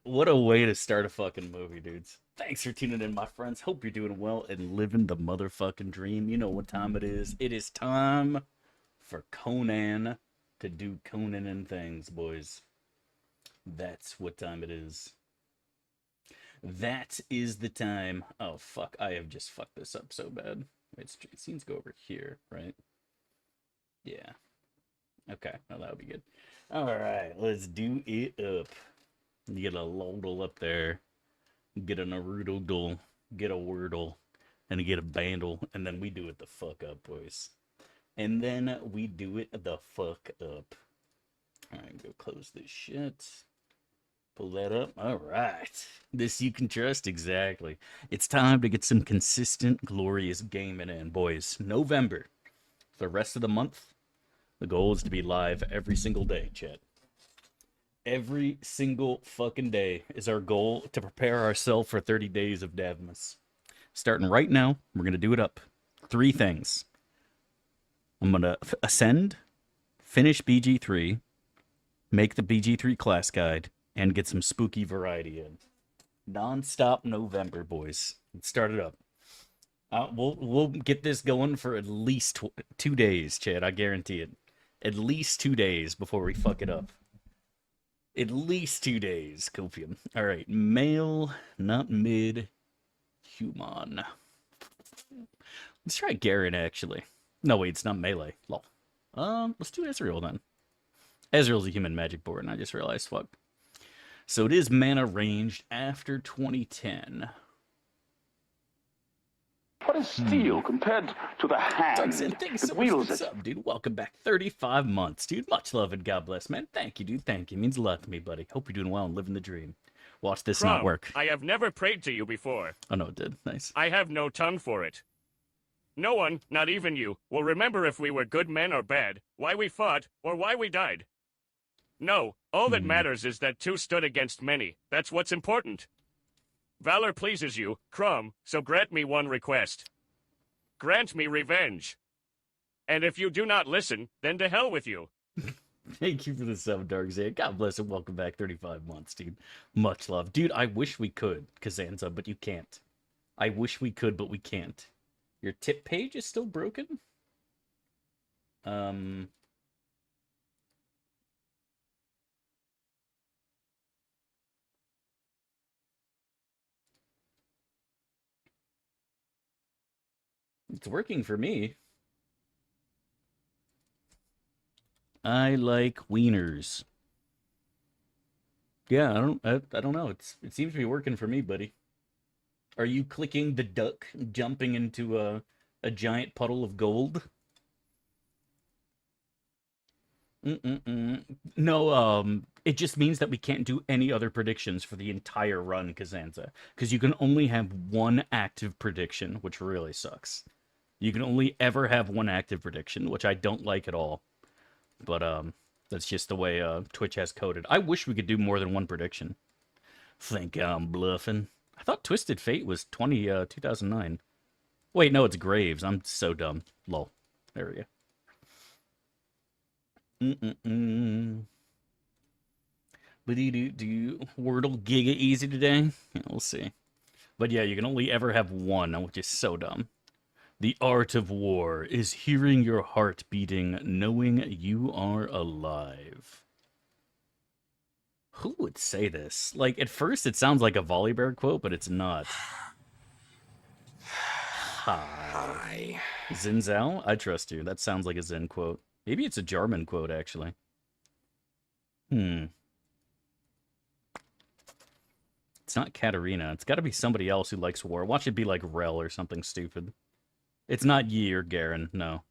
What a way to start a fucking movie, dudes. Thanks for tuning in, my friends. Hope you're doing well and living the motherfucking dream. You know what time it is. It is time for Conan to do Conan and things, boys. That's what time it is. That is the time. Oh, fuck. I have just fucked this up so bad. Wait, scenes go over here, right? Yeah. Okay. Well, that'll be good. All right. Let's do it up. Get a Lodal up there. Get a Naruto, get a Wordle, and get a Bandle, and then we do it the fuck up, boys. And then we do it the fuck up. Alright, go close this shit. Pull that up. Alright. This you can trust, exactly. It's time to get some consistent, glorious gaming in, boys. November. For the rest of the month, the goal is to be live every single day, chat. Every single fucking day is our goal to prepare ourselves for 30 days of Davmas. Starting right now, we're going to do it up. 3 things. I'm going to ascend, finish BG3, make the BG3 class guide, and get some spooky variety in. Non-stop November, boys. Let's start it up. We'll get this going for at least 2 days, Chad. I guarantee it. At least 2 days before we fuck it up. At least 2 days, Copium. Alright, male, not mid, human. Let's try Garen, actually. No, wait, it's not melee. Lol. Let's do Ezreal, then. Ezreal's a human magic board, and I just realized, fuck. So it is mana ranged after 2010. What is steel compared to the hand Thanks that so much wields for it? the sub, dude. Welcome back. 35 months, dude. Much love and God bless, man. Thank you, dude. Thank you. It means a lot to me, buddy. Hope you're doing well and living the dream. Watch this not work. I have never prayed to you before. Oh, no, it did. Nice. I have no tongue for it. No one, not even you, will remember if we were good men or bad, why we fought, or why we died. No, all that matters is that two stood against many. That's what's important. Valor pleases you, Crum, so grant me one request. Grant me revenge. And if you do not listen, then to hell with you. Thank you for the sub, Darkzay. God bless and welcome back. 35 months, dude. Much love. Dude, I wish we could, Kazanza, but you can't. I wish we could, but we can't. Your tip page is still broken? It's working for me. I like wieners. Yeah, I don't know. It seems to be working for me, buddy. Are you clicking the duck jumping into a giant puddle of gold? No, it just means that we can't do any other predictions for the entire run, Kazanza. Because you can only have one active prediction, which really sucks. You can only ever have one active prediction, which I don't like at all. But that's just the way Twitch has coded. I wish we could do more than one prediction. Think I'm bluffing. I thought Twisted Fate was 2009. Wait, no, it's Graves. I'm so dumb. Lol. There we go. But do you Wordle Giga Easy today? Yeah, we'll see. But yeah, you can only ever have one, which is so dumb. The art of war is hearing your heart beating, knowing you are alive. Who would say this? Like, at first it sounds like a Volibear quote, but it's not. Hi. Zinzao? I trust you. That sounds like a Zen quote. Maybe it's a German quote, actually. It's not Katarina. It's got to be somebody else who likes war. Watch it be like Rel or something stupid. It's not Yi or Garen, no.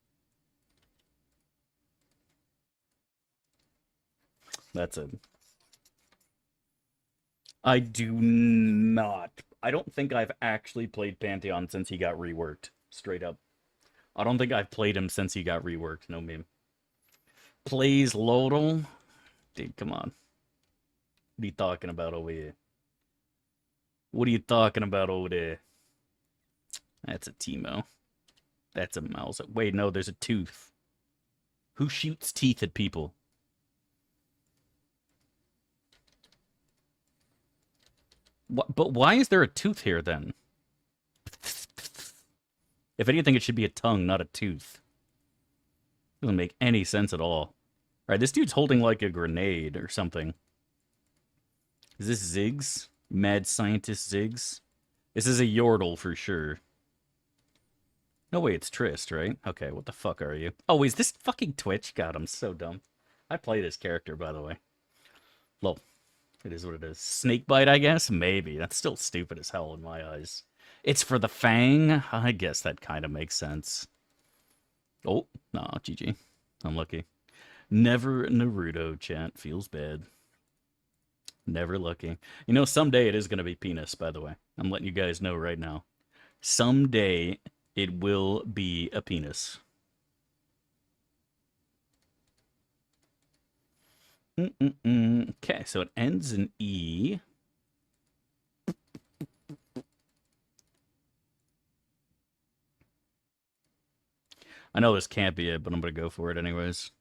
That's it. I do not. I don't think I've actually played Pantheon since he got reworked. Straight up. I don't think I've played him since he got reworked. No meme. Plays Lodal? Dude, come on. What are you talking about over here? What are you talking about over there? That's a Teemo. That's a mouse. Wait, no, there's a tooth. Who shoots teeth at people? But why is there a tooth here then? If anything, it should be a tongue, not a tooth. Doesn't make any sense at all. All right, this dude's holding like a grenade or something. Is this Ziggs? Mad Scientist Ziggs? This is a Yordle for sure. No way, it's Trist, right? Okay, what the fuck are you? Oh, is this fucking Twitch? God, I'm so dumb. I play this character, by the way. Lol. It is what it is. Snakebite, I guess? Maybe. That's still stupid as hell in my eyes. It's for the Fang? I guess that kind of makes sense. Oh, nah, GG. Unlucky. Never Naruto, chat. Feels bad. Never lucky. You know, someday it is going to be penis, by the way. I'm letting you guys know right now. Someday it will be a penis. Okay, so it ends in E. I know this can't be it, but I'm going to go for it anyways.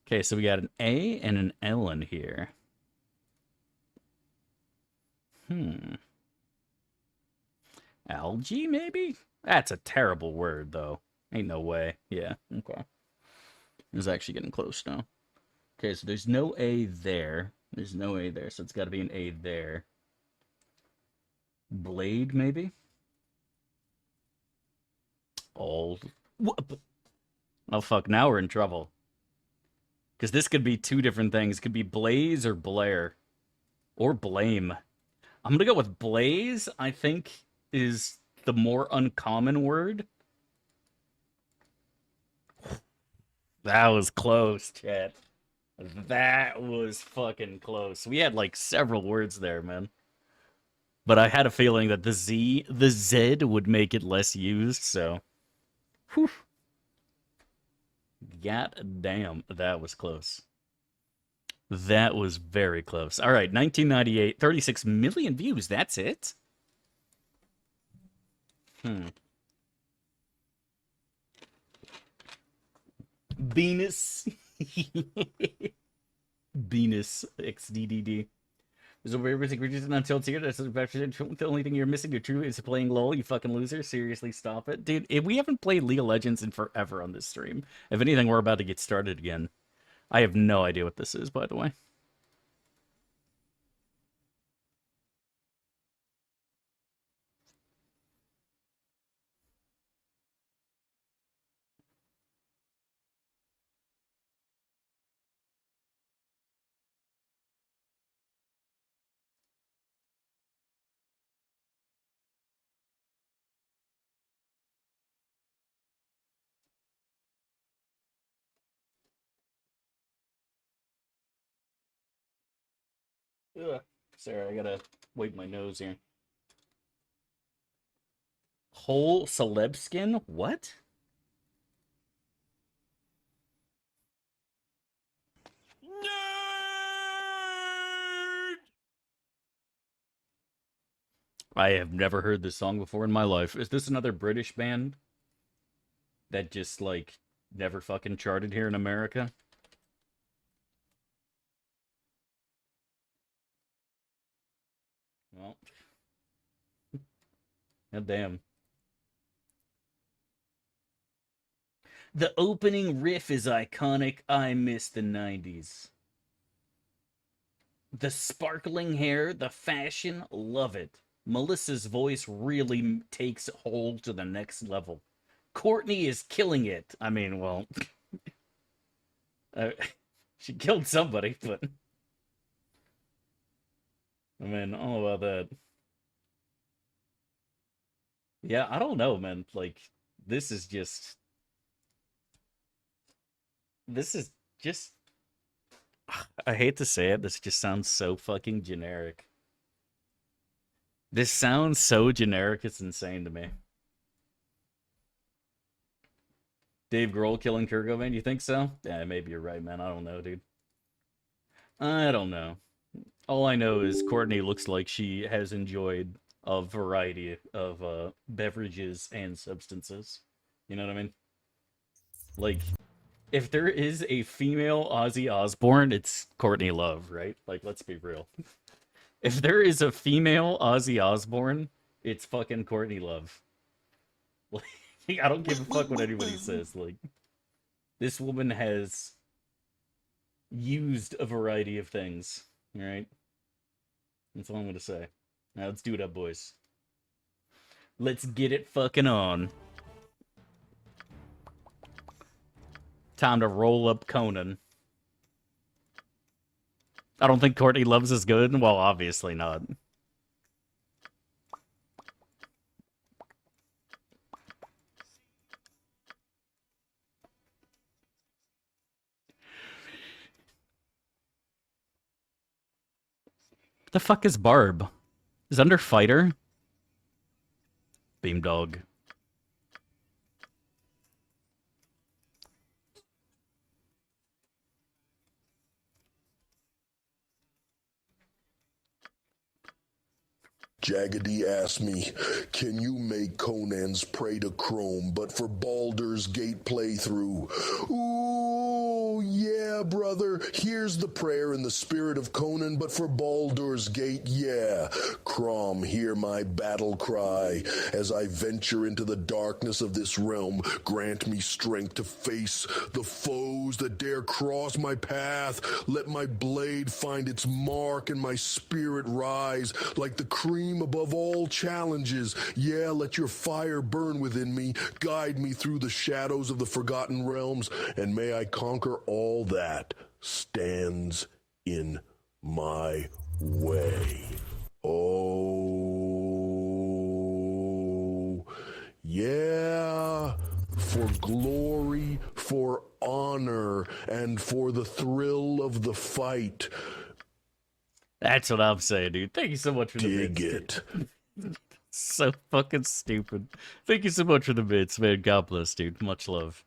Okay, so we got an A and an L in here. Algae, maybe? That's a terrible word, though. Ain't no way. Yeah, okay. It's actually getting close now. Okay, so there's no A there. There's no A there, so it's got to be an A there. Blade, maybe? Oh, fuck, now we're in trouble. Because this could be two different things. It could be Blaze or Blair. Or Blame. I'm going to go with Blaze, I think, is the more uncommon word. That was close, chat. That was fucking close. We had like several words there, man. But I had a feeling that the Z would make it less used, so. Whew. God damn, that was close. That was very close. All right, 1998, 36 million views. That's it? Venus. Venus XDDD. There's a rare egregious and until here. That's the only thing you're missing. You're true is playing LOL. You fucking loser. Seriously, stop it, dude. We haven't played League of Legends in forever on this stream. If anything, we're about to get started again. I have no idea what this is, by the way. Ugh. Sorry, I gotta wipe my nose here. Whole celeb skin? What? Nerd! I have never heard this song before in my life. Is this another British band that just, like, never fucking charted here in America? Well, god damn. The opening riff is iconic. I miss the 90s. The sparkling hair, the fashion, love it. Melissa's voice really takes hold to the next level. Courtney is killing it. I mean, well, she killed somebody, but I mean, all about that. Yeah, I don't know, man. Like, this is just. This is just. I hate to say it, this just sounds so fucking generic. This sounds so generic, it's insane to me. Dave Grohl killing Kurt Cobain, you think so? Yeah, maybe you're right, man. I don't know, dude. I don't know. All I know is Courtney looks like she has enjoyed a variety of beverages and substances. You know what I mean? Like, if there is a female Ozzy Osbourne, it's Courtney Love, right? Like, let's be real. If there is a female Ozzy Osbourne, it's fucking Courtney Love. Like, I don't give a fuck what anybody says. Like, this woman has used a variety of things. All right, that's all I'm gonna say. Now let's do it up, boys. Let's get it fucking on. Time to roll up Conan. I don't think Courtney Love's as good. Well, obviously not. The fuck is Barb? Is under fighter? Beamdog. Jaggedy asked me, can you make Conan's Prey to Chrome, but for Baldur's Gate playthrough? Ooh, yeah, brother. Here's the prayer in the spirit of Conan, but for Baldur's Gate, yeah. Crom, hear my battle cry. As I venture into the darkness of this realm, grant me strength to face the foes that dare cross my path. Let my blade find its mark and my spirit rise like the cream above all challenges. Yeah, let your fire burn within me, guide me through the shadows of the forgotten realms, and may I conquer all that stands in my way. Oh, yeah, for glory, for honor, and for the thrill of the fight. That's what I'm saying, dude. Thank you so much for the Dig bits. it. So fucking stupid. Thank you so much for the bits, man. God bless, dude. Much love.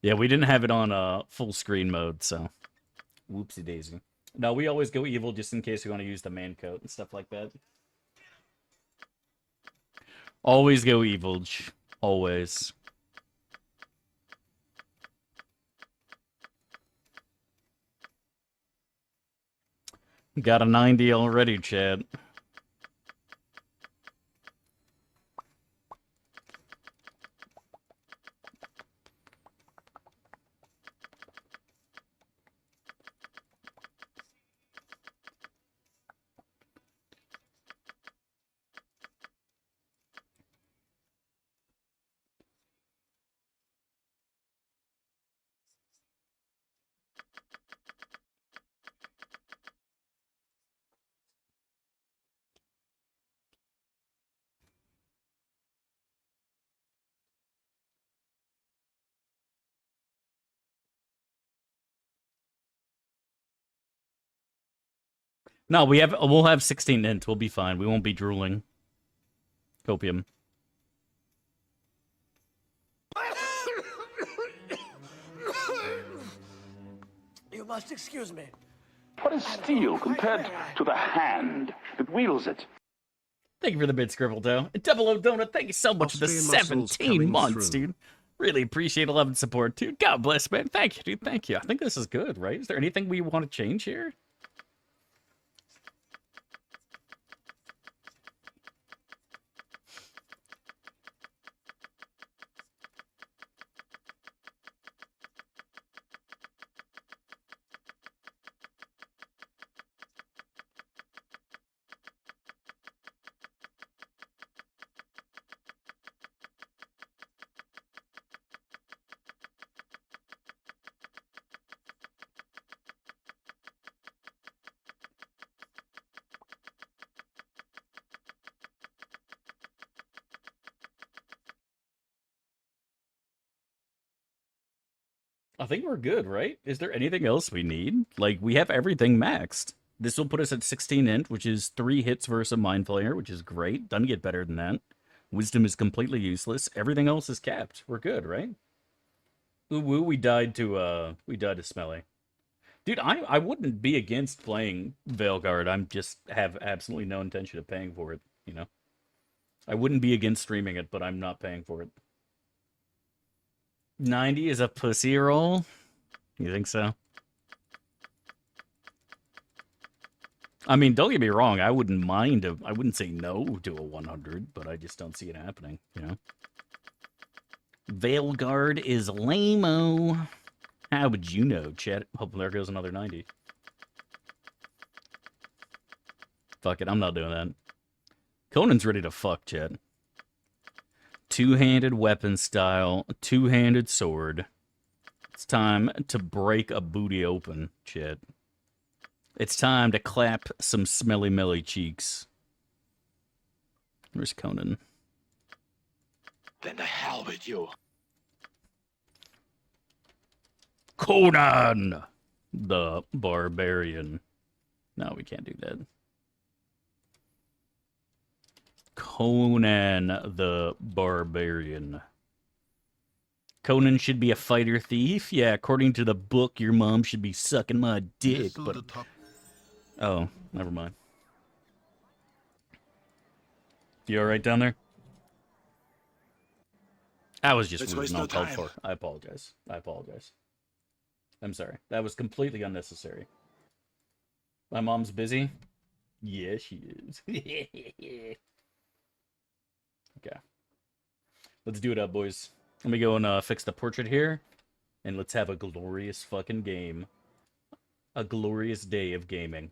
Yeah, we didn't have it on full screen mode, so whoopsie daisy. No, we always go evil just in case we want to use the man coat and stuff like that. Always go evil. Always. Got a 90 already, Chad. No, we'll have 16 int. We'll be fine. We won't be drooling. Copium. You must excuse me. What is steel compared to the hand that wields it? Thank you for the bid, Scribbletoe. And Double O Donut, thank you so much for the Austrian muscles 17 coming months, through. dude. Really appreciate the love and support, dude. God bless, man. Thank you, dude. Thank you. I think this is good, right? Is there anything we want to change here? I think we're good, right? Is there anything else we need? Like, we have everything maxed. This will put us at 16 int, which is 3 hits versus a Mind Flayer, which is great. Doesn't get better than that. Wisdom is completely useless. Everything else is capped. We're good, right? Ooh, woo, we died to Smelly. Dude, I wouldn't be against playing Veilguard. I'm just have absolutely no intention of paying for it, you know? I wouldn't be against streaming it, but I'm not paying for it. 90 is a pussy roll? You think so? I mean, don't get me wrong. I wouldn't mind. I wouldn't say no to a 100, but I just don't see it happening. You know. Veilguard is lame-o. How would you know, Chet? Hopefully there goes another 90. Fuck it, I'm not doing that. Conan's ready to fuck, Chet. Two-handed weapon style, two-handed sword. It's time to break a booty open, Chet. It's time to clap some smelly melly cheeks. Where's Conan? Then the hell with you. Conan! The Barbarian. No, we can't do that. Conan the Barbarian. Conan should be a fighter thief? Yeah, according to the book, your mom should be sucking my dick, but... Oh, never mind. You alright down there? I was just rude and uncalled for. I apologize. I'm sorry. That was completely unnecessary. My mom's busy? Yeah, she is. Okay. Let's do it up, boys. Let me go and fix the portrait here. And let's have a glorious fucking game. A glorious day of gaming.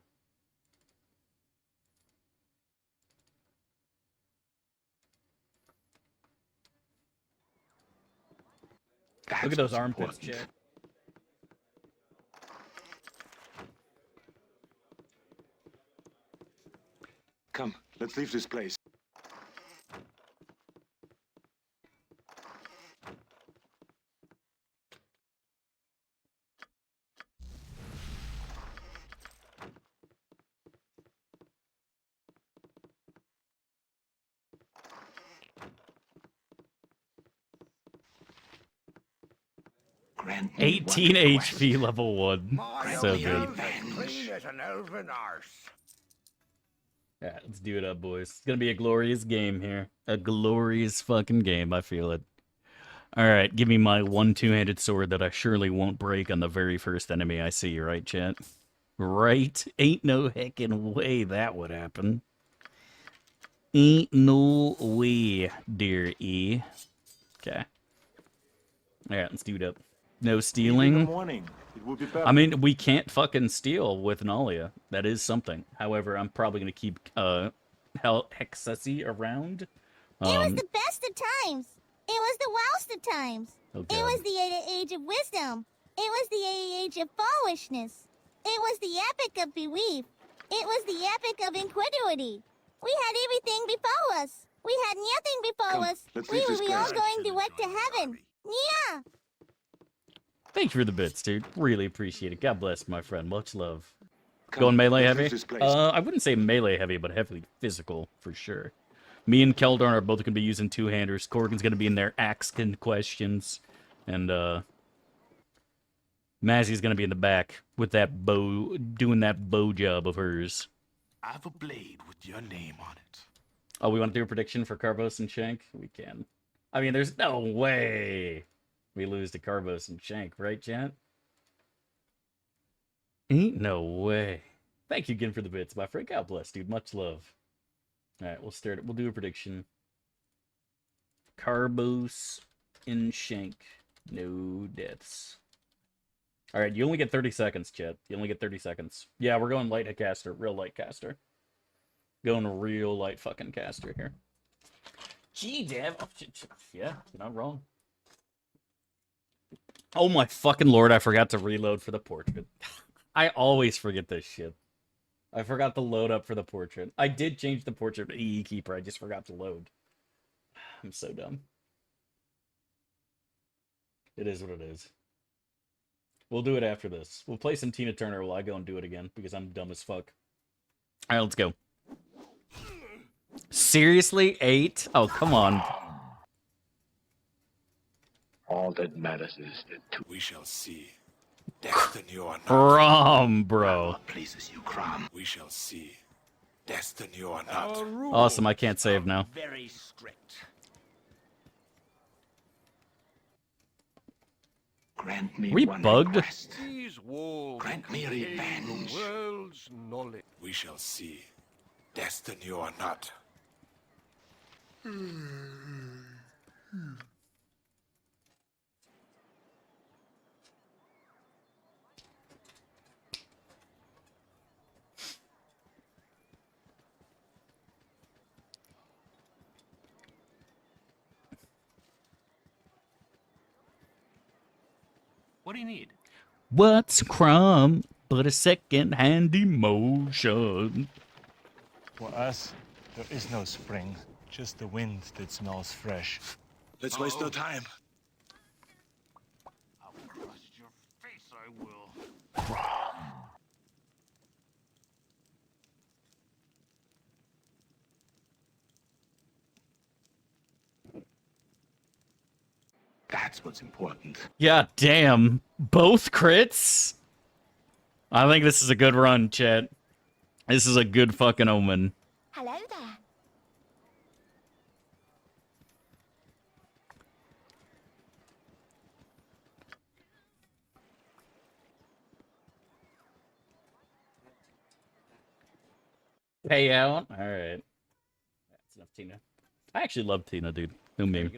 Look at those armpits, Chad. Come, let's leave this place. Grant 18 HP level 1. So good. clean as an elven arse. Yeah, let's do it up, boys. It's gonna be a glorious game here. A glorious fucking game, I feel it. Alright, give me my one two-handed sword that I surely won't break on the very first enemy I see, right, chat? Right? Ain't no heckin' way that would happen. Ain't no way, dear E. Okay. Alright, let's do it up. No stealing. I mean, we can't fucking steal with Nalia. That is something. However, I'm probably going to keep Hexessy around. It was the best of times. It was the worst of times. Oh, it was the age of wisdom. It was the age of foolishness. It was the epic of belief. It was the epic of inquidity. We had everything before us. We had nothing before us. We were all going direct to heaven. Yeah. Thank you for the bits, dude. Really appreciate it. God bless, my friend. Much love. Going melee heavy? I wouldn't say melee heavy, but heavily physical, for sure. Me and Keldorn are both going to be using two-handers. Corgan's going to be in there asking questions. And, Mazzy's going to be in the back with that bow, doing that bow job of hers. I have a blade with your name on it. Oh, we want to do a prediction for Carvos and Shank? We can. I mean, there's no way we lose to Carvos and Shank, right, Jan? Ain't no way. Thank you again for the bits, my friend. God bless, dude. Much love. Alright, we'll start it. We'll do a prediction. Carvos and Shank. No deaths. Alright, you only get 30 seconds, Chet. You only get 30 seconds. Yeah, we're going light caster. Real light caster. Going real light fucking caster here. Gee, Dev. Oh, yeah, you're not wrong. Oh my fucking lord, I forgot to reload for the portrait. I always forget this shit. I forgot to load up for the portrait. I did change the portrait to EE Keeper, I just forgot to load. I'm so dumb. It is what it is. We'll do it after this. We'll play some Tina Turner while I go and do it again, because I'm dumb as fuck. Alright, let's go. Seriously? 8? Oh, come on. All that matters is that We shall see. Destiny or not. Bro. Pleases you, Crom. We shall see. Destiny or not. Awesome, I can't save now. Very strict. Grant me Are we one bugged? request. These walls Grant me contain revenge. the world's knowledge. We shall see, destiny or not. What do you need? What's crumb but a second-hand emotion? For us, there is no spring, just the wind that smells fresh. Let's waste no time. I'll crush your face, I will. That's what's important. Yeah, damn. Both crits? I think this is a good run, chat. This is a good fucking omen. Hello there. Payout? Alright. That's enough Tina. I actually love Tina, dude. Who me?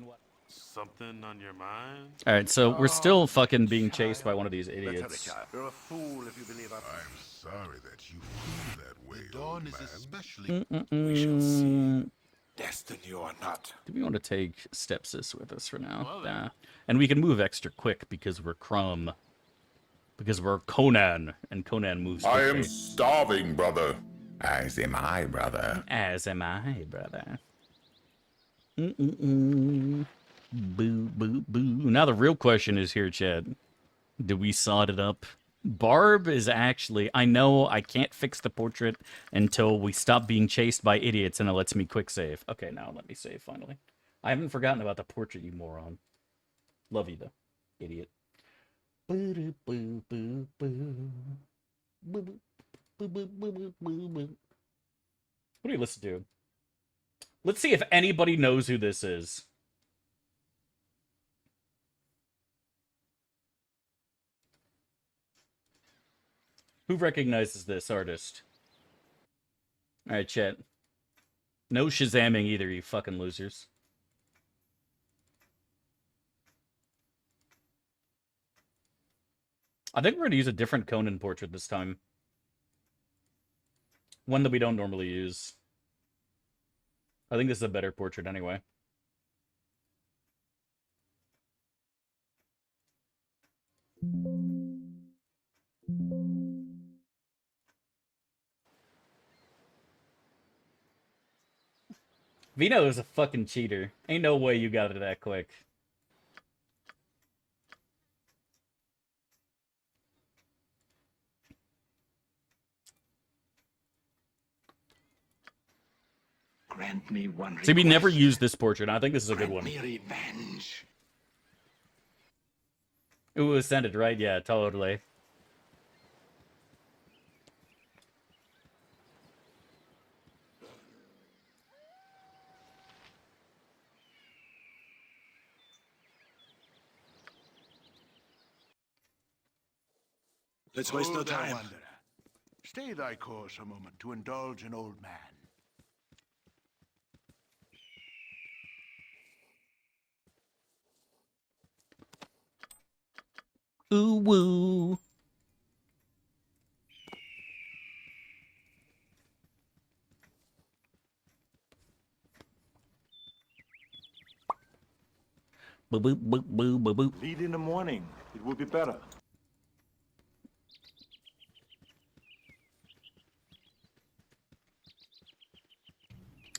Something on your mind? Alright, so we're still fucking being chased by one of these idiots. You're a fool if you believe I'm Sorry that you feel that way. The dawn old is man. especially. We shall see. Destiny or not. Do we want to take Stepsis with us for now? Well, then. Nah. And we can move extra quick because we're Crumb. Because we're Conan, and Conan moves I quickly. am starving, brother. As am I, brother. As am I, brother. Boo, boo, boo. Now the real question is here, Chad. Do we sod it up? Barb is actually... I know I can't fix the portrait until we stop being chased by idiots and it lets me quick save. Okay, now let me save, finally. I haven't forgotten about the portrait, you moron. Love you, though. Idiot. Boo, boo, boo, boo. Boo, boo. Boo, boo, boo, boo, boo, boo. What do you listen to? Let's see if anybody knows who this is. Who recognizes this artist? Alright, chat. No Shazamming either, you fucking losers. I think we're going to use a different Conan portrait this time. One that we don't normally use. I think this is a better portrait anyway. Vino is a fucking cheater. Ain't no way you got it that quick. Grant me one See, we request. never used this portrait. I think this is a good Grant one. me revenge. Ooh, Ascended, right? Yeah, totally. Let's waste no Hold there, time. wanderer. Stay thy course a moment to indulge an old man. Ooh, woo. Boo, boo, boo, boo, boo, boo. Lead in the morning. It will be better.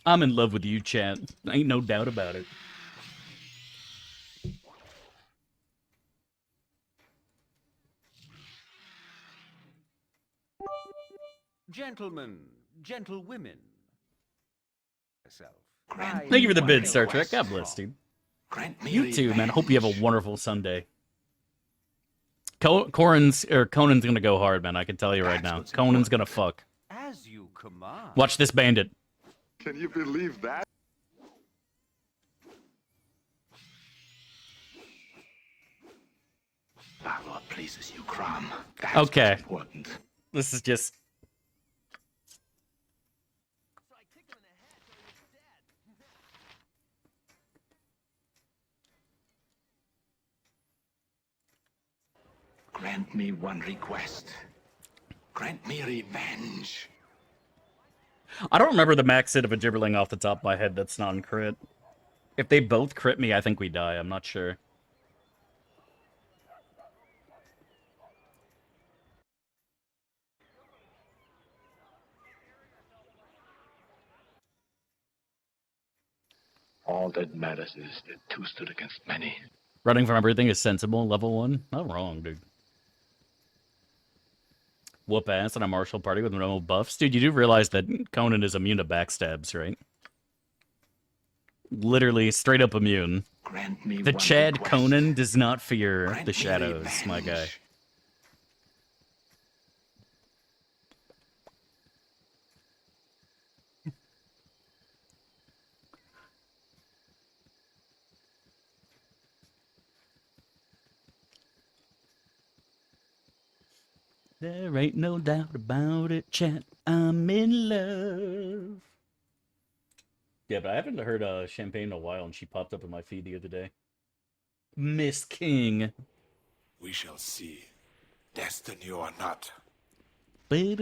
I'm in love with you, chat. Ain't no doubt about it. Gentlemen, gentlewomen. Myself. Thank you for the bid, Star Trek. God bless, dude. Grant me You too, man. Hope you have a revenge. wonderful Sunday. Conan's gonna go hard, man. I can tell you right That's now. what's Conan's gonna fuck. As you command. Watch this bandit. Can you believe that? Baldur pleases you, Crom. That's Okay. what's important. This is just... Grant me one request. Grant me revenge. I don't remember the max hit of a Gibberling off the top of my head that's non-crit. If they both crit me, I think we die. I'm not sure. All that matters is that two stood against many. Running from everything is sensible, level 1? Not wrong, dude. Whoop ass in a martial party with no buffs. Dude, you do realize that Conan is immune to backstabs, right? Literally, straight up immune. Grant me The one Chad request. Conan does not fear Grant the me shadows, my guy. revenge. There ain't no doubt about it, chat. I'm in love. Yeah, but I haven't heard Champagne in a while, and she popped up in my feed the other day. Miss King. We shall see. Destiny or not. I've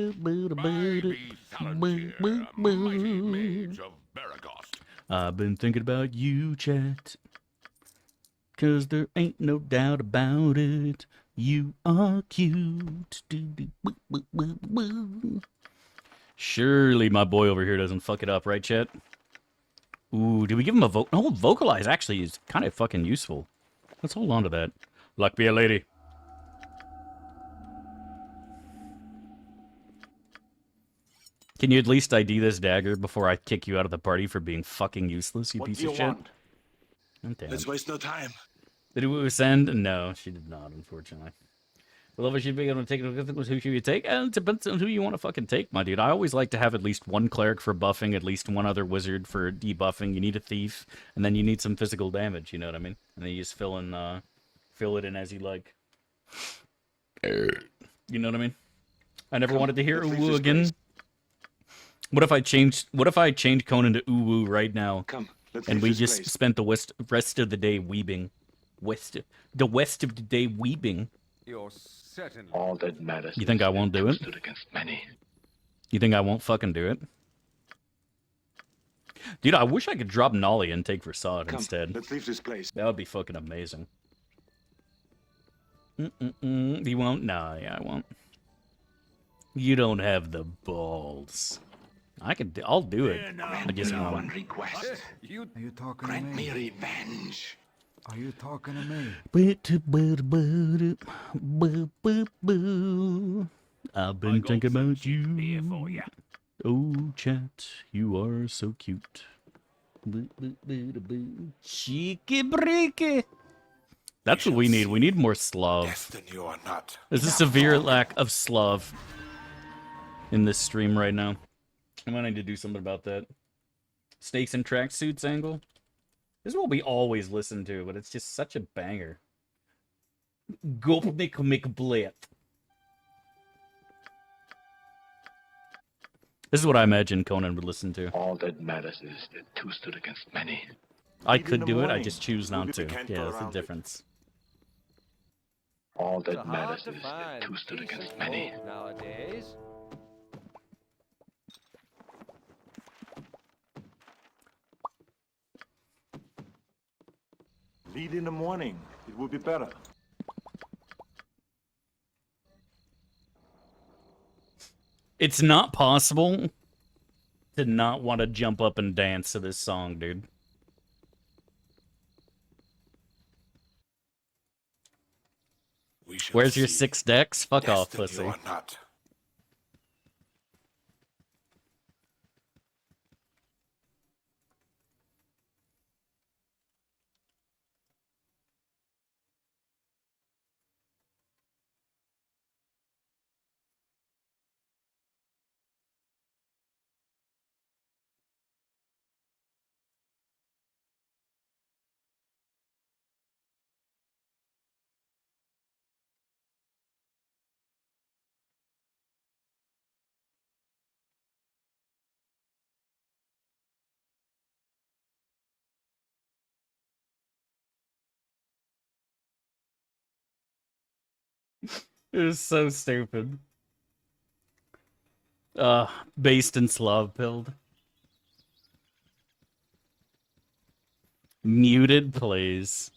been thinking about you, chat. 'Cause there ain't no doubt about it. You are cute. Surely my boy over here doesn't fuck it up, right, chat? Ooh, did we give him a vote? No, vocalize actually is kind of fucking useful. Let's hold on to that. Luck be a lady. Can you at least ID this dagger before I kick you out of the party for being fucking useless, you piece of shit? Oh, damn. Let's waste no time. Did we send? No, she did not, unfortunately. Well, if she'd be able to take it, who should you take? And it depends on who you want to fucking take, my dude. I always like to have at least one cleric for buffing, at least one other wizard for debuffing. You need a thief, and then you need some physical damage, you know what I mean? And then you just fill it in as you like. You know what I mean? I never wanted to hear ooh again. What if I changed Conan to ooh right now? And we just spent the rest of the day weeping. The west of the day weeping. You're certainly... All that matters. You think I won't do it? Stood against many. You think I won't fucking do it? Dude, I wish I could drop Nolly and take Versad instead. Let's leave this place. That would be fucking amazing. You won't? Nah, yeah, I won't. You don't have the balls. I'll do it. I just one won't. request. Are you talking Grant me revenge. Are you talking to me? I've been thinking about you. Oh, chat, you are so cute. Cheeky breaky. That's what we need. We need more Slav. Destiny or not. There's a severe lack of Slav in this stream right now. I might need to do something about that. Snakes and tracksuits angle. This is what we always listen to, but it's just such a banger. Go make blade. This is what I imagine Conan would listen to. All that matters is that two stood against many. I could do it, I just choose not to. Yeah, that's the difference. All that matters is that two stood against many. Nowadays. Lead in the morning. It will be better. It's not possible to not want to jump up and dance to this song, dude. Where's your 6 decks? Fuck off, pussy. It was so stupid. Based in Slav build. Muted, please.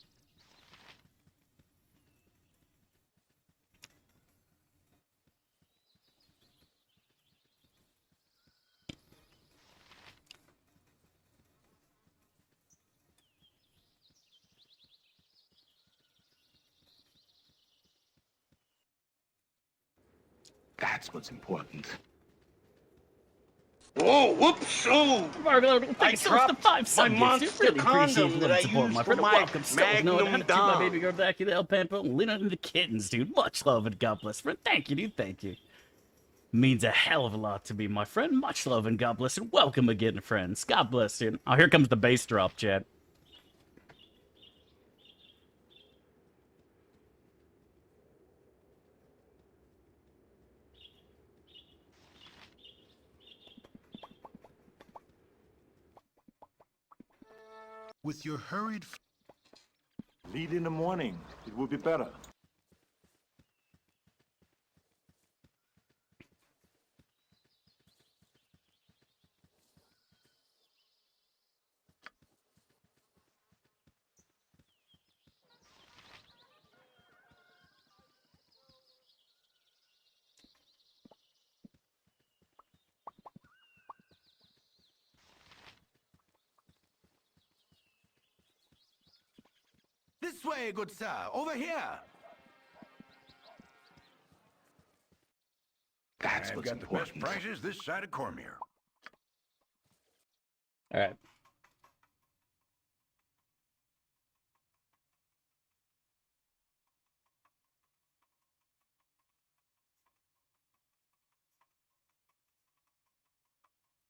That's what's important. Oh, whoops! Oh, I dropped my subjects. monster Really appreciate condom you that I support, used my for friend. my Welcome, Skulls. No, Magnum to my Dom. baby girl back, El Pampo, Lena and the kittens, dude. Much love and God bless, friend. Thank you, dude. Thank you. Means a hell of a lot to me, my friend. Much love and God bless, and welcome again, friends. God bless, dude. Oh, here comes the bass drop, chat. With your hurried... Lead in the morning. It will be better. This way, good sir. Over here. That's I've what's got important. the best prices this side of Cormier. All right.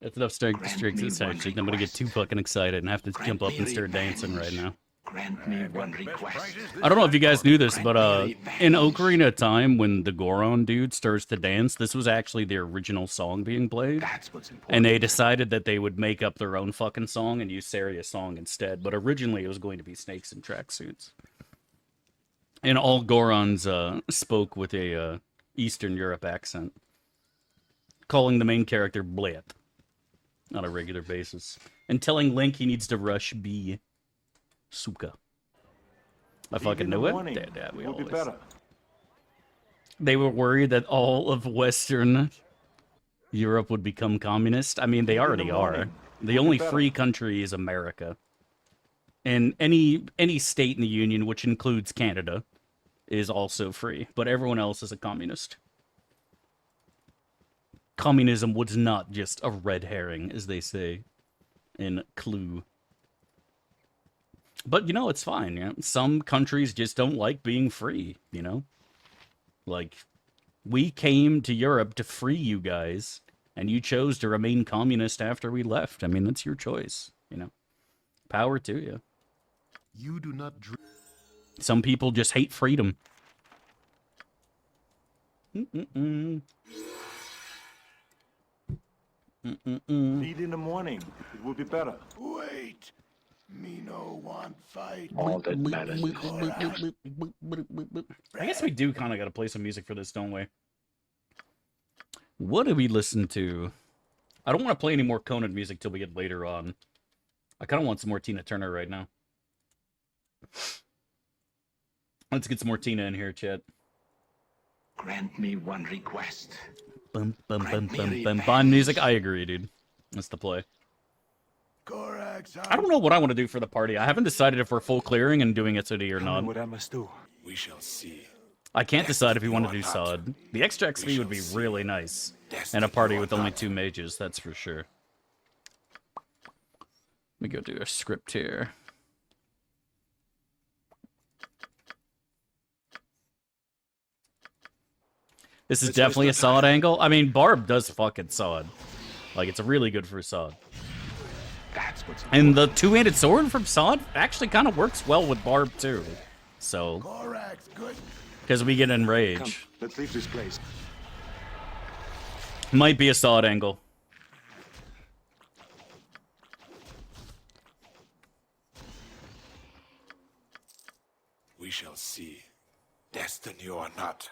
That's enough strings this actually. I'm gonna get too fucking excited and have to jump up and start dancing right now. Grant me one request. I don't know if you guys knew this, but in Ocarina of Time, when the Goron dude starts to dance, this was actually the original song being played. That's what's important. And they decided that they would make up their own fucking song and use Saria's song instead. But originally it was going to be snakes in tracksuits. And all Gorons spoke with a Eastern Europe accent, calling the main character Blit on a regular basis, and telling Link he needs to rush B. Suka. I fucking knew it. Yeah, we always. They were worried that all of Western Europe would become communist. I mean, they already are. The only free country is America. And any state in the Union, which includes Canada, is also free. But everyone else is a communist. Communism was not just a red herring, as they say in Clue. But, you know, it's fine, you know? Some countries just don't like being free, you know? Like, we came to Europe to free you guys, and you chose to remain communist after we left. I mean, that's your choice, you know? Power to you. You do not dream. Some people just hate freedom. Mm-mm-mm. Mm-mm-mm. Lead in the morning. It will be better. Wait. Me no want fight. All that matters. I guess we do kind of got to play some music for this, don't we? What do we listen to? I don't want to play any more Conan music till we get later on. I kind of want some more Tina Turner right now. Let's get some more Tina in here, chat. Grant me one request. Bum, bum, bum, bum, bum. Bond music? I agree, dude. That's the play. I don't know what I want to do for the party. I haven't decided if we're full clearing and doing SOD or not. What I must do. We shall see. I can't decide if we want to do SOD. The extra XP would be really nice. And a party with only 2 mages, that's for sure. Let me go do a script here. This is definitely a SOD angle. I mean, Barb does fucking SOD. Like, it's really good for SOD. And the two-handed sword from SOD actually kind of works well with Barb, too. So, because we get enrage. Come, let's leave this place. Might be a SOD angle. We shall see. Destiny or not.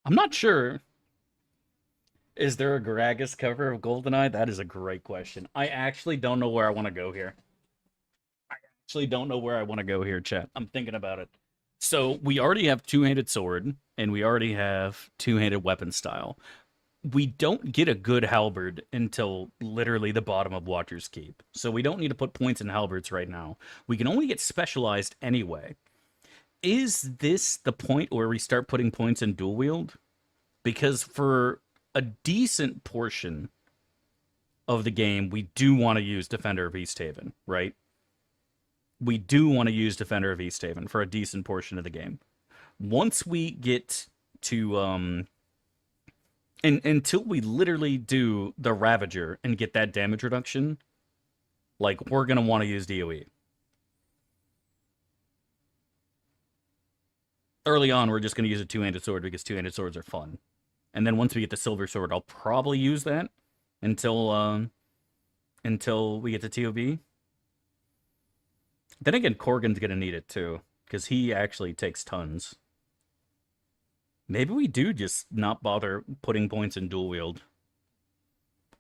I'm not sure. Is there a Gragas cover of GoldenEye? That is a great question. I actually don't know where I want to go here. Actually don't know where I want to go here, chat. I'm thinking about it. So we already have two-handed sword, and we already have two-handed weapon style. We don't get a good halberd until literally the bottom of Watcher's Keep. So we don't need to put points in halberds right now. We can only get specialized anyway. Is this the point where we start putting points in dual wield? Because for a decent portion of the game, we do want to use Defender of Easthaven, right? We do want to use Defender of Easthaven for a decent portion of the game. Once we get to and until we literally do the Ravager and get that damage reduction, like, we're gonna want to use DOE. Early on, we're just gonna use a two-handed sword because two-handed swords are fun. And then once we get the silver sword, I'll probably use that until we get to TOB. Then again, Corgan's gonna need it too, because he actually takes tons. Maybe we do just not bother putting points in dual wield.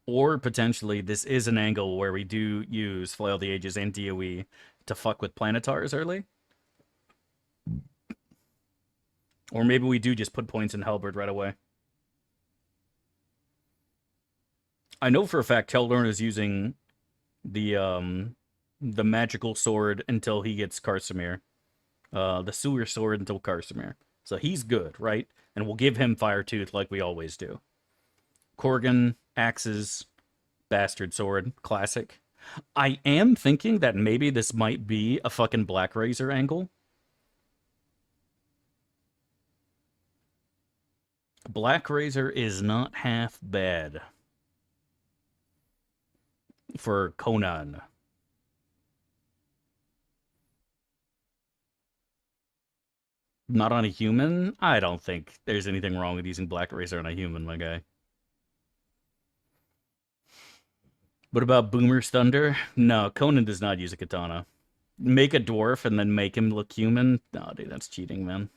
Or potentially this is an angle where we do use Flail of the Ages and DOE to fuck with Planetars early. Or maybe we do just put points in Halberd right away. I know for a fact Keldorn is using the magical sword until he gets Karsamir. The sewer sword until Karsamir. So he's good, right? And we'll give him Fire Tooth like we always do. Corgan, axes, bastard sword, classic. I am thinking that maybe this might be a fucking Black Razor angle. Black Razor is not half bad for Conan. Not on a human? I don't think there's anything wrong with using Black Razor on a human, my guy. What about Boomer's Thunder? No, Conan does not use a katana. Make a dwarf and then make him look human? No, dude, that's cheating, man.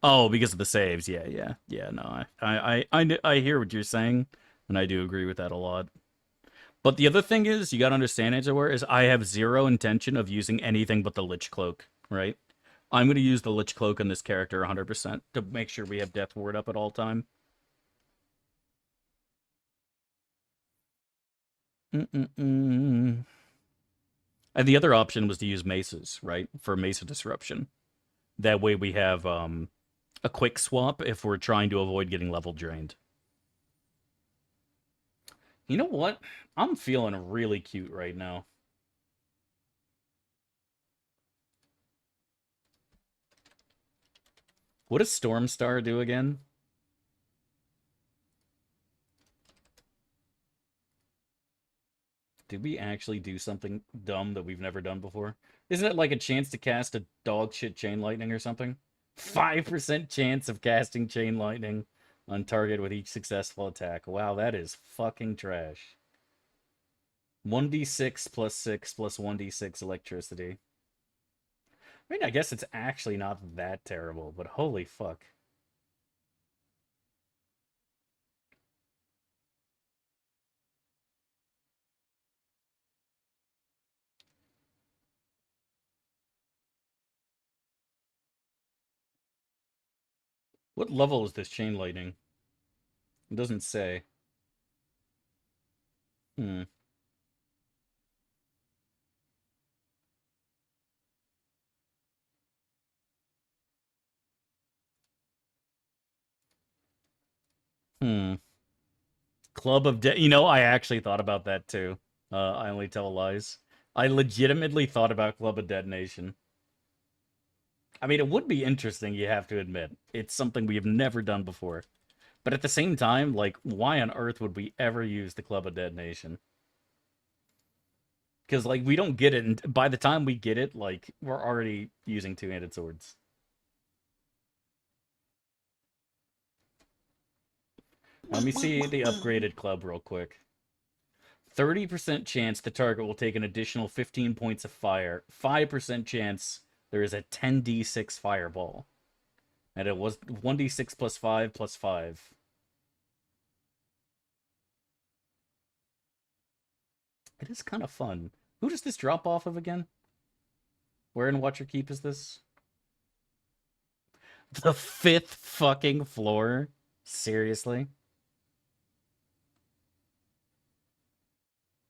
Oh, because of the saves. Yeah, no, I hear what you're saying, and I do agree with that a lot. But the other thing is, you gotta understand, Azaware, is I have zero intention of using anything but the Lich Cloak, right? I'm going to use the Lich Cloak on this character 100% to make sure we have Death Ward up at all time. And the other option was to use Maces, right? For Mesa Disruption. That way we have a quick swap if we're trying to avoid getting level drained. You know what? I'm feeling really cute right now. What does Stormstar do again? Did we actually do something dumb that we've never done before? Isn't it like a chance to cast a dog shit Chain Lightning or something? 5% chance of casting Chain Lightning on target with each successful attack. Wow, that is fucking trash. 1d6 plus 6 plus 1d6 electricity. I mean, I guess it's actually not that terrible, but holy fuck. What level is this Chain Lightning? It doesn't say. Hmm. Club of You know, I actually thought about that too. I only tell lies. I legitimately thought about Club of Detonation. I mean, it would be interesting, you have to admit. It's something we have never done before. But at the same time, like, why on earth would we ever use the Club of Detonation? Because, like, we don't get it, and by the time we get it, like, we're already using two-handed swords. Let me see the upgraded club real quick. 30% chance the target will take an additional 15 points of fire. 5% chance there is a 10d6 fireball. And it was 1d6 plus 5 plus 5. It is kind of fun. Who does this drop off of again? Where in Watcher Keep is this? The 5th fucking floor? Seriously?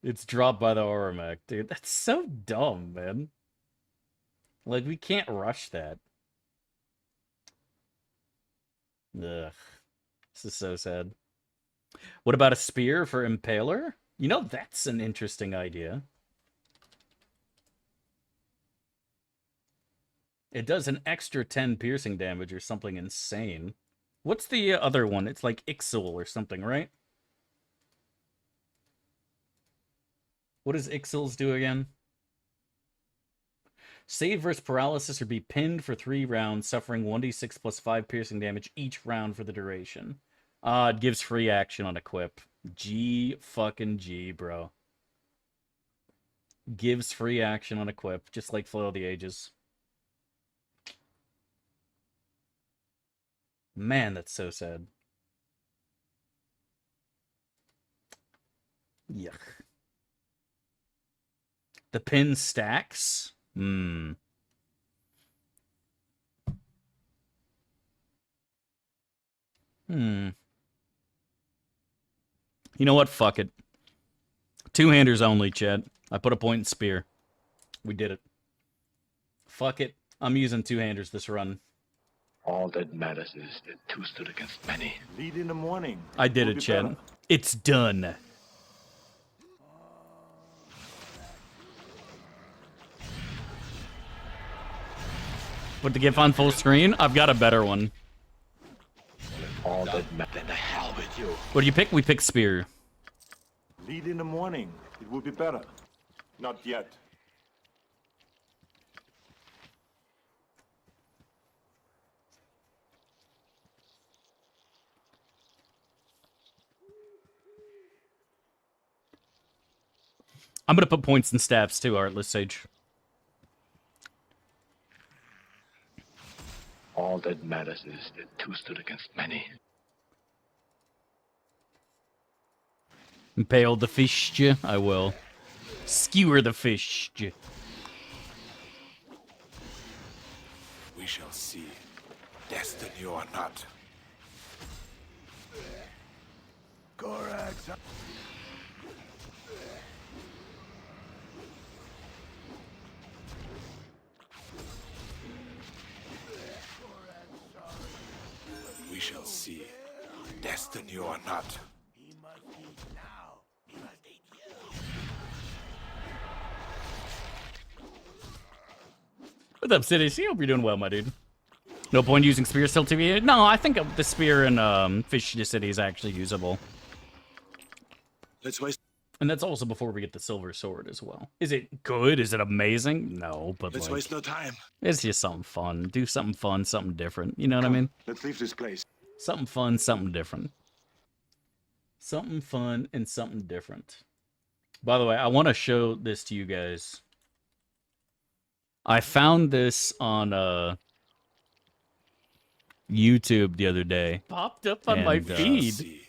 It's dropped by the Oromec, dude. That's so dumb, man. Like, we can't rush that. Ugh. This is so sad. What about a spear for Impaler? You know, that's an interesting idea. It does an extra 10 piercing damage or something insane. What's the other one? It's like Ixil or something, right? What does Ixil's do again? Save versus paralysis or be pinned for 3 rounds, suffering 1d6 plus 5 piercing damage each round for the duration. It gives free action on equip. G fucking G, bro. Gives free action on equip, just like Flail of the Ages. Man, that's so sad. Yuck. The pin stacks? Hmm. You know what? Fuck it. 2-handers only, Chad. I put a point in spear. We did it. Fuck it. I'm using 2-handers this run. All that matters is that 2 stood against many. Lead in the morning. I did it, Chad. It's done. Put the GIF on full screen? I've got a better one. All that matters. Then the hell with you. What do you pick? We pick spear. Lead in the morning. It will be better. Not yet. I'm gonna put points in staffs too, Artless Sage. All that matters is that 2 stood against many. Impale the fish. I will. Skewer the fish. We shall see. Destiny or not. Gorax. We shall see. Destiny or not. He must eat now. He must eat you. What's up, City? I hope you're doing well, my dude. No point using spear still to be. No, I think the spear in Fish City is actually usable. Let's waste. And that's also before we get the silver sword as well. Is it good? Is it amazing? No, but Let's like, waste no time. it's just something fun. Do something fun, something different. You know what I mean? Let's leave this place. Something fun, something different. Something fun and something different. By the way, I want to show this to you guys. I found this on YouTube the other day. Popped up on my feed.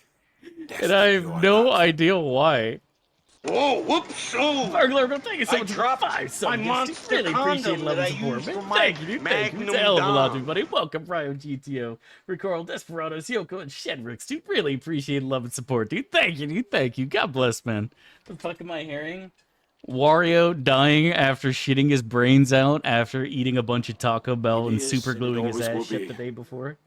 And I have no idea why. Whoa, whoops, oh! Burglar, thank you so I much for dropped 5 subs. my monster Really appreciate condom love that and I support, used man. for my Thank you. It's a Magnum hell of a lot, Dom. everybody. Welcome, Ryo GTO, Ricardo, Desperados, Yoko, and Shedrix, dude. Really appreciate love and support, dude. Thank you, dude. Thank you. God bless, man. The fuck am I hearing? Wario dying after shitting his brains out after eating a bunch of Taco Bell and super gluing his ass shit the day before.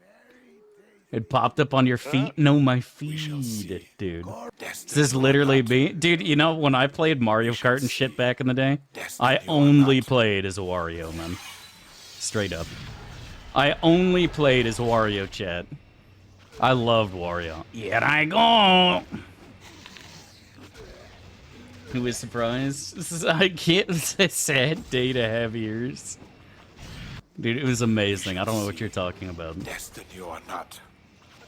It popped up on your feet? No, my feed, dude. This is literally me. Dude, you know, when I played Mario Kart and shit back in the day, I only played as a Wario, man. Straight up. I only played as Wario, chat. I loved Wario. Here I go! Who is surprised? This is, I can't, it's a sad day to have ears. Dude, it was amazing. I don't know what you're talking about. Destiny or not.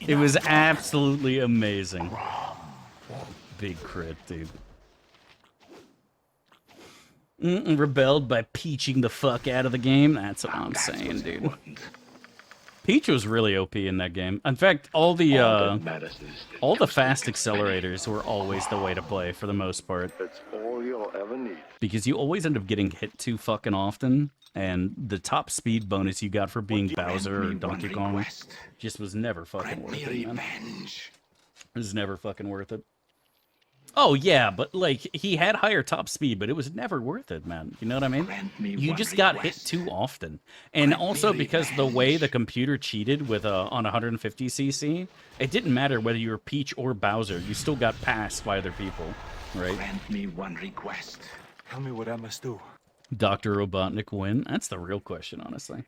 It was absolutely amazing. Big crit, dude. Rebelled by peaching the fuck out of the game? That's what I'm saying, dude. Peach was really OP in that game. In fact, all the fast accelerators were always the way to play for the most part. That's all you'll ever need. Because you always end up getting hit too fucking often, and the top speed bonus you got for being Bowser or Donkey Kong just was never fucking worth it, man. It was never fucking worth it. Oh, yeah, but, like, he had higher top speed, but it was never worth it, man. You know what I mean? You just got hit too often. And also because the way the computer cheated with on 150cc, it didn't matter whether you were Peach or Bowser. You still got passed by other people, right? Grant me one request. Tell me what I must do. Dr. Robotnik win? That's the real question, honestly.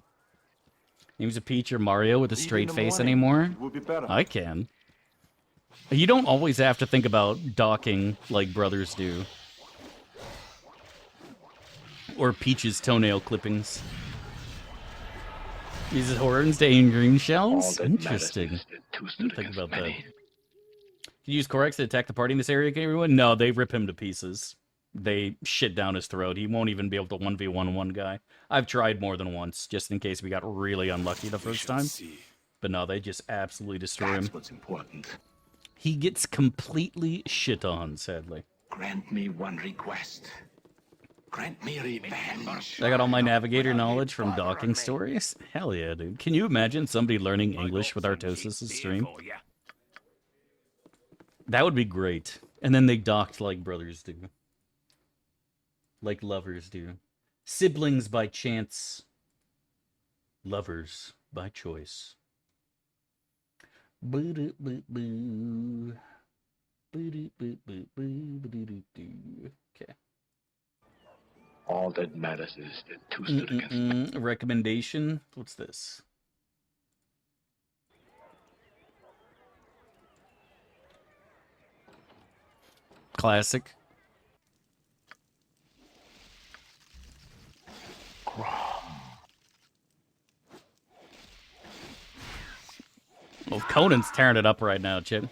Names a Peach or Mario with a straight face anymore? I can. You don't always have to think about docking like brothers do. Or Peach's toenail clippings. Uses horns to aim green shells? Interesting. Think about that. Can you use Corex to attack the party in this area, everyone? No, they rip him to pieces. They shit down his throat. He won't even be able to 1v1 one guy. I've tried more than once, just in case we got really unlucky the first time. But no, they just absolutely destroy him. That's what's important. He gets completely shit on, sadly. Grant me one request. Grant me revenge. I got all my navigator knowledge from docking stories? Hell yeah, dude. Can you imagine somebody learning English with Artosis' stream? That would be great. And then they docked like brothers do. Like lovers do. Siblings by chance. Lovers by choice. Okay. All that matters is that two stood against me. Recommendation? What's this? Classic. Oh, Conan's tearing it up right now, Chip.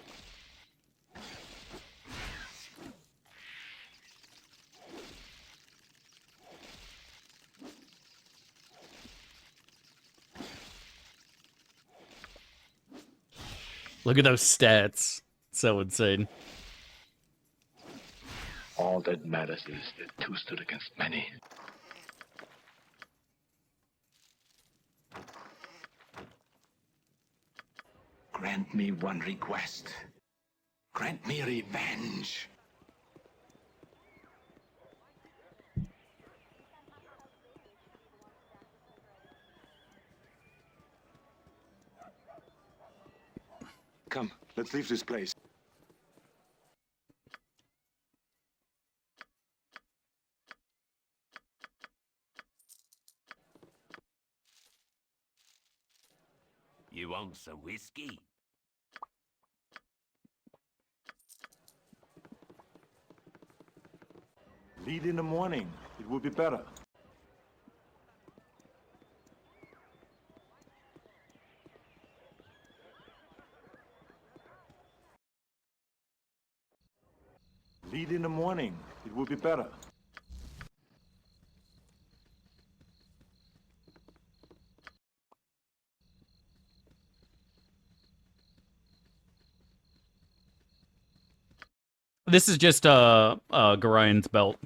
Look at those stats. So insane. All that matters is that two stood against many. Grant me one request. Grant me revenge. Come, let's leave this place. You want some whiskey? Lead in the morning. It would be better. Lead in the morning. It would be better. This is just Garion's belt.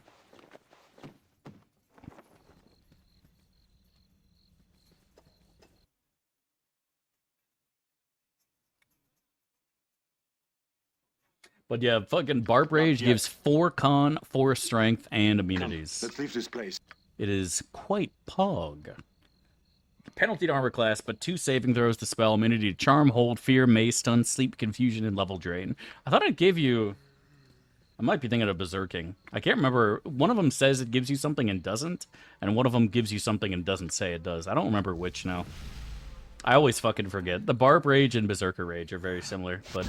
But yeah, fucking Barb Rage gives 4 con, 4 strength, and immunities. Let's leave this place. It is quite pog. Penalty to armor class, but 2 saving throws to spell, immunity to charm, hold, fear, maze, stun, sleep, confusion, and level drain. I thought I'd give you... I might be thinking of berserking. I can't remember. One of them says it gives you something and doesn't, and one of them gives you something and doesn't say it does. I don't remember which now. I always fucking forget. The Barb Rage and Berserker Rage are very similar, but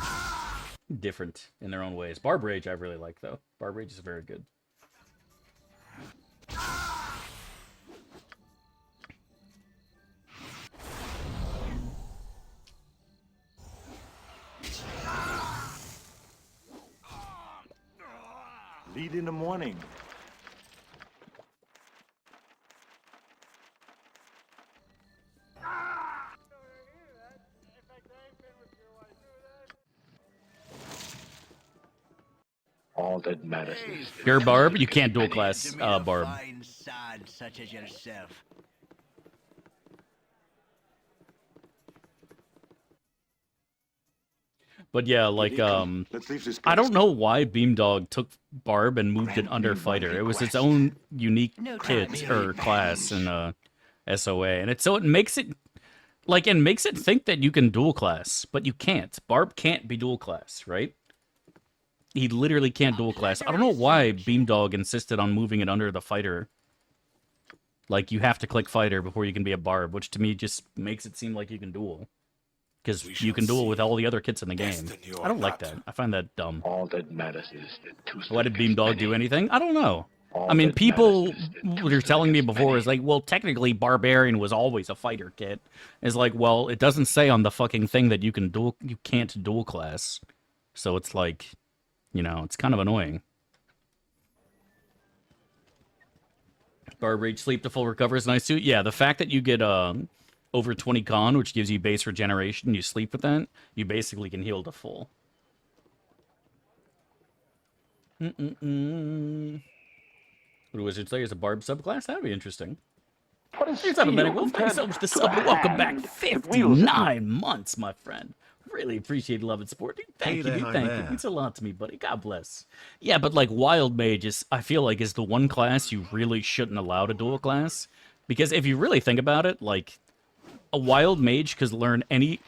different in their own ways. Barb Rage I really like, though. Barb Rage is very good. Lead in the morning. that matters is You're Barb. You can't dual class Barb. Fine sod such as yourself. But yeah, like Let's leave this I place. don't know why Beamdog took Barb and moved it under Fighter. It was its own unique kit or class in SOA, and it makes it like it makes it think that you can dual class, but you can't. Barb can't be dual class, right? He literally can't dual class. I don't know why Beamdog insisted on moving it under the Fighter. Like, you have to click Fighter before you can be a Barb, which to me just makes it seem like you can duel. Because you can duel with all the other kits in the game. I don't like that. I find that dumb. all that matters is that two Why did against Beamdog many. do anything? I don't know. All I mean, that people matters is that were two telling me against before many. is like, well, technically Barbarian was always a fighter kit. It's like, well, it doesn't say on the fucking thing that you can't dual class. So it's like, you know, it's kind of annoying. Barb Rage Sleep to full recover is nice too. Yeah, the fact that you get over 20 con, which gives you base regeneration, you sleep with that, you basically can heal to full. What do Wizards say is a Barb subclass? That'd be interesting. What is Thanks, Medic Wolf. compared Thanks so much for the to sub. the Welcome back. hand that wields it? 59 months, my friend. Really appreciate love and support. Dude, thank you, dude. Thank you. It means a lot to me, buddy. God bless. Yeah, but like Wild Mage is, I feel like, is the one class you really shouldn't allow to dual class. Because if you really think about it, like, a Wild Mage could learn any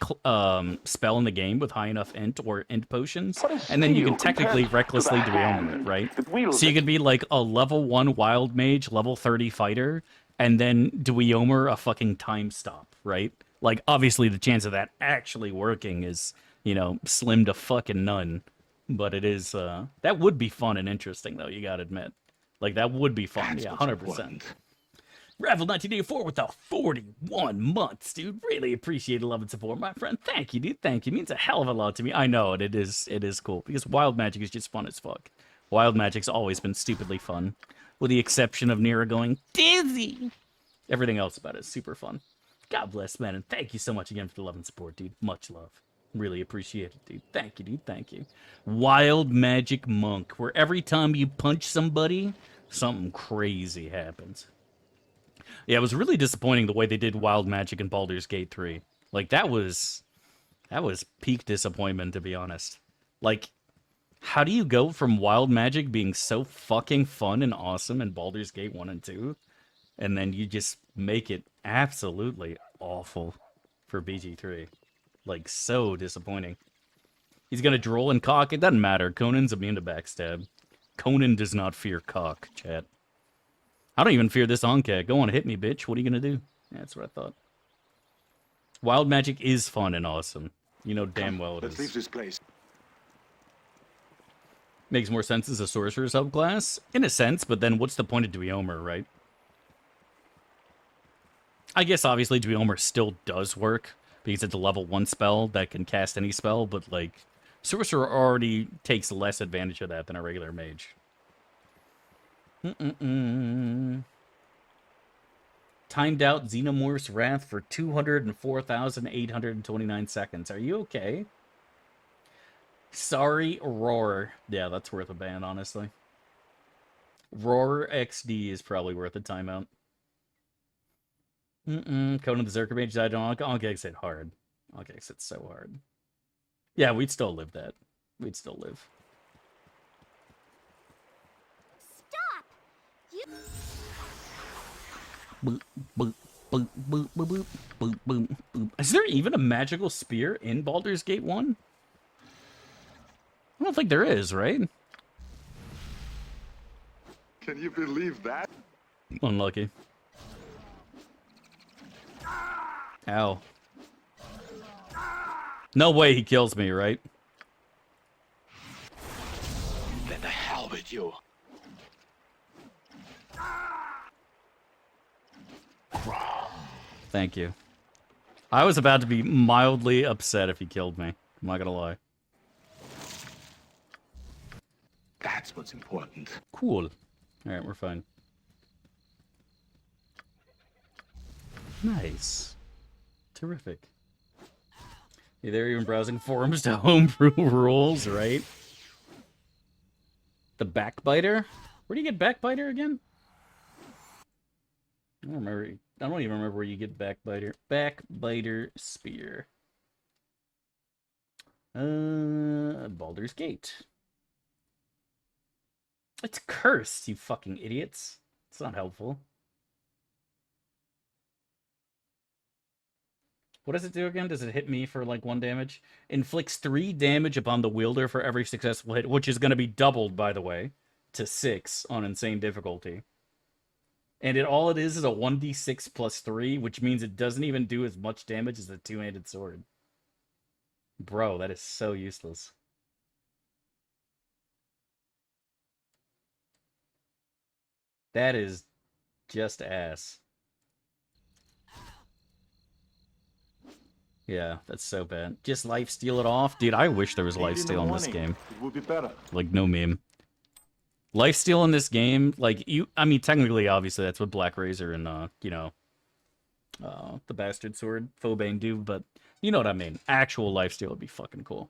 spell in the game with high enough int or int potions, and then you can technically recklessly Duomer it, right? So you could be like a level 1 Wild Mage, level 30 fighter, and then Duomer a fucking time stop, right? Like, obviously the chance of that actually working is, you know, slim to fucking none. But it is, that would be fun and interesting, though, you gotta admit. Like, that would be fun, yeah, 100%. Ravel 1984 with the 41 months, dude. Really appreciate the love and support, my friend. Thank you, dude. Thank you. It means a hell of a lot to me. I know it is cool because Wild Magic is just fun as fuck. Wild Magic's always been stupidly fun, with the exception of Nira going dizzy. Everything else about it is super fun. God bless, man, and thank you so much again for the love and support, dude. Much love. Really appreciate it, dude. Thank you, dude. Thank you. Wild Magic Monk, where every time you punch somebody, something crazy happens. Yeah, it was really disappointing the way they did Wild Magic in Baldur's Gate 3. Like, that was peak disappointment, to be honest. Like, how do you go from Wild Magic being so fucking fun and awesome in Baldur's Gate 1 and 2, and then you just make it absolutely awful for BG3? Like, so disappointing. He's gonna droll and cock. It doesn't matter. Conan's immune to backstab. Conan does not fear cock, chat. I don't even fear this Ankh. Go on, hit me, bitch. What are you gonna do? Yeah, that's what I thought. Wild Magic is fun and awesome. You know damn well it Let's is. leave this place. Makes more sense as a sorcerer subclass, in a sense, but then what's the point of Duomer, right? I guess obviously Duomer still does work, because it's a level 1 spell that can cast any spell, but like, sorcerer already takes less advantage of that than a regular mage. Timed out Xenomorph's Wrath for 204,829 seconds. Are you okay? Sorry, Roar. Yeah, that's worth a ban, honestly. Roar XD is probably worth a timeout. Conan the Zerker Mage died on Ongex hit hard. Ongex hit so hard. Yeah, we'd still live that. We'd still live. Stop! You... Boop, boop, boop, boop, boop, boop, boop, boop, boop. Is there even a magical spear in Baldur's Gate 1? I don't think there is, right? Can you believe that? Unlucky. Ow. No way he kills me, right? Then the hell with you. Thank you. I was about to be mildly upset if he killed me. I'm not gonna lie. That's what's important. Cool. Alright, we're fine. Nice. Terrific. Yeah, they're even browsing forums to homebrew rules, right? The Backbiter? Where do you get Backbiter again? I don't remember. I don't even remember where you get Backbiter. Backbiter Spear. Baldur's Gate. It's cursed, you fucking idiots. It's not helpful. What does it do again? Does it hit me for like 1 damage? Inflicts 3 damage upon the wielder for every successful hit, which is going to be doubled, by the way, to 6 on insane difficulty. And all it is a 1d6 plus 3, which means it doesn't even do as much damage as a two-handed sword. Bro, that is so useless. That is just ass. Yeah, that's so bad. Just lifesteal it off? Dude, I wish there was lifesteal in this game. It would be better. Like, no meme. Lifesteal in this game, like, I mean, technically, obviously, that's what Black Razor and, you know, the Bastard Sword, Phobane do, but you know what I mean. Actual lifesteal would be fucking cool.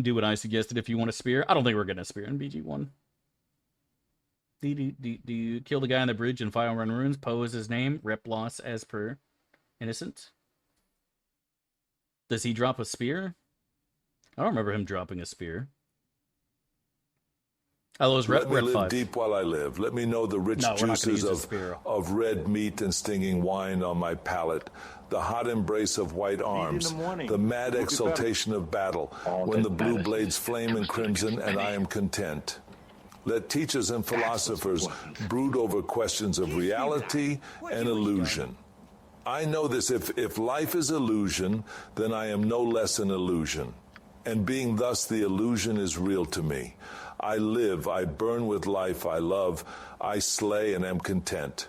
Do what I suggested if you want a spear. I don't think we're getting a spear in BG1. Do you kill the guy on the bridge in Fire Run Runes? Poe is his name. Rep loss as per Innocent. Does he drop a spear? I don't remember him dropping a spear. Oh, those Let me rep live 5. deep while I live. Let me know the rich juices of red meat and stinging wine on my palate, the hot embrace of white arms, the mad exultation of battle, when the blue blades flame and crimson, and I am content. Let teachers and philosophers brood over questions of reality and illusion. I know this, if life is illusion, then I am no less an illusion. And being thus the illusion is real to me. I live, I burn with life I love, I slay and am content.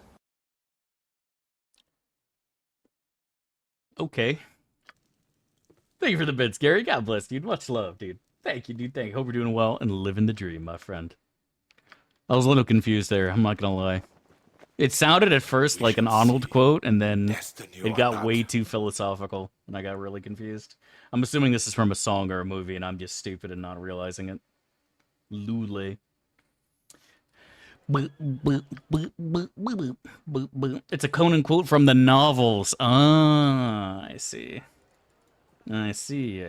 Okay. Thank you for the bits, Gary. God bless, dude. Much love, dude. Thank you, dude. Thank you. Hope you're doing well and living the dream, my friend. I was a little confused there, I'm not gonna lie. It sounded at first like an Arnold quote, and then it got way too philosophical, and I got really confused. I'm assuming this is from a song or a movie, and I'm just stupid and not realizing it. Lule. It's a Conan quote from the novels. Ah, I see. I see.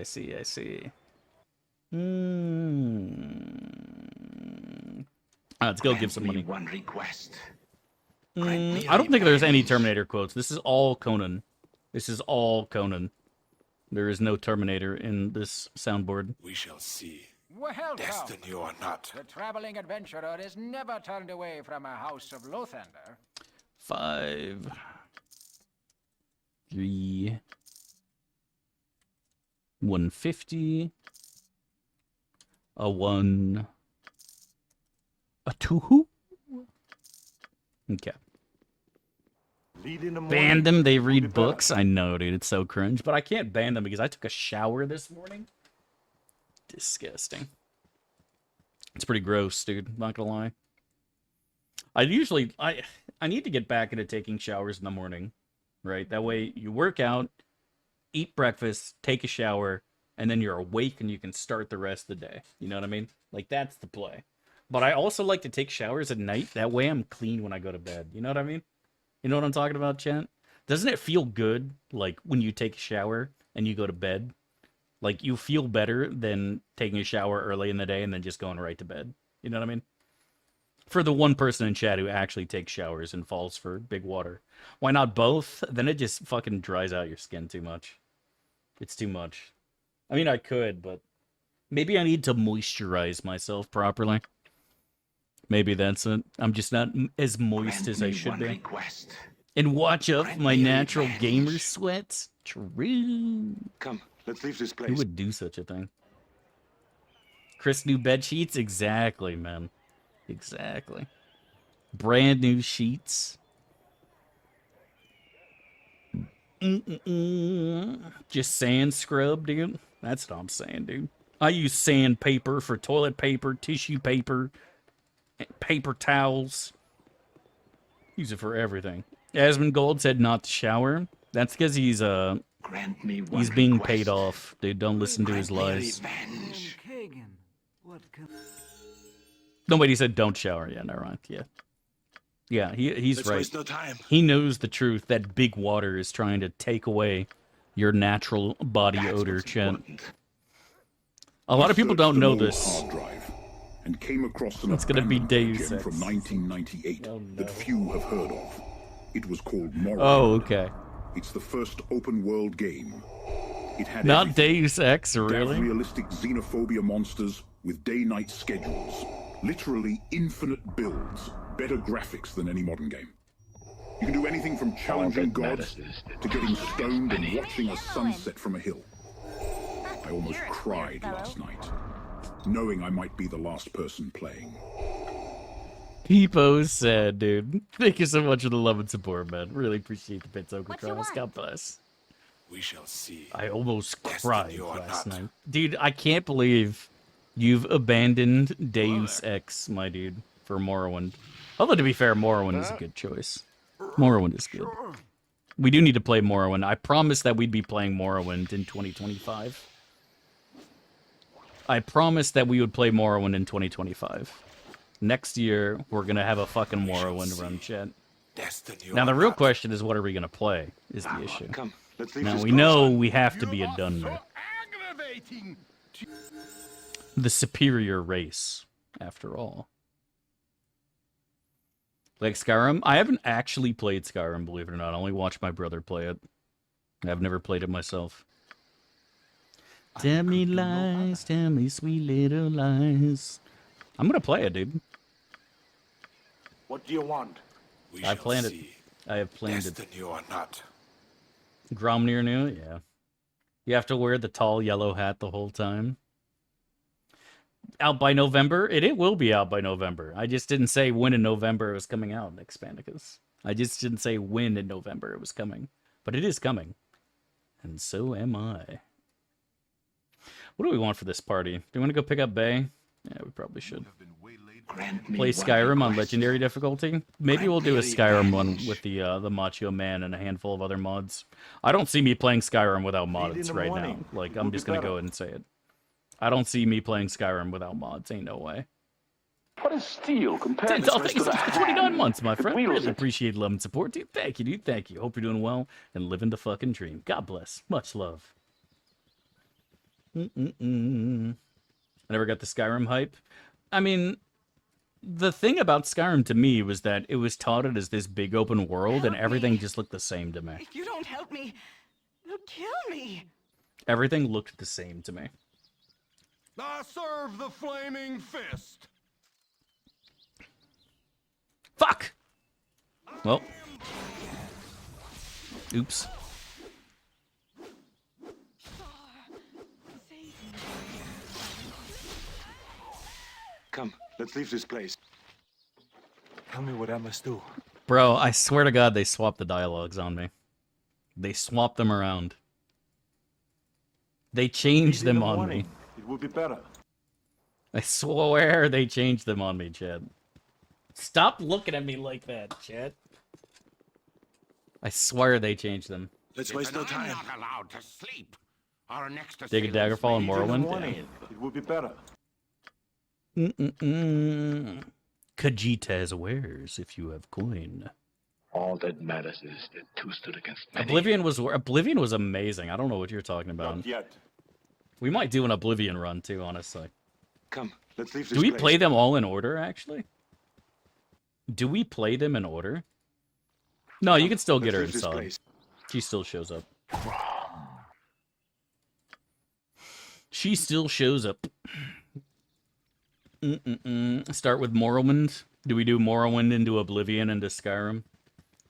Let's go give some money. One request. I don't think there's any Terminator quotes. This is all Conan. There is no Terminator in this soundboard. We shall see. Welcome. Destiny or not. The traveling adventurer is never turned away from a house of Lothander. 5, 3, 150, a 1, a 2. Okay. Ban them, they read books. I know, dude, it's so cringe. But I can't ban them because I took a shower this morning. Disgusting. It's pretty gross, dude. Not gonna lie. I need to get back into taking showers in the morning, right? That way you work out, eat breakfast, take a shower, and then you're awake and you can start the rest of the day. You know what I mean? Like, that's the play. But I also like to take showers at night. That way I'm clean when I go to bed. You know what I mean? You know what I'm talking about, chat? Doesn't it feel good, like, when you take a shower and you go to bed? Like, you feel better than taking a shower early in the day and then just going right to bed. You know what I mean? For the one person in chat who actually takes showers and falls for big water. Why not both? Then it just fucking dries out your skin too much. It's too much. I mean, I could, but maybe I need to moisturize myself properly. Maybe that's it. I'm just not as moist as I should be. And watch up my natural gamer sweats. True. Come, let's leave this place. Who would do such a thing? Chris, new bed sheets? Exactly, man. Exactly. Brand new sheets. Just sand scrub, dude. That's what I'm saying, dude. I use sandpaper for toilet paper, tissue paper, paper towels. Use it for everything. Asmongold said not to shower. That's because he's being paid off. Dude, don't listen to his lies. Kagan, what Nobody said don't shower. Yeah, never mind. Yeah. Yeah, he's Let's right. waste no time. He knows the truth that big water is trying to take away your natural body odor, Chen. A lot of people don't know this. And came across an It's gonna be Deus Ex. from 1998 that few have heard of. It was called Morrowind. Oh, okay. It's the first open world game. It had Not Deus Ex, It had really? realistic xenophobia monsters with day-night schedules. Literally infinite builds. Better graphics than any modern game. You can do anything from challenging gods to getting stoned and watching a sunset from a hill. I almost cried last night, knowing I might be the last person playing. Peepo said, dude. Thank you so much for the love and support, man. Really appreciate the bits, Uncle Cross. God bless. We shall see. I almost cried last night. Dude, I can't believe you've abandoned Deus Ex, my dude, for Morrowind. Although, to be fair, Morrowind is a good choice. Morrowind is good. We do need to play Morrowind. I promised that we'd be playing Morrowind in 2025. I promised that we would play Morrowind in 2025. Next year, we're going to have a fucking Morrowind run, chat. Now, the real question is, what are we going to play, is the issue. Now, we know we have to be a Dunmer. The superior race, after all. Like Skyrim? I haven't actually played Skyrim, believe it or not. I only watched my brother play it. I've never played it myself. Tell me lies, tell me sweet little lies. I'm gonna play it, dude. What do you want? I planned it. I have planned Destiny or not. it. Gromnir knew it? Yeah. You have to wear the tall yellow hat the whole time. Out by November? It will be out by November. I just didn't say when in November it was coming out, Expandicus. I just didn't say when in November it was coming. But it is coming. And so am I. What do we want for this party? Do we want to go pick up Bay? Yeah, we probably should. Play Skyrim on Legendary difficulty? Maybe we'll do a Skyrim one with the Macho Man and a handful of other mods. I don't see me playing Skyrim without mods right now. Like, I'm just going to go ahead and say it. I don't see me playing Skyrim without mods. Ain't no way. What is steel compared to Thanks for 29 months, my friend. Really appreciate love and support, dude. Thank you, dude. Thank you. Hope you're doing well and living the fucking dream. God bless. Much love. I never got the Skyrim hype. I mean, the thing about Skyrim to me was that it was touted as this big open world, and everything just looked the same to me. If you don't help me, they'll kill me. Everything looked the same to me. I serve the flaming fist. Fuck! Well. Oops. Come, let's leave this place. Tell me what I must do. Bro, I swear to God they swapped the dialogues on me. They swapped them around. They changed them on me. It will be better. I swear they changed them on me, Chad. Stop looking at me like that, Chad. I swear they changed them. Let's waste no time. I'm not allowed to sleep. Our next Dig a Daggerfall and Morrowind? Yeah. It will be better. Khajiit wares if you have coin. All that matters is that two stood against many. Oblivion was amazing. I don't know what you're talking about. Not yet. We might do an Oblivion run too, honestly. Come, let's leave this Do we place. play them all in order, actually? Do we play them in order? No, you can still get her inside. She still shows up. She still shows up. Start with Morrowind. Do we do Morrowind into Oblivion into Skyrim?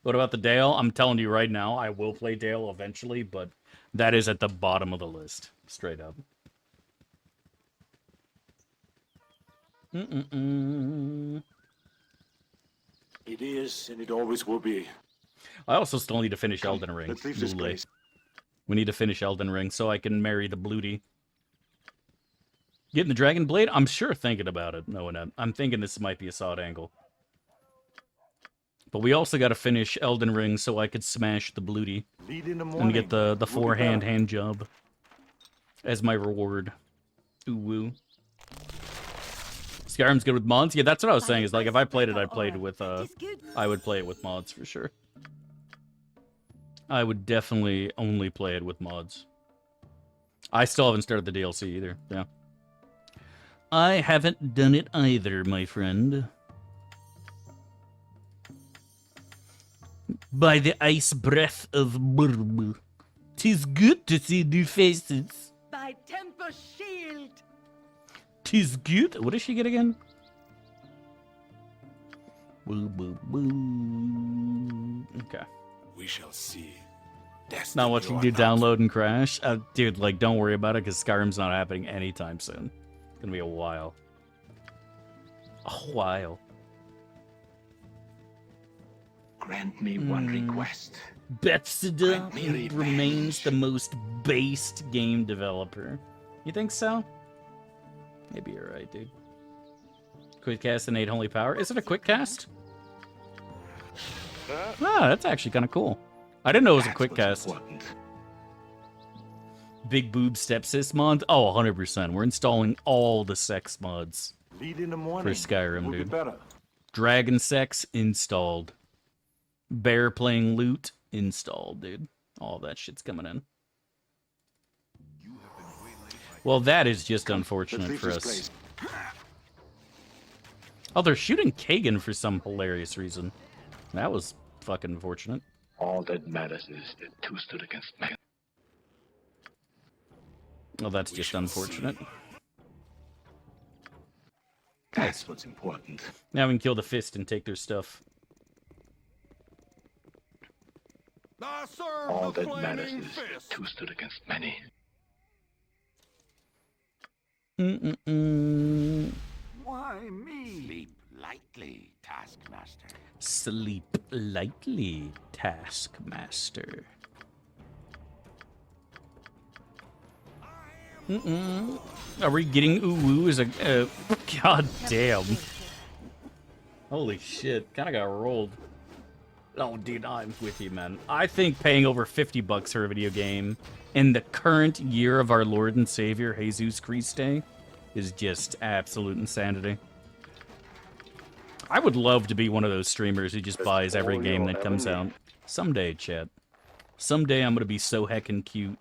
What about the Dale? I'm telling you right now, I will play Dale eventually, but that is at the bottom of the list. Straight up. It is, and it always will be. I also still need to finish Elden Ring. Let's leave this place. We need to finish Elden Ring so I can marry the Bloody. Getting the Dragon Blade? I'm sure thinking about it. No, I'm thinking this might be a side angle. But we also got to finish Elden Ring so I could smash the Bloody. And get the four-hand hand job as my reward. Ooh woo. Skyrim's good with mods. Yeah, that's what I was saying. Is like if I played it, I played with I would play it with mods for sure. I would definitely only play it with mods. I still haven't started the DLC either. Yeah. I haven't done it either, my friend. By the ice breath of Burb. 'Tis good to see new faces. By temper shield. 'Tis good. What does she get again? Boo, boo, boo. Okay. We shall see. Not watching you download and crash? Dude, like, don't worry about it, because Skyrim's not happening anytime soon. It's gonna be a while. A while. Grant me one request. Bethesda remains the most based game developer. You think so? Maybe you're right, dude. Quick cast and 8 holy power. Is it a quick cast? Ah, that's actually kind of cool. I didn't know it was a quick cast. Big boob stepsis mod? Oh, 100%. We're installing all the sex mods for Skyrim, dude. Dragon sex installed. Bear playing loot installed, dude. All that shit's coming in. Well, that is just unfortunate for us. Oh, they're shooting Kagan for some hilarious reason. That was fucking unfortunate. All that matters is that two stood against man. Well, that's just unfortunate. That's what's important. Now we can kill the fist and take their stuff. All that matters is that two stood against many. Why me? Sleep lightly, Taskmaster. Sleep lightly, Taskmaster. Are we getting ooh-woo as a... God damn. Holy shit. Kinda got rolled. Oh, dude, I'm with you, man. I think paying over $50 for a video game in the current year of our Lord and Savior, Jesus Christ, is just absolute insanity. I would love to be one of those streamers who just buys every game that comes out. Someday, chat. Someday I'm gonna be so heckin' cute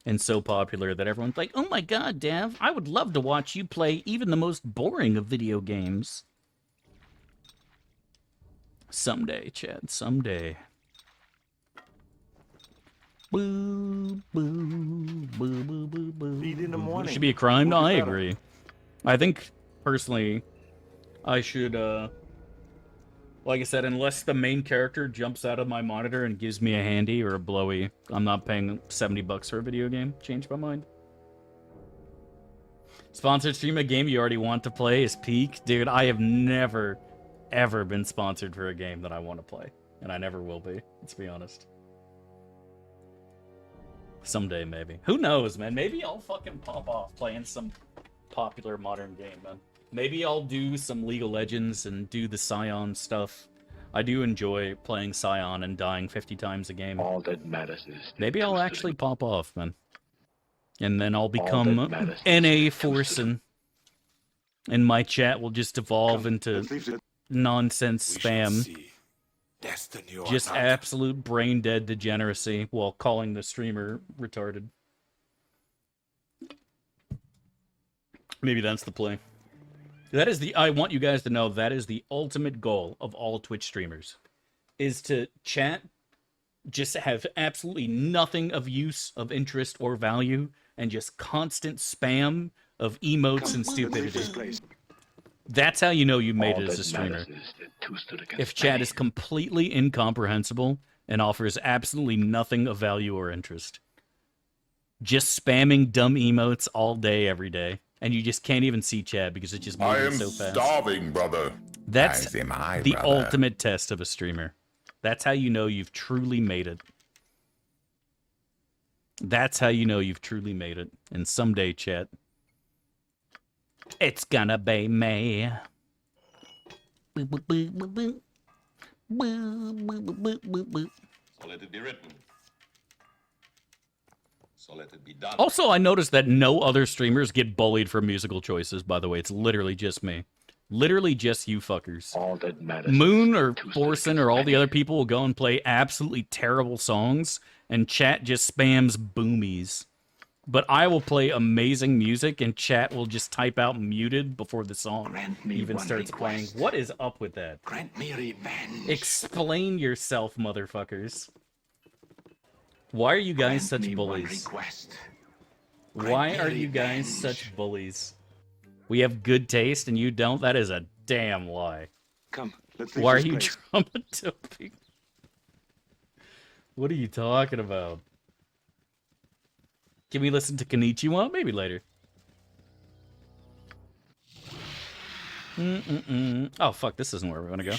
and so popular that everyone's like, oh my god, Dav, I would love to watch you play even the most boring of video games. Someday, Chad, someday. Boo, boo, boo, boo, boo, boo. Eat in the morning. It should be a crime? No, I agree. I think, personally, I should, like I said, unless the main character jumps out of my monitor and gives me a handy or a blowy, I'm not paying $70 for a video game. Changed my mind. Sponsored stream a game you already want to play is peak. Dude, I have never, ever been sponsored for a game that I want to play. And I never will be, let's be honest. Someday, maybe. Who knows, man? Maybe I'll fucking pop off playing some popular modern game, man. Maybe I'll do some League of Legends and do the Scion stuff. I do enjoy playing Scion and dying 50 times a game. All that matters is... Maybe I'll actually pop off, man. And then I'll become NA Forsen. And my chat will just evolve into nonsense spam. Just absolute brain-dead degeneracy while calling the streamer retarded. Maybe that's the play. That is the... I want you guys to know that is the ultimate goal of all Twitch streamers. Is to chat, just have absolutely nothing of use, of interest, or value, and just constant spam of emotes and stupidity. That's how you know you made it as a streamer. If chat is completely incomprehensible and offers absolutely nothing of value or interest. Just spamming dumb emotes all day, every day. And you just can't even see chat because it just moves so fast. I am starving, brother. That's the ultimate test of a streamer. That's how you know you've truly made it. That's how you know you've truly made it. And someday, chat, it's gonna be me. So let it be written. So let it be done. Also, I noticed that no other streamers get bullied for musical choices, by the way. It's literally just me. Literally just you fuckers. All that matters. Moon or Forsen or all the other people will go and play absolutely terrible songs, and chat just spams boomies. But I will play amazing music, and chat will just type out muted before the song even starts playing. What is up with that? Grant me revenge. Explain yourself, motherfuckers. Why are you guys such bullies? Why are you guys such bullies? We have good taste and you don't? That is a damn lie. Come, let's Why are you drama-doping? What are you talking about? Can we listen to Konnichiwa? Maybe later. Oh, fuck, this isn't where we want to go.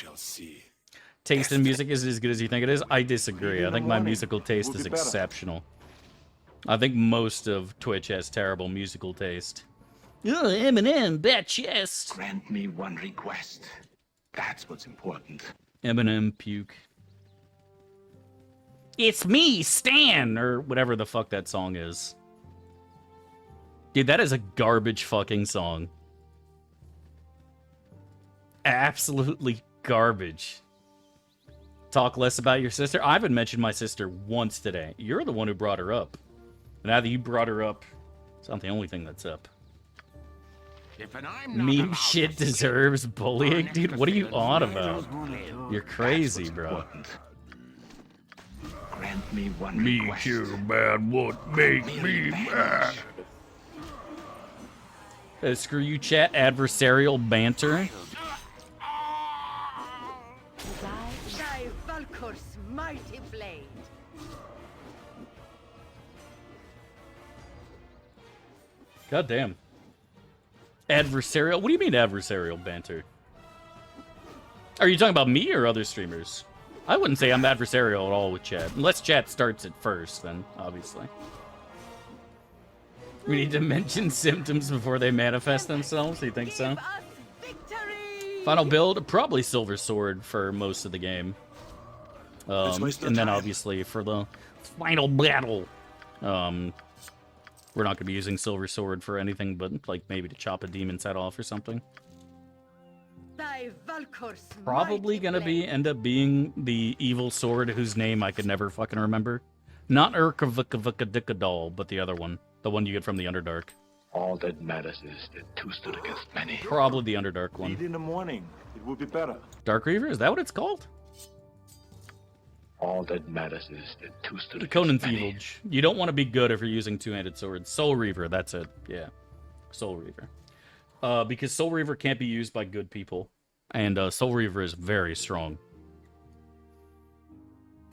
Taste in music isn't as good as you think it is? I disagree. I think my musical taste is exceptional. I think most of Twitch has terrible musical taste. Oh, Eminem, bat chest. Grant me one request. That's what's important. Eminem, puke. It's me, Stan, or whatever the fuck that song is. Dude, that is a garbage fucking song. Absolutely garbage. Talk less about your sister. I haven't mentioned my sister once today. You're the one who brought her up. Now that you brought her up, it's not the only thing that's up. Meme shit deserves bullying? Dude, what are you on about? You're crazy, bro. Grant me one request. Me too, man. What make me mad? Screw you, chat. Adversarial banter. Thy Valkor's mighty blade. God damn. Adversarial? What do you mean adversarial banter? Are you talking about me or other streamers? I wouldn't say I'm adversarial at all with chat. Unless chat starts it first, then, obviously. We need to mention symptoms before they manifest themselves? You think so? Final build? Probably Silver Sword for most of the game. And then, obviously, for the final battle, we're not going to be using Silver Sword for anything but, like, maybe to chop a demon's head off or something. Probably going to end up being the evil sword whose name I could never fucking remember. Not Urkavukavukadikadal, but the other one. The one you get from the Underdark. All that matters is that two stood against many. Probably the Underdark one. Eat in the morning. It would be better. Dark Reaver? Is that what it's called? All that matters is that two stood against Conan's many. evil. You don't want to be good if you're using two-handed swords. Soul Reaver, that's it. Yeah. Soul Reaver. Because Soul Reaver can't be used by good people. And Soul Reaver is very strong.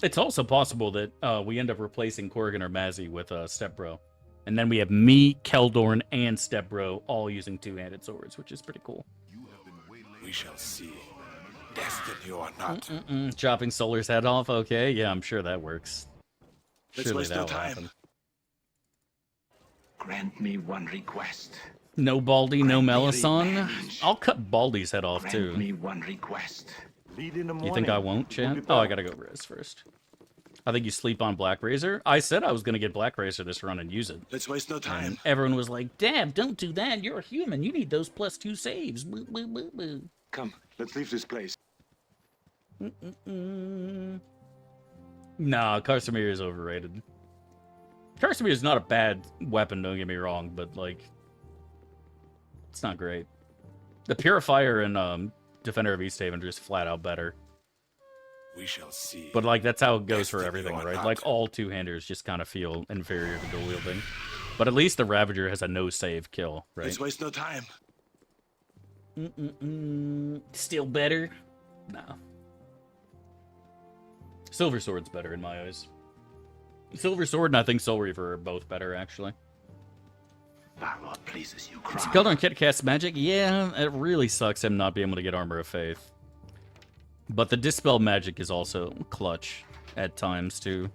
It's also possible that we end up replacing Corrigan or Mazzy with Stepbro. And then we have me, Keldorn, and Stepbro all using two-handed swords, which is pretty cool. We shall see. Destiny or not. Chopping Solar's head off? Okay, yeah, I'm sure that works. Let's Surely waste no that'll time. happen. Grant me one request. No Baldy, no Melisson? revenge. I'll cut Baldy's head off, Grant too. me one request. Lead in the morning. You think I won't, chat? Oh, I gotta go Riz first. I think you sleep on Black Razor. I said I was gonna get Black Razor this run and use it. Let's waste no time. And everyone was like, Dab, don't do that. You're a human. You need those +2 saves. Boo, boo, boo, boo. Come, let's leave this place. Nah, Karsamir is overrated. Karsamir is not a bad weapon, don't get me wrong, but, like, it's not great. The Purifier and Defender of Easthaven are just flat out better. We shall see. But, like, that's how it goes for Destiny everything, or right? not. Like, all two-handers just kind of feel inferior to dual wielding. But at least the Ravager has a no-save kill, right? Let's waste no time. Still better? No. Silver Sword's better in my eyes. Silver Sword and I think Soul Reaver are both better, actually. What pleases you, So Keldorn can't cast magic? Yeah, it really sucks him not being able to get Armor of Faith. But the Dispel magic is also clutch at times, too.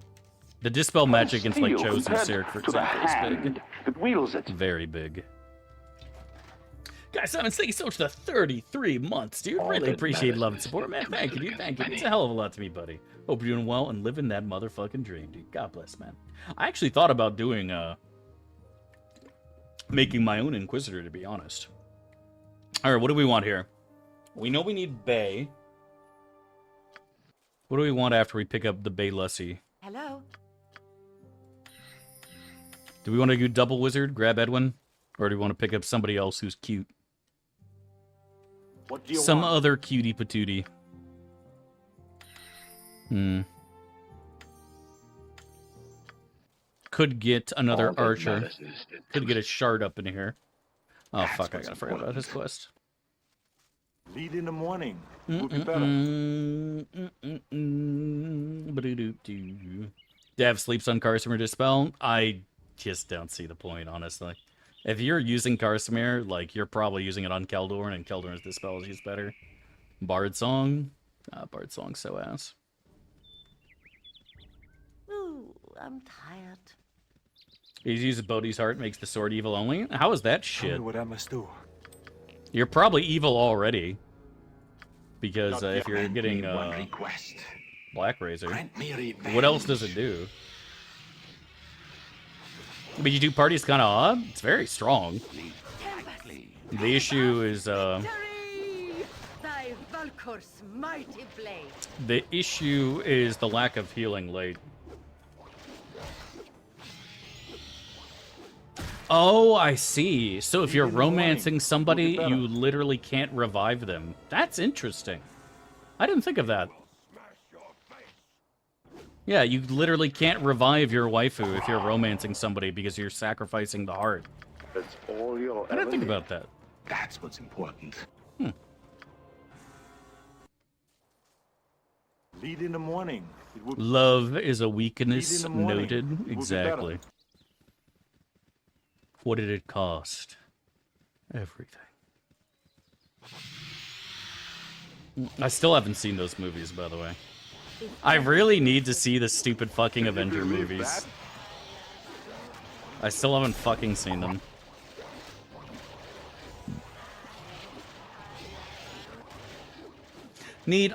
The Dispel magic against, like, Chosen Ceric, for example, is big. That wields it. Very big. Guys, Simon, thank you so much for the 33 months, dude. Really appreciate love and support, man. Thank you, dude. Thank you. It's a hell of a lot to me, buddy. Hope you're doing well and living that motherfucking dream, dude. God bless, man. I actually thought about doing, making my own Inquisitor, to be honest. Alright, what do we want here? We know we need Bay. What do we want after we pick up the Bay Lussie? Hello. Do we want to do double wizard, grab Edwin? Or do we want to pick up somebody else who's cute? What do you Some want? other cutie patootie. Could get another archer. Could get a shard up in here. Oh, fuck, I gotta forget about his quest. Lead in the morning. Would be better. Dev sleeps on Karsimir Dispel. I just don't see the point, honestly. If you're using Karsimir, like, you're probably using it on Keldorn, and Keldorn's Dispel is used better. Bard Song? Bard Song so ass. Ooh, I'm tired. He uses Bodhi's Heart, makes the sword evil only? How is that shit? Tell me what I must do. You're probably evil already. Because if you're getting Black Razor, what else does it do? But you do party's kind of odd. It's very strong. The issue is Thy Valkor's mighty blade. the issue is the lack of healing late. Oh, I see. So if you're romancing somebody, you literally can't revive them. That's interesting. I didn't think of that. Yeah, you literally can't revive your waifu if you're romancing somebody because you're sacrificing the heart. That's all you'll I didn't think about that. That's what's important. Lead in the morning. It would Love is a weakness. Lead in the morning. Noted. Would be Exactly. What did it cost? Everything. I still haven't seen those movies, by the way. I really need to see the stupid fucking Avenger movies. I still haven't fucking seen them.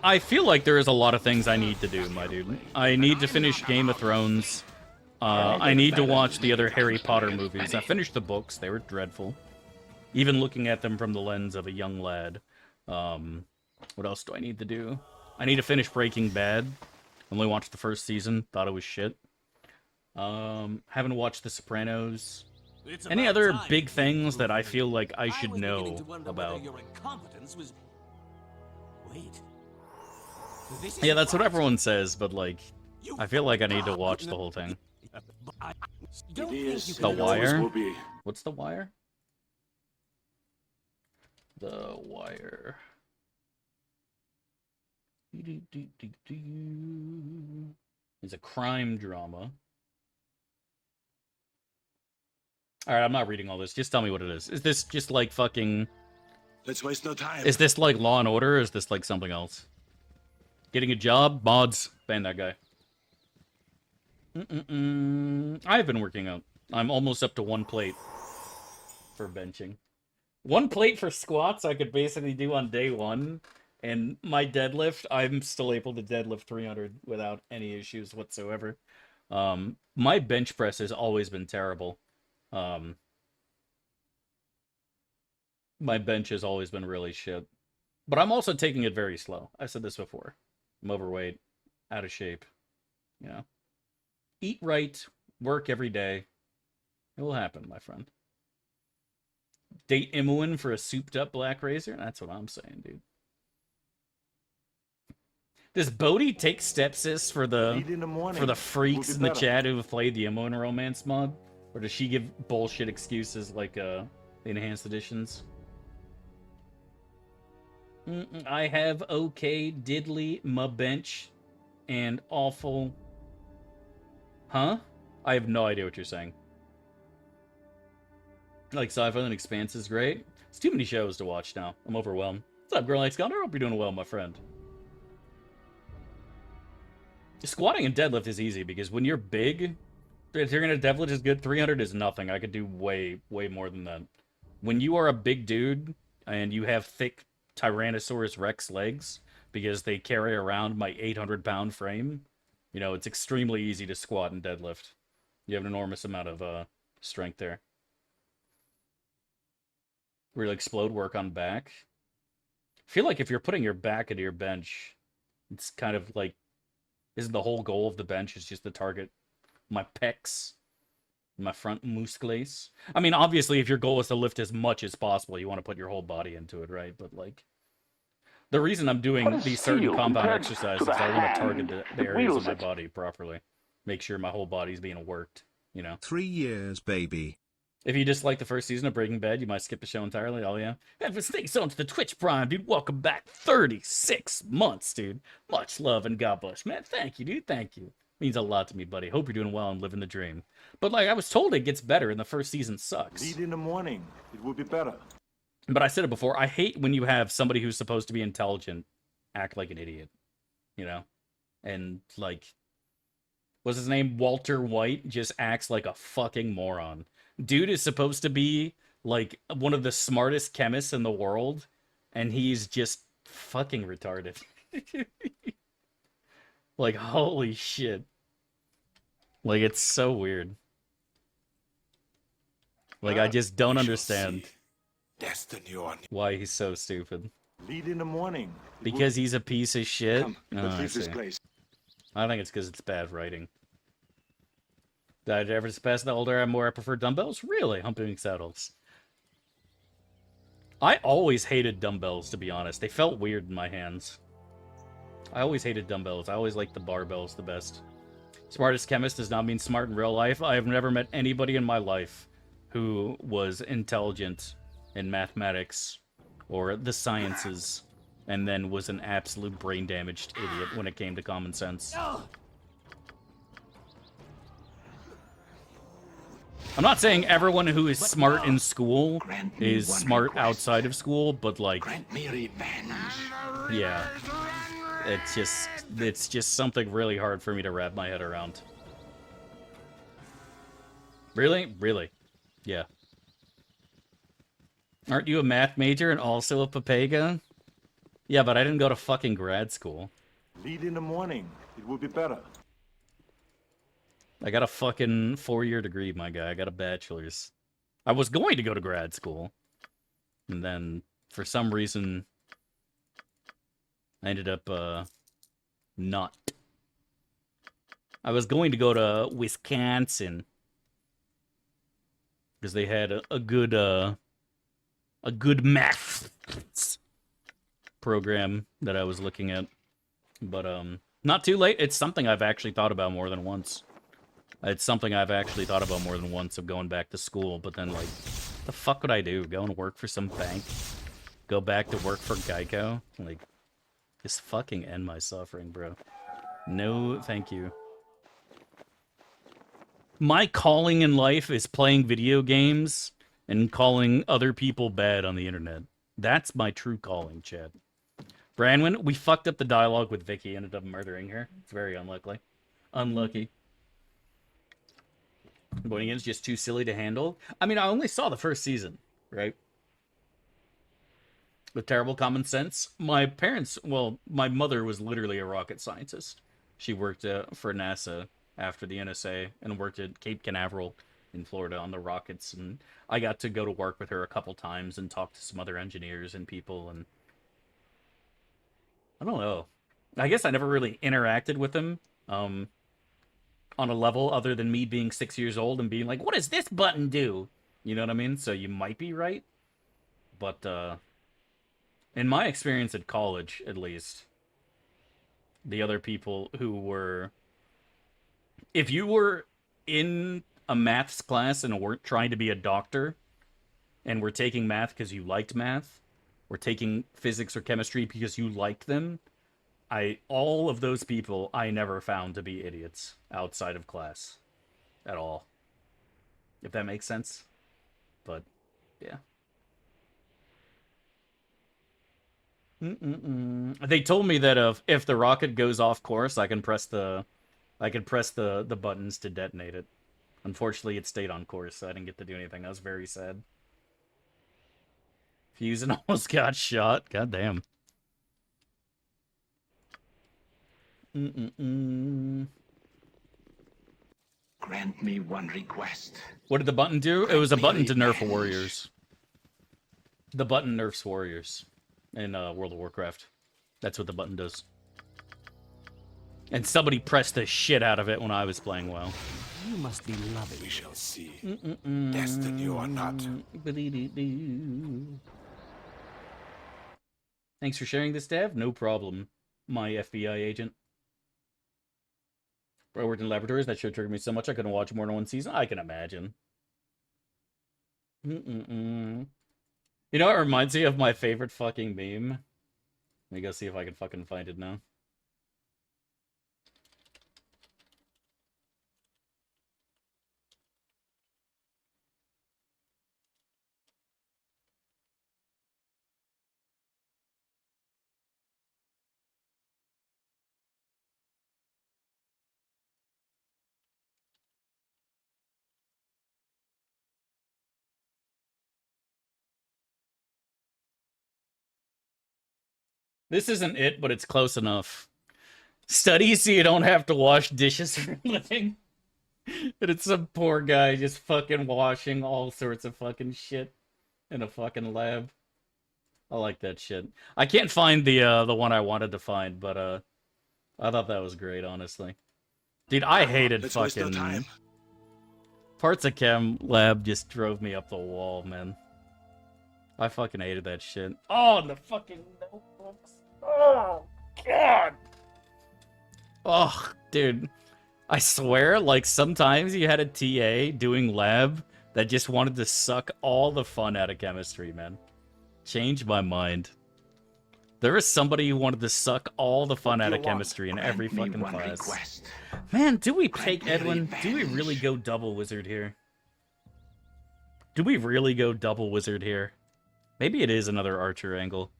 I feel like there is a lot of things I need to do, my dude. I need to finish Game of Thrones. I need to watch the other Harry Potter movies. I finished the books. They were dreadful. Even looking at them from the lens of a young lad. What else do I need to do? I need to finish Breaking Bad. Only watched the first season. Thought it was shit. Haven't watched The Sopranos. Any other big things that I feel like I should know about? Yeah, that's what everyone says, but like, I feel like I need to watch the whole thing. The Wire? What's The Wire? The Wire. It's a crime drama. Alright, I'm not reading all this. Just tell me what it is. Is this just like fucking... Let's waste no time. Is this like Law and Order, or is this like something else? Getting a job? Mods. Ban that guy. I've been working out. I'm almost up to 1 plate for benching. 1 plate for squats I could basically do on day 1. And my deadlift, I'm still able to deadlift 300 without any issues whatsoever. My bench press has always been terrible. My bench has always been really shit. But I'm also taking it very slow. I said this before. I'm overweight, out of shape. You know? Eat right, work every day. It will happen, my friend. Date Imoen for a souped-up Black Razor? That's what I'm saying, dude. Does Bodhi take stepsis for the freaks in the chat who have played the Imoen romance mod? Or does she give bullshit excuses like the enhanced editions? I have okay diddly my bench and awful. Huh? I have no idea what you're saying. Like Sci-Fi and Expanse is great. It's too many shows to watch now. I'm overwhelmed. What's up, girl like Scott? I hope you're doing well, my friend. Squatting and deadlift is easy because when you're big, if you're gonna deadlift is good, 300 is nothing. I could do way more than that. When you are a big dude, and you have thick Tyrannosaurus Rex legs because they carry around my 800-pound frame, you know, it's extremely easy to squat and deadlift. You have an enormous amount of strength there. Really explode work on back. I feel like if you're putting your back into your bench, it's kind of like, isn't the whole goal of the bench is just to target my pecs, my front muscles? I mean, obviously, if your goal is to lift as much as possible, you want to put your whole body into it, right? But, like, the reason I'm doing these certain compound exercises is I want to target the areas of my body properly. Make sure my whole body's being worked, you know? 3 years, baby. If you dislike the first season of Breaking Bad, you might skip the show entirely. Oh, yeah. And thanks so much to the Twitch Prime, dude. Welcome back. 36 months, dude. Much love and God bless, man. Thank you, dude. Thank you. Means a lot to me, buddy. Hope you're doing well and living the dream. But, like, I was told it gets better and the first season sucks. Lead in the morning. It will be better. But I said it before. I hate when you have somebody who's supposed to be intelligent act like an idiot. You know? And, like, what's his name? Walter White just acts like a fucking moron. Dude is supposed to be, like, one of the smartest chemists in the world, and he's just fucking retarded. Like, holy shit. Like, it's so weird. Like, I just don't understand why he's so stupid. Lead in the morning. Because he's a piece of shit? Come, Oh, let's I leave this see. place. I think it's because it's bad writing. Did I ever surpass the older I'm more I prefer dumbbells? Really? Humping saddles. I always hated dumbbells, to be honest. They felt weird in my hands. I always hated dumbbells. I always liked the barbells the best. Smartest chemist does not mean smart in real life. I have never met anybody in my life who was intelligent in mathematics or the sciences and then was an absolute brain-damaged idiot when it came to common sense. I'm not saying everyone who is smart in school is smart outside of school, but, like, yeah, it's just something really hard for me to wrap my head around. Really? Really? Yeah. Aren't you a math major and also a Papega? Yeah, but I didn't go to fucking grad school. Lead in the morning. It will be better. I got a fucking 4-year degree, my guy. I got a bachelor's. I was going to go to grad school. And then, for some reason, I ended up, not. I was going to go to Wisconsin. Because they had a good math program that I was looking at. But, not too late. It's something I've actually thought about more than once. It's something I've actually thought about more than once of going back to school, but then, like, the fuck would I do? Go and work for some bank? Go back to work for Geico? Like, just fucking end my suffering, bro. No, thank you. My calling in life is playing video games and calling other people bad on the internet. That's my true calling, Chad. Branwyn, we fucked up the dialogue with Vicky, ended up murdering her. It's very unlucky. Unlucky. Going in is just too silly to handle. I mean, I only saw the first season, right? With terrible common sense. My parents, well, my mother was literally a rocket scientist. She worked for NASA after the NSA and worked at Cape Canaveral in Florida on the rockets. And I got to go to work with her a couple times and talk to some other engineers and people. And I don't know. I guess I never really interacted with them. On a level other than me being 6 years old and being like, what does this button do? You know what I mean? So you might be right. But, in my experience at college, at least, the other people who were... If you were in a maths class and weren't trying to be a doctor, and were taking math because you liked math, or taking physics or chemistry because you liked them, all of those people I never found to be idiots outside of class at all. If that makes sense. But, yeah. They told me that if the rocket goes off course, I can press the buttons to detonate it. Unfortunately, it stayed on course, so I didn't get to do anything. I was very sad. Fusion almost got shot. God damn. Grant me one request. What did the button do? It was a button to nerf warriors. The button nerfs warriors in World of Warcraft. That's what the button does. And somebody pressed the shit out of it when I was playing WoW. You must be loving. We shall see. Destiny or not. Thanks for sharing this, Dev. No problem, my FBI agent. I worked in laboratories. That show triggered me so much I couldn't watch more than one season. I can imagine. You know, it reminds me of my favorite fucking meme. Let me go see if I can fucking find it now. This isn't it, but it's close enough. Study so you don't have to wash dishes for a living. And it's some poor guy just fucking washing all sorts of fucking shit in a fucking lab. I like that shit. I can't find the one I wanted to find, but I thought that was great, honestly. Dude, I hated fucking... Parts of Chem Lab just drove me up the wall, man. I fucking hated that shit. Oh, and the fucking notebooks. Oh, God. Oh, dude. I swear, like, sometimes you had a TA doing lab that just wanted to suck all the fun out of chemistry, man. Changed my mind. There was somebody who wanted to suck all the fun out of chemistry in every fucking class. Man, do we take Edwin? Do we really go double wizard here? Do we really go double wizard here? Maybe it is another archer angle.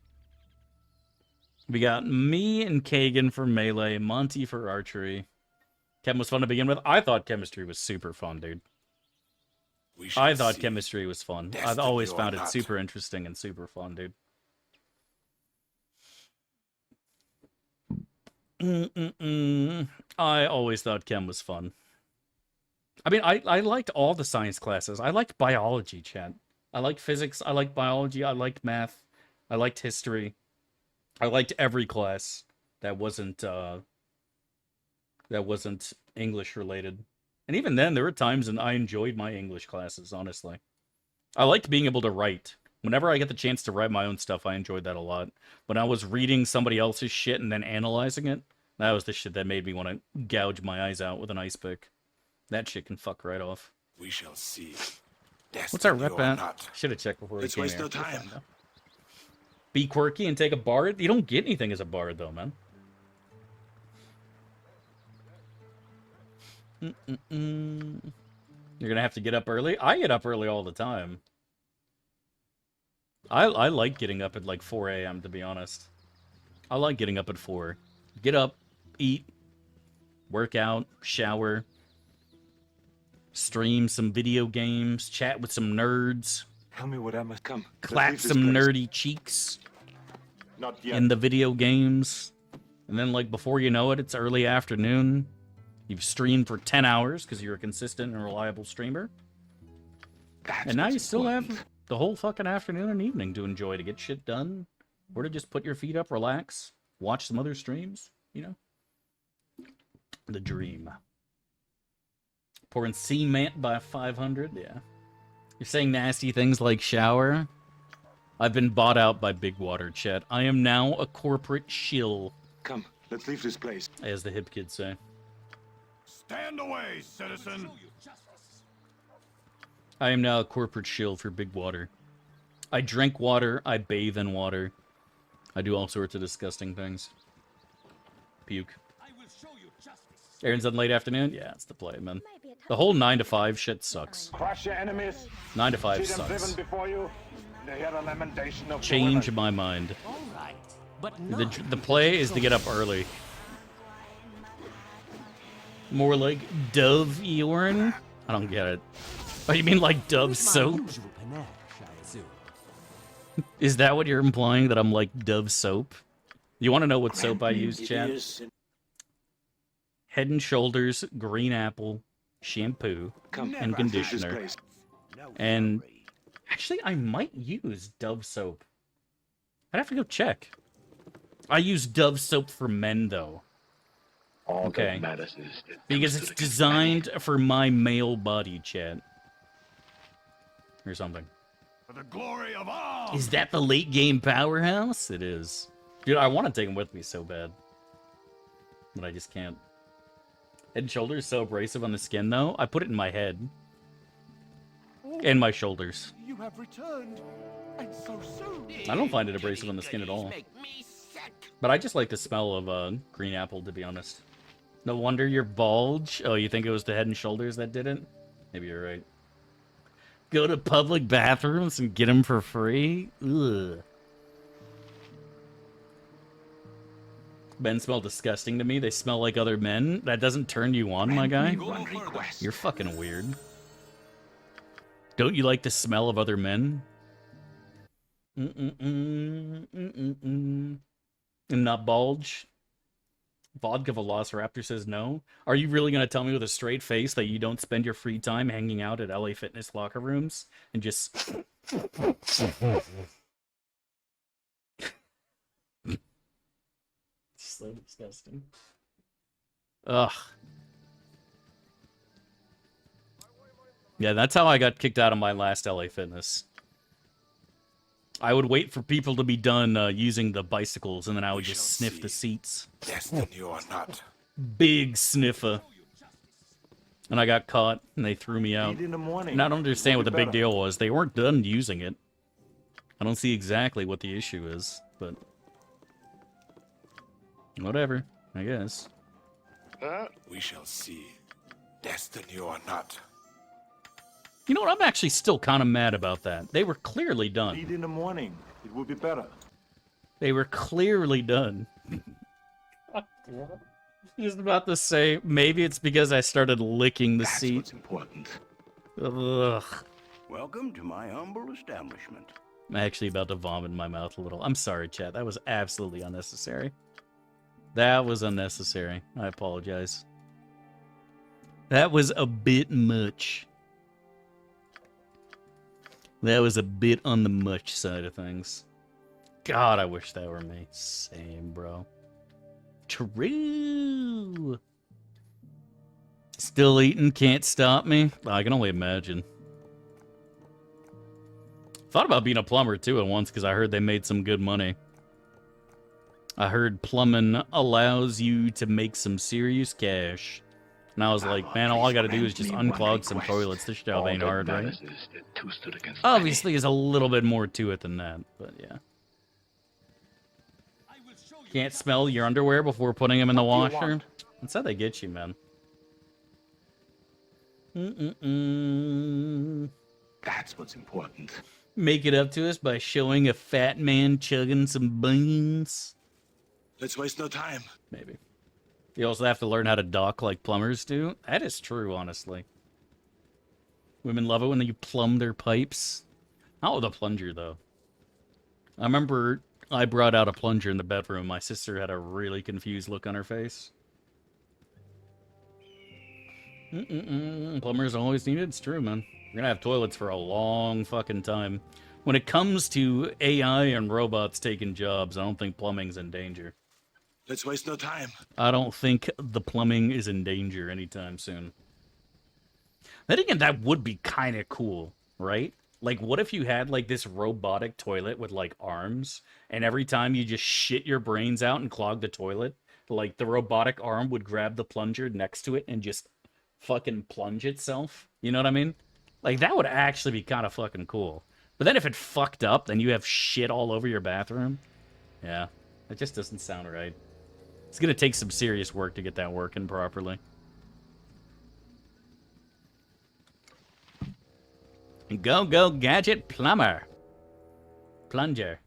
We got me and Kagan for melee, Monty for archery. Chem was fun to begin with. I thought chemistry was super fun, dude. I thought chemistry was fun. I've always found it super interesting and super fun, dude. I always thought chem was fun. I mean, I liked all the science classes. I liked biology, Chad. I liked physics. I liked biology. I liked math. I liked history. I liked every class that wasn't English related. And even then, there were times when I enjoyed my English classes, honestly. I liked being able to write. Whenever I get the chance to write my own stuff, I enjoyed that a lot. When I was reading somebody else's shit and then analyzing it, that was the shit that made me want to gouge my eyes out with an ice pick. That shit can fuck right off. We shall see. What's our rep at? Should have checked before we came here. Let's waste no time. Be quirky and take a bard? You don't get anything as a bard, though, man. You're gonna have to get up early? I get up early all the time. I like getting up at like 4 a.m. to be honest. I like getting up at 4. Get up, eat, work out, shower, stream some video games, chat with some nerds. Tell me what I must come. Clap some nerdy cheeks in the video games. And then like before you know it, it's early afternoon. You've streamed for 10 hours because you're a consistent and reliable streamer. And now you still have the whole fucking afternoon and evening to enjoy, to get shit done. Or to just put your feet up, relax, watch some other streams, you know? The dream. Pouring cement by 500, yeah. You're saying nasty things like shower? I've been bought out by Big Water, Chet. I am now a corporate shill. Come, let's leave this place. As the hip kids say. Stand away, citizen. I am now a corporate shill for Big Water. I drink water, I bathe in water. I do all sorts of disgusting things. Puke. Aaron's on late afternoon? Yeah, it's the play, man. The whole 9 to 5 shit sucks. Crush your enemies. 9 to 5 sucks. Before you. They hear a lamentation of Change my mind. The play is to get up early. More like Dove Eorn? I don't get it. Oh, you mean like Dove soap? Is that what you're implying, that I'm like Dove soap? You want to know what soap I use, chat? Head and Shoulders green apple shampoo and conditioner. And actually, I might use Dove soap. I'd have to go check. I use Dove soap for men, though. Okay. Because it's designed for my male body, chat. Or something. For the glory of all. Is that the late game powerhouse? It is. Dude, I want to take him with me so bad. But I just can't. Head and Shoulders so abrasive on the skin, though. I put it in my head. And my shoulders. You have returned. And so soon. I don't find it abrasive on the skin at all. But I just like the smell of green apple, to be honest. No wonder you're bulge. Oh, you think it was the Head and Shoulders that did it? Maybe you're right. Go to public bathrooms and get them for free? Ugh. Men smell disgusting to me. They smell like other men. That doesn't turn you on, my guy? You're fucking weird. Don't you like the smell of other men? And not bulge? Vodka Velociraptor says no. Are you really going to tell me with a straight face that you don't spend your free time hanging out at LA Fitness locker rooms and just... So disgusting. Ugh. Yeah, that's how I got kicked out of my last LA Fitness. I would wait for people to be done using the bicycles, and then I would just sniff the seats. Destiny or not. Big sniffer. And I got caught, and they threw me out. And I don't understand what the big deal was. They weren't done using it. I don't see exactly what the issue is, but... whatever, I guess. We shall see. Destiny or not. You know what? I'm actually still kind of mad about that. They were clearly done. Eat in the morning. It will be better. They were clearly done. Just about to say, maybe it's because I started licking the seat. What's important. Ugh. Welcome to my humble establishment. I'm actually about to vomit in my mouth a little. I'm sorry, chat. That was absolutely unnecessary. That was unnecessary. I apologize. That was a bit much. That was a bit on the much side of things. God, I wish that were me. Same, bro. True. Still eating, can't stop me. I can only imagine. Thought about being a plumber, too, at once, because I heard they made some good money. I heard plumbing allows you to make some serious cash. And I was like, man, all I gotta do is just unclog some toilets. This shit ain't hard, right? Obviously, there's a little bit more to it than that, but yeah. Can't smell your underwear before putting them in the washer? That's how they get you, man. That's what's important. Make it up to us by showing a fat man chugging some beans. Let's waste no time. Maybe. You also have to learn how to dock like plumbers do. That is true, honestly. Women love it when you plumb their pipes. Not with a plunger, though. I remember I brought out a plunger in the bedroom. My sister had a really confused look on her face. Plumbers always needed. It's true, man. We're gonna have toilets for a long fucking time. When it comes to AI and robots taking jobs, I don't think plumbing's in danger. Let's waste no time. I don't think the plumbing is in danger anytime soon. Then again, that would be kind of cool, right? Like, what if you had, like, this robotic toilet with, like, arms, and every time you just shit your brains out and clog the toilet, like, the robotic arm would grab the plunger next to it and just fucking plunge itself? You know what I mean? Like, that would actually be kind of fucking cool. But then if it fucked up, then you have shit all over your bathroom. Yeah, that just doesn't sound right. It's gonna take some serious work to get that working properly. Go, go, gadget plumber. Plunger.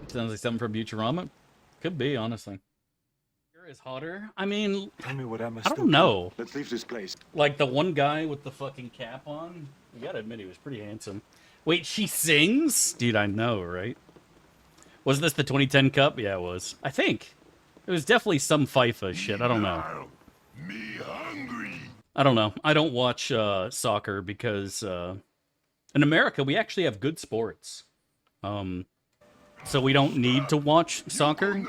Sounds like something from Futurama. Could be, honestly. Here is hotter. I mean, Tell me what I I don't know. Let's leave this place. Like the one guy with the fucking cap on You gotta admit, he was pretty handsome. Wait, she sings? Dude, I know, right? Was this the 2010 Cup? Yeah, it was. I think. It was definitely some FIFA shit. I don't know. I don't know. I don't watch soccer because in America, we actually have good sports. So we don't need to watch soccer.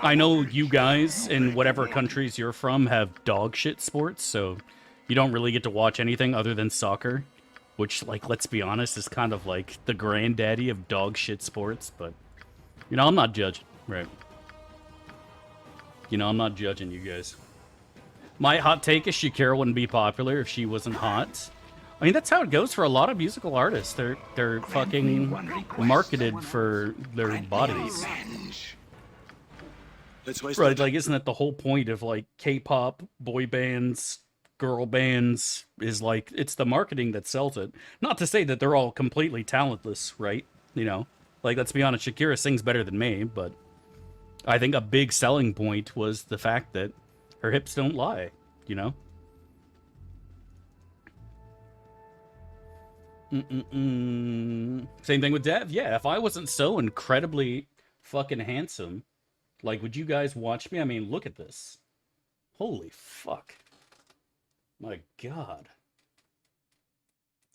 I know you guys in whatever countries you're from have dog shit sports, so you don't really get to watch anything other than soccer, which, like, let's be honest, is kind of like the granddaddy of dog shit sports, but, you know, I'm not judging, right? You know, I'm not judging you guys. My hot take is Shakira wouldn't be popular if she wasn't hot. I mean, that's how it goes for a lot of musical artists. They're fucking marketed for their bodies. Right, like, isn't that the whole point of, like, K-pop, boy bands, girl bands, is, like, it's the marketing that sells it. Not to say that they're all completely talentless, right? You know? Like, let's be honest, Shakira sings better than me, but I think a big selling point was the fact that her hips don't lie, you know? Same thing with Dev. Yeah, if I wasn't so incredibly fucking handsome, like, would you guys watch me? I mean, look at this. Holy fuck. My God.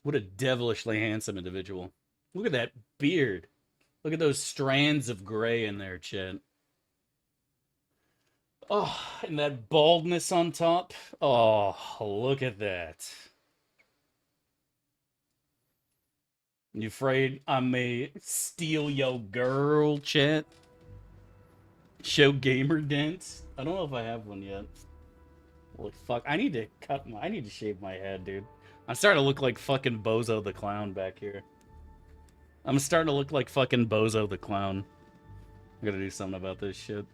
What a devilishly handsome individual. Look at that beard. Look at those strands of gray in there, Chet. Oh, and that baldness on top. Oh, look at that. You afraid I may steal your girl, Chet? Show gamer dents? I don't know if I have one yet. Holy fuck. I need to shave my head, dude. I'm starting to look like fucking Bozo the Clown back here. I'm starting to look like fucking Bozo the Clown. I gotta do something about this shit.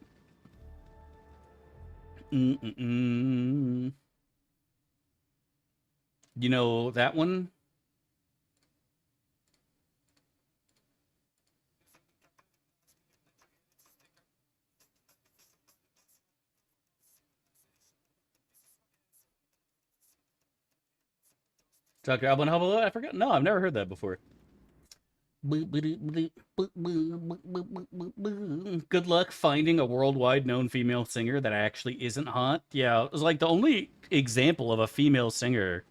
You know that one? Dr. Alban Hubble? I forgot. No, I've never heard that before. Good luck finding a worldwide known female singer that actually isn't hot. Yeah, it was like the only example of a female singer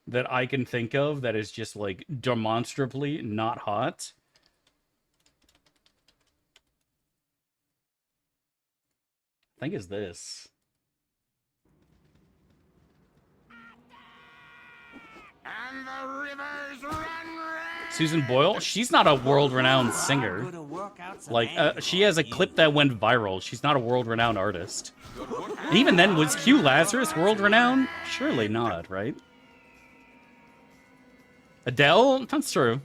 that I can think of that is just like demonstrably not hot. I think is this. And the rivers run red. Susan Boyle? She's not a world-renowned singer. Like, she has a clip that went viral. She's not a world-renowned artist. And even then, was Hugh Lazarus world-renowned? Surely not, right? Adele? That's true.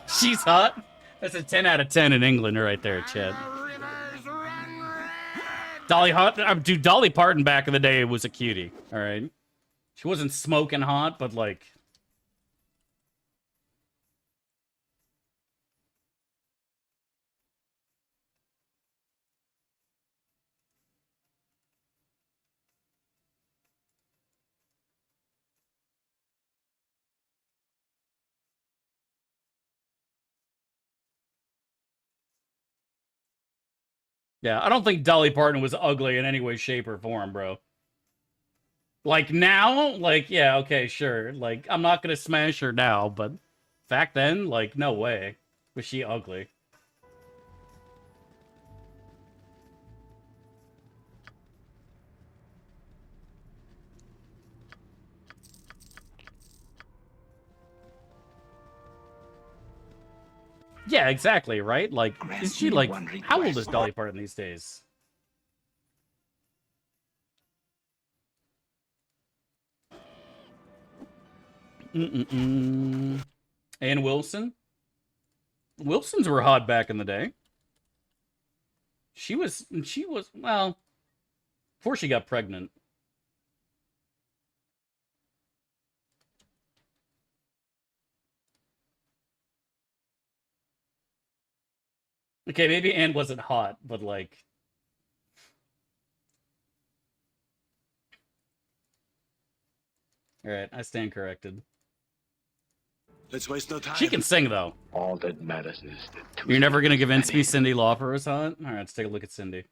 She's hot? That's a 10 out of 10 in England right there, Chad. Dude, Dolly Parton back in the day was a cutie, all right? She wasn't smoking hot, but like... Yeah, I don't think Dolly Parton was ugly in any way, shape, or form, bro. Like, now? Like, yeah, okay, sure. Like, I'm not gonna smash her now, but back then, like, no way was she ugly. Yeah, exactly, right? Like, is she, like, how old is Dolly Parton these days? Ann Wilson? Wilsons were hot back in the day. She was, well, before she got pregnant. Okay, maybe Anne wasn't hot, but like... Alright, I stand corrected. Let's waste no time. She can sing, though. All that matters is that You're never gonna convince me Cyndi Lauper is hot? Alright, let's take a look at Cyndi.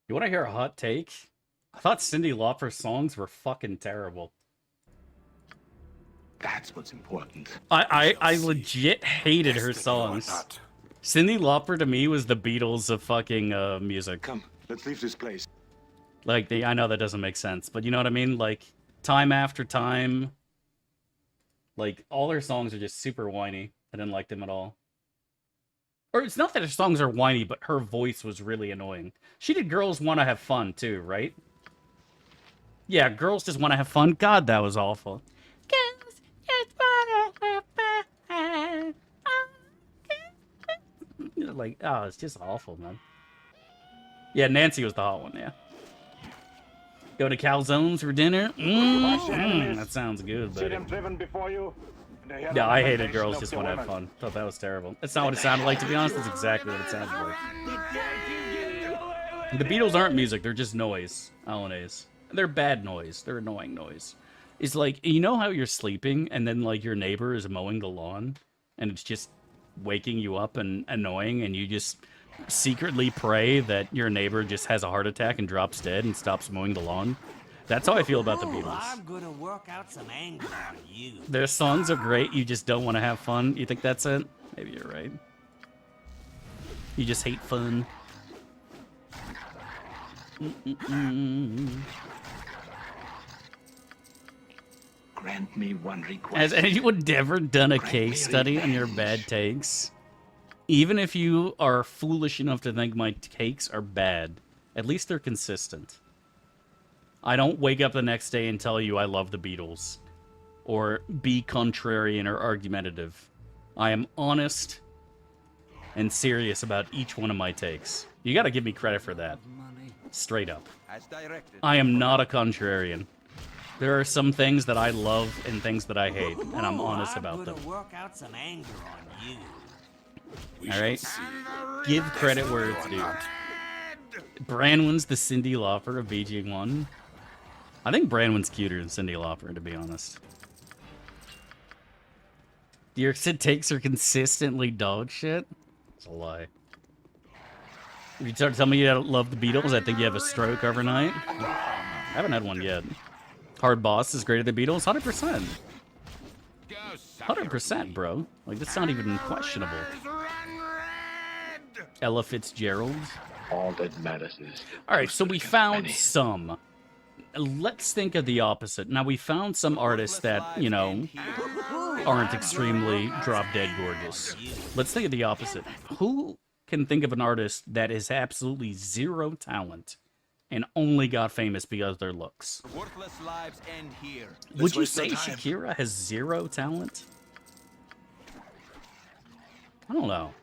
You want to hear a hot take? I thought Cyndi Lauper's songs were fucking terrible. That's what's important. I legit hated her songs. Cyndi Lauper to me was the Beatles of fucking music. Come, let's leave this place. Like, I know that doesn't make sense, but you know what I mean? Like, time after time. Like, all her songs are just super whiny. I didn't like them at all. Or it's not that her songs are whiny, but her voice was really annoying. She did Girls Wanna Have Fun, too, right? Yeah, Girls Just Wanna Have Fun. God, that was awful. Girls just wanna have fun. Like, oh, it's just awful, man. Yeah, Nancy was the hot one, yeah. Go to Calzones for dinner? That sounds good, buddy. Yeah, I hated Girls Just Want to Have Fun. Thought that was terrible. That's not what it sounded like, to be honest. That's exactly what it sounded like. The Beatles aren't music. They're just noise. Alanaise. They're bad noise. They're annoying noise. It's like, you know how you're sleeping and then, like, your neighbor is mowing the lawn and it's just waking you up and annoying and you just secretly pray that your neighbor just has a heart attack and drops dead and stops mowing the lawn? That's how I feel about the Beatles. I'm gonna work out some anger on you. Their songs are great, you just don't want to have fun. You think that's it? Maybe you're right. You just hate fun. Grant me one request. Has anyone ever done a case study on your bad takes? Even if you are foolish enough to think my takes are bad, at least they're consistent. I don't wake up the next day and tell you I love the Beatles. Or be contrarian or argumentative. I am honest and serious about each one of my takes. You gotta give me credit for that. Straight up. I am not a contrarian. There are some things that I love and things that I hate, and I'm honest about them. I'm gonna work out some anger on you. Alright? Give credit where it's due. Branwen's the Cyndi Lauper of BG1. I think Branwen's cuter than Cyndi Lauper, to be honest. Your takes are consistently dog shit? It's a lie. If you start telling me you don't love the Beatles, I think you have a stroke overnight. I haven't had one yet. Hard Boss is greater than Beatles? 100%. 100%, bro. Like, that's not even questionable. Ella Fitzgerald. All that matters is... Alright, so we found some. Let's think of the opposite. Now, we found some artists that, you know, aren't extremely drop-dead gorgeous. Let's think of the opposite. Who can think of an artist that is absolutely zero talent and only got famous because of their looks? Worthless lives end here. Would you say Shakira has zero talent? I don't know.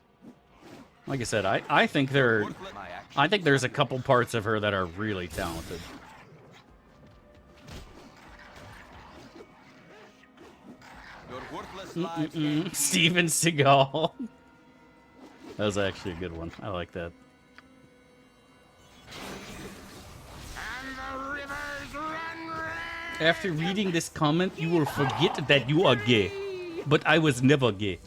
Like I said, I think there's a couple parts of her that are really talented. Steven Seagal. That was actually a good one. I like that. After reading this comment, you will forget that you are gay. But I was never gay.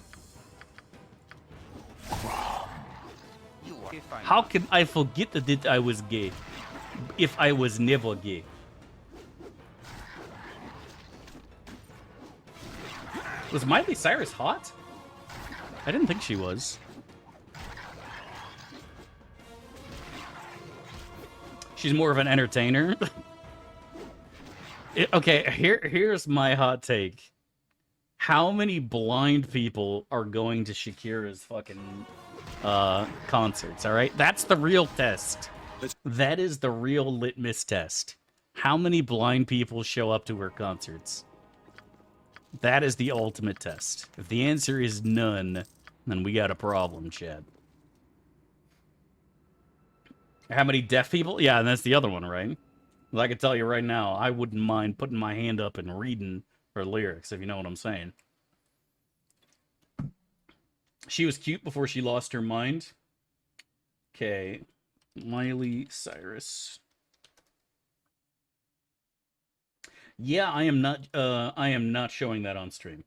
How can I forget that I was gay if I was never gay? Was Miley Cyrus hot? I didn't think she was. She's more of an entertainer. Okay, here's my hot take. How many blind people are going to Shakira's fucking concerts, all right? That's the real test. That is the real litmus test. How many blind people show up to her concerts? That is the ultimate test. If the answer is none, then we got a problem, Chad. How many deaf people? Yeah, and that's the other one, right? Well, I can tell you right now, I wouldn't mind putting my hand up and reading her lyrics, if you know what I'm saying. She was cute before she lost her mind. Okay. Miley Cyrus. Yeah, I am not showing that on stream.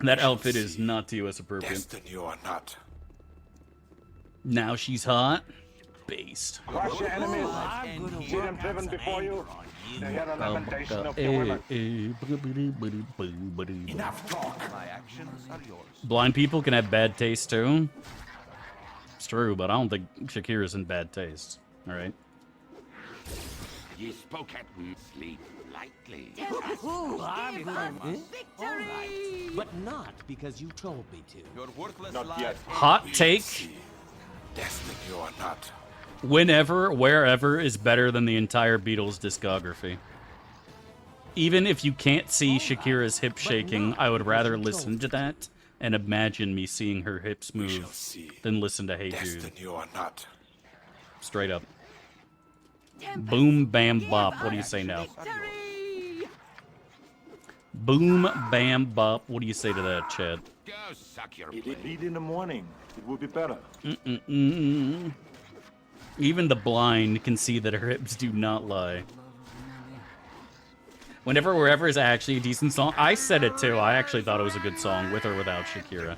That outfit is not TOS appropriate. Destiny or not. Now she's hot. Based. Crush your enemies. See them driven before you. They hear the lamentation of the women. Enough talk. My actions are yours. Blind people can have bad taste too. It's true, but I don't think Shakira's in bad taste. All right. You spoke at me. Sleep lightly. Ooh, I'm good. Victory! But not because you told me to. Your worthless Not yet. Hot take. Destiny or not. Whenever, wherever is better than the entire Beatles discography. Even if you can't see Shakira's hip shaking, I would rather listen to that and imagine me seeing her hips move than listen to Hey Jude. Destiny or not. Straight up. Boom, bam, bop. What do you say now? Boom, bam, bop. What do you say to that, Chad? Go suck your Eat in the morning. It will be better. Even the blind can see that her hips do not lie. Whenever, wherever is actually a decent song. I said it too. I actually thought it was a good song with or without Shakira.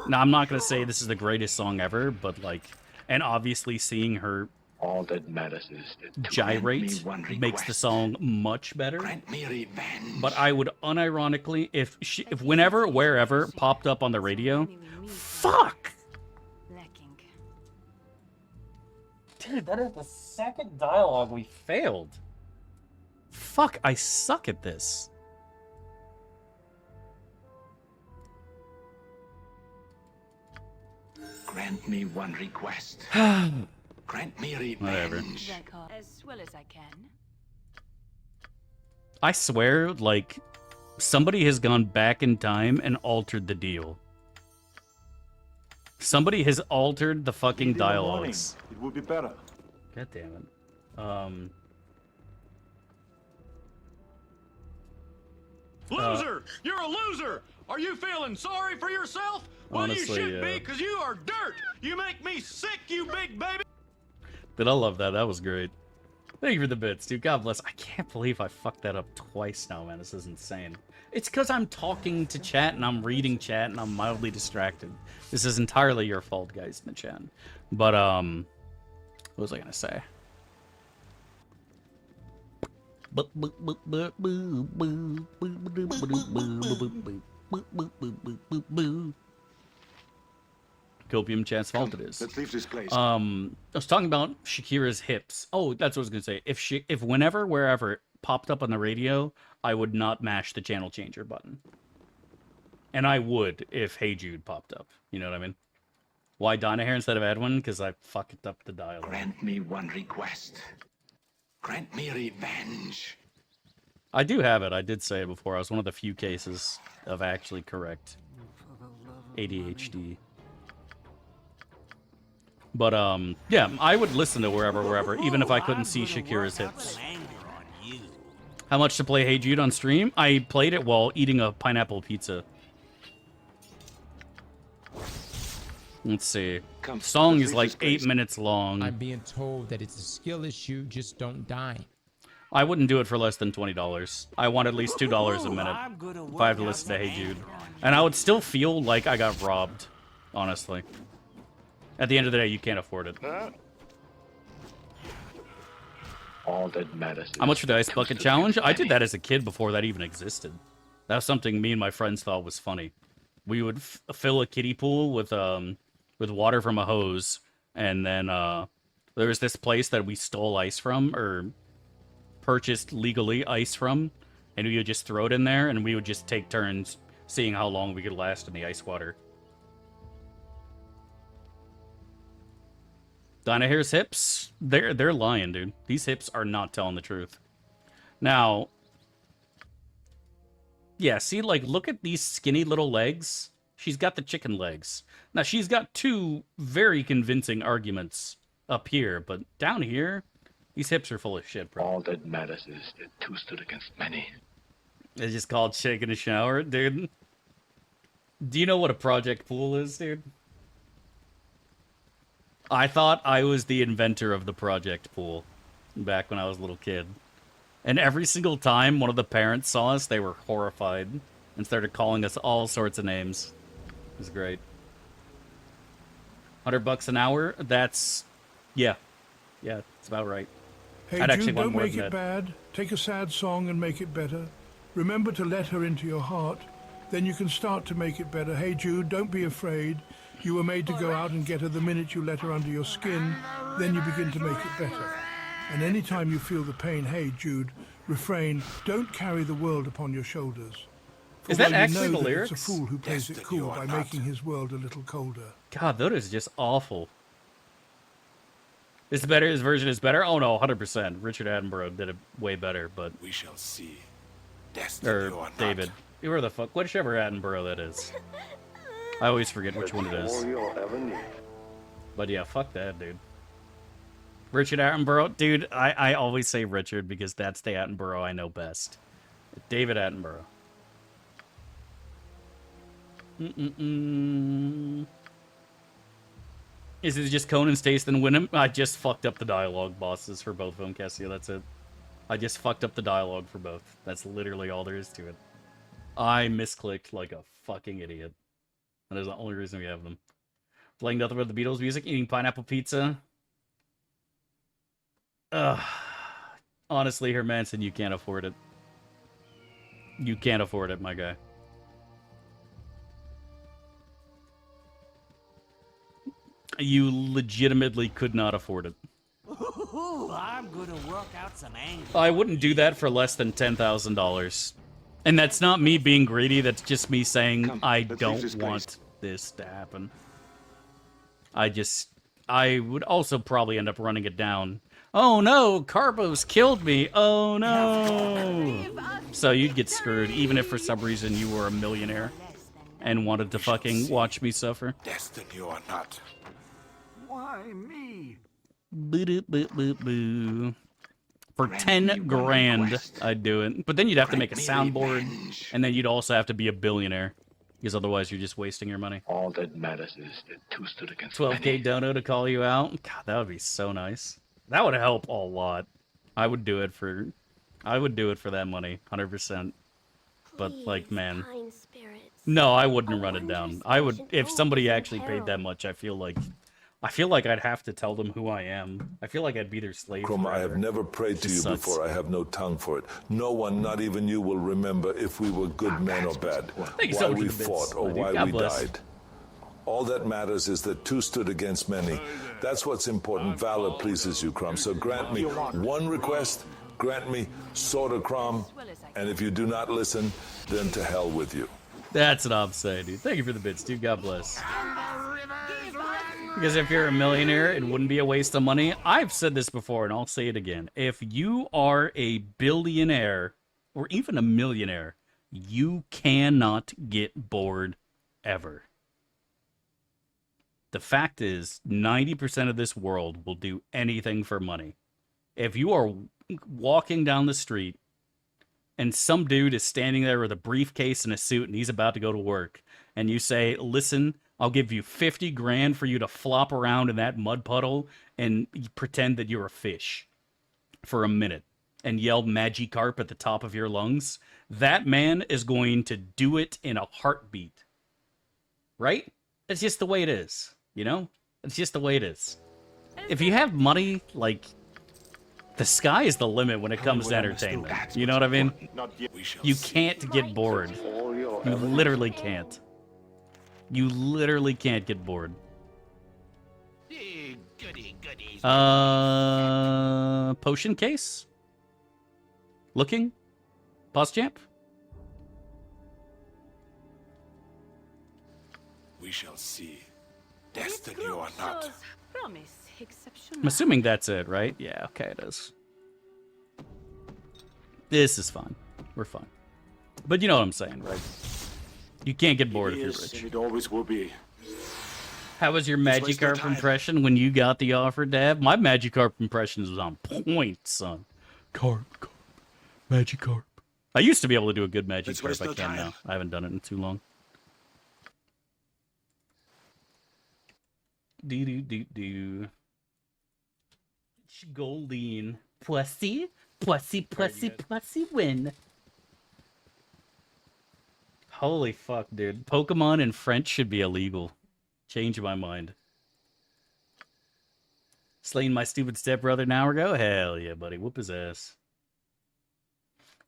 Now, I'm not going to say this is the greatest song ever, but like, and obviously seeing her All that matters is that gyrate makes the song much better. But I would unironically, if whenever, wherever popped up on the radio, fuck! Dude, that is the second dialogue we failed. Fuck, I suck at this. Grant me one request. Grant me revenge. Whatever. As well as I can. I swear, like, somebody has gone back in time and altered the deal. Somebody has altered the fucking dialogues. It will be better. God damn it. Loser! You're a loser! Are you feeling sorry for yourself? Well, Honestly, you should be, because you are dirt! You make me sick, you big baby! Did I love that? That was great. Thank you for the bits, dude. God bless. I can't believe I fucked that up twice now, man. This is insane. It's because I'm talking to chat and I'm reading chat and I'm mildly distracted. This is entirely your fault, guys, in the chat. But, what was I gonna say? Copium chat's fault it is. Let's leave this place. I was talking about Shakira's hips. Oh, that's what I was gonna say. If whenever, wherever it popped up on the radio, I would not mash the channel changer button. And I would if Hey Jude popped up. You know what I mean? Why Dinah here instead of Edwin? Because I fucked up the dialogue. Grant me one request. Grant me revenge. I do have it. I did say it before. I was one of the few cases of actually correct ADHD. But, yeah, I would listen to wherever, even if I couldn't see Shakira's hips. How much to play Hey Jude on stream? I played it while eating a pineapple pizza. Let's see. The song is like 8 minutes long. I'm being told that it's a skill issue, just don't die. I wouldn't do it for less than $20. I want at least $2 a minute if I have to listen to Hey Jude. And I would still feel like I got robbed, honestly. At the end of the day, you can't afford it. All that matters. How much for the Ice Bucket Challenge? I did that as a kid before that even existed. That was something me and my friends thought was funny. We would fill a kiddie pool with water from a hose, and then there was this place that we stole ice from, or purchased legally ice from, and we would just throw it in there, and we would just take turns seeing how long we could last in the ice water. Dynahair's hips, they're lying, dude. These hips are not telling the truth. Now, yeah, see, like, look at these skinny little legs. She's got the chicken legs. Now, she's got two very convincing arguments up here, but down here, these hips are full of shit, bro. All that matters is that two stood against many. It's just called shaking a shower, dude. Do you know what a project pool is, dude? I thought I was the inventor of the project pool back when I was a little kid. And every single time one of the parents saw us, they were horrified and started calling us all sorts of names. It was great. $100 an hour? That's... Yeah. Yeah, it's about right. Hey, Jude, don't make it bad. Take a sad song and make it better. Remember to let her into your heart. Then you can start to make it better. Hey, Jude, don't be afraid. You were made to go out and get her the minute you let her under your skin. Then you begin to make it better. And anytime you feel the pain, hey, Jude, refrain, don't carry the world upon your shoulders. For is that you actually know the that lyrics? It's a fool who plays it cool by making his world a little colder. God, that is just awful. Is better? His version is better? Oh no, 100%. Richard Attenborough did it way better, but... We shall see. Destiny or David. not. Whoever the fuck, whichever Attenborough that is. I always forget which one it is. But yeah, fuck that, dude. Richard Attenborough, dude, I always say Richard because that's the Attenborough I know best. David Attenborough. Is it just Conan's taste and Wyndham? I just fucked up the dialogue bosses for both of them, Cassia, that's it. I just fucked up the dialogue for both. That's literally all there is to it. I misclicked like a fucking idiot. That is the only reason we have them. Playing nothing but the Beatles music, eating pineapple pizza. Ugh. Honestly, Hermanson, you can't afford it. You can't afford it, my guy. You legitimately could not afford it. Ooh, I'm gonna work out some anger. I wouldn't do that for less than $10,000. And that's not me being greedy, that's just me saying I don't want this to happen. I would also probably end up running it down. Oh no, Carbos killed me. Oh no. So you'd get screwed even if for some reason you were a millionaire and wanted to fucking watch me suffer. Destiny or not. Why me? Boo-doo-boo-boo-boo. For 10 grand, I'd do it. But then you'd have to make a soundboard, and then you'd also have to be a billionaire. Because otherwise you're just wasting your money. All that matters is that two stood against 12k many. dono to call you out? God, that would be so nice. That would help a lot. I would do it for that money, 100%. But, like, man. No, I wouldn't run it down. I would, if somebody actually paid that much, I feel like I'd have to tell them who I am. I feel like I'd be their slave. Chrome, I have never prayed to you before. I have no tongue for it. No one, not even you, will remember if we were good men or bad, why we fought or why we died. All that matters is that two stood against many. That's what's important. Valor pleases you, Crom. So grant me one request, grant me Sword of Crom, and if you do not listen, then to hell with you. That's what I'm saying, dude. Thank you for the bits, dude. God bless. Because if you're a millionaire, it wouldn't be a waste of money. I've said this before, and I'll say it again. If you are a billionaire, or even a millionaire, you cannot get bored ever. The fact is, 90% of this world will do anything for money. If you are walking down the street, and some dude is standing there with a briefcase and a suit, and he's about to go to work, and you say, listen, I'll give you 50 grand for you to flop around in that mud puddle and pretend that you're a fish for a minute and yell Magikarp at the top of your lungs. That man is going to do it in a heartbeat. Right? It's just the way it is, you know? It's just the way it is. If you have money, like, the sky is the limit when it comes to entertainment. You know what I mean? You can't get bored. You literally can't. You literally can't get bored. Potion case? Looking? Boss champ? We shall see. Destiny or not. Promise exceptional. I'm assuming that's it, right? Yeah, okay, it is. This is fun. We're fine. But you know what I'm saying, right? You can't get bored if you're rich. It always will be. How was your Magikarp impression when you got the offer, Dab? My Magikarp impression was on point, son. Carp. Magikarp. I used to be able to do a good Magikarp. I can't now. I haven't done it in too long. Do. Goldine. Pussy win. Holy fuck, dude. Pokemon in French should be illegal. Change my mind. Slaying my stupid stepbrother an hour ago? Hell yeah, buddy. Whoop his ass.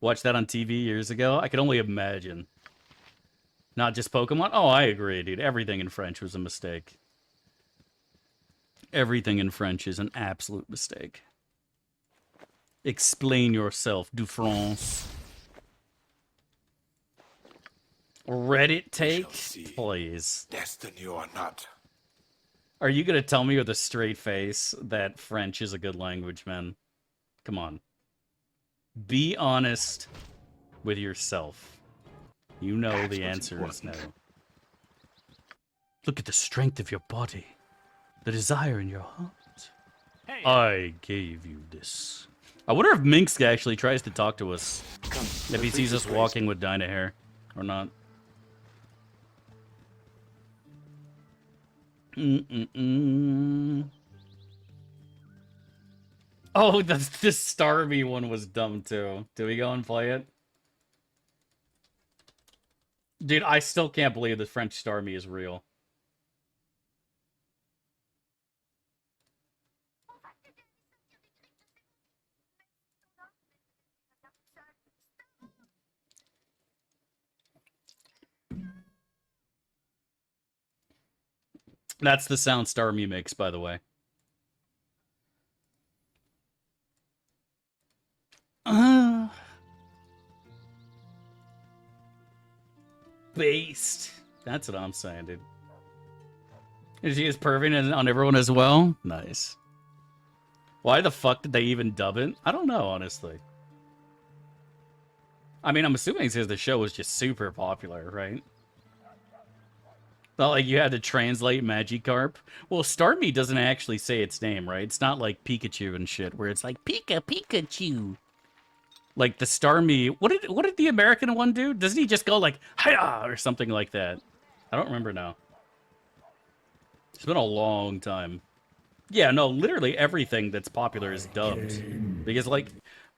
Watched that on TV years ago? I could only imagine. Not just Pokemon? Oh, I agree, dude. Everything in French was a mistake. Everything in French is an absolute mistake. Explain yourself, du France. Reddit take, please. Destiny or not. Are you gonna tell me with a straight face that French is a good language, man? Come on. Be honest with yourself. You know the answer is no. Look at the strength of your body. The desire in your heart. Hey. I gave you this. I wonder if Minx actually tries to talk to us. If he sees us walking with Dinah hair or not. Oh, the Starmie one was dumb too. Do we go and play it? Dude, I still can't believe the French Starmie is real. That's the sound Starmie makes, by the way. Based. That's what I'm saying, dude. Is he as perving on everyone as well? Nice. Why the fuck did they even dub it? I don't know, honestly. I mean, I'm assuming it's because the show was just super popular, right? Not like you had to translate Magikarp. Well, Starmie doesn't actually say its name, right? It's not like Pikachu and shit, where it's like Pikachu. Like the Starmie, what did the American one do? Doesn't he just go like hiya or something like that? I don't remember now. It's been a long time. Yeah, no, literally everything that's popular is dubbed. Because like,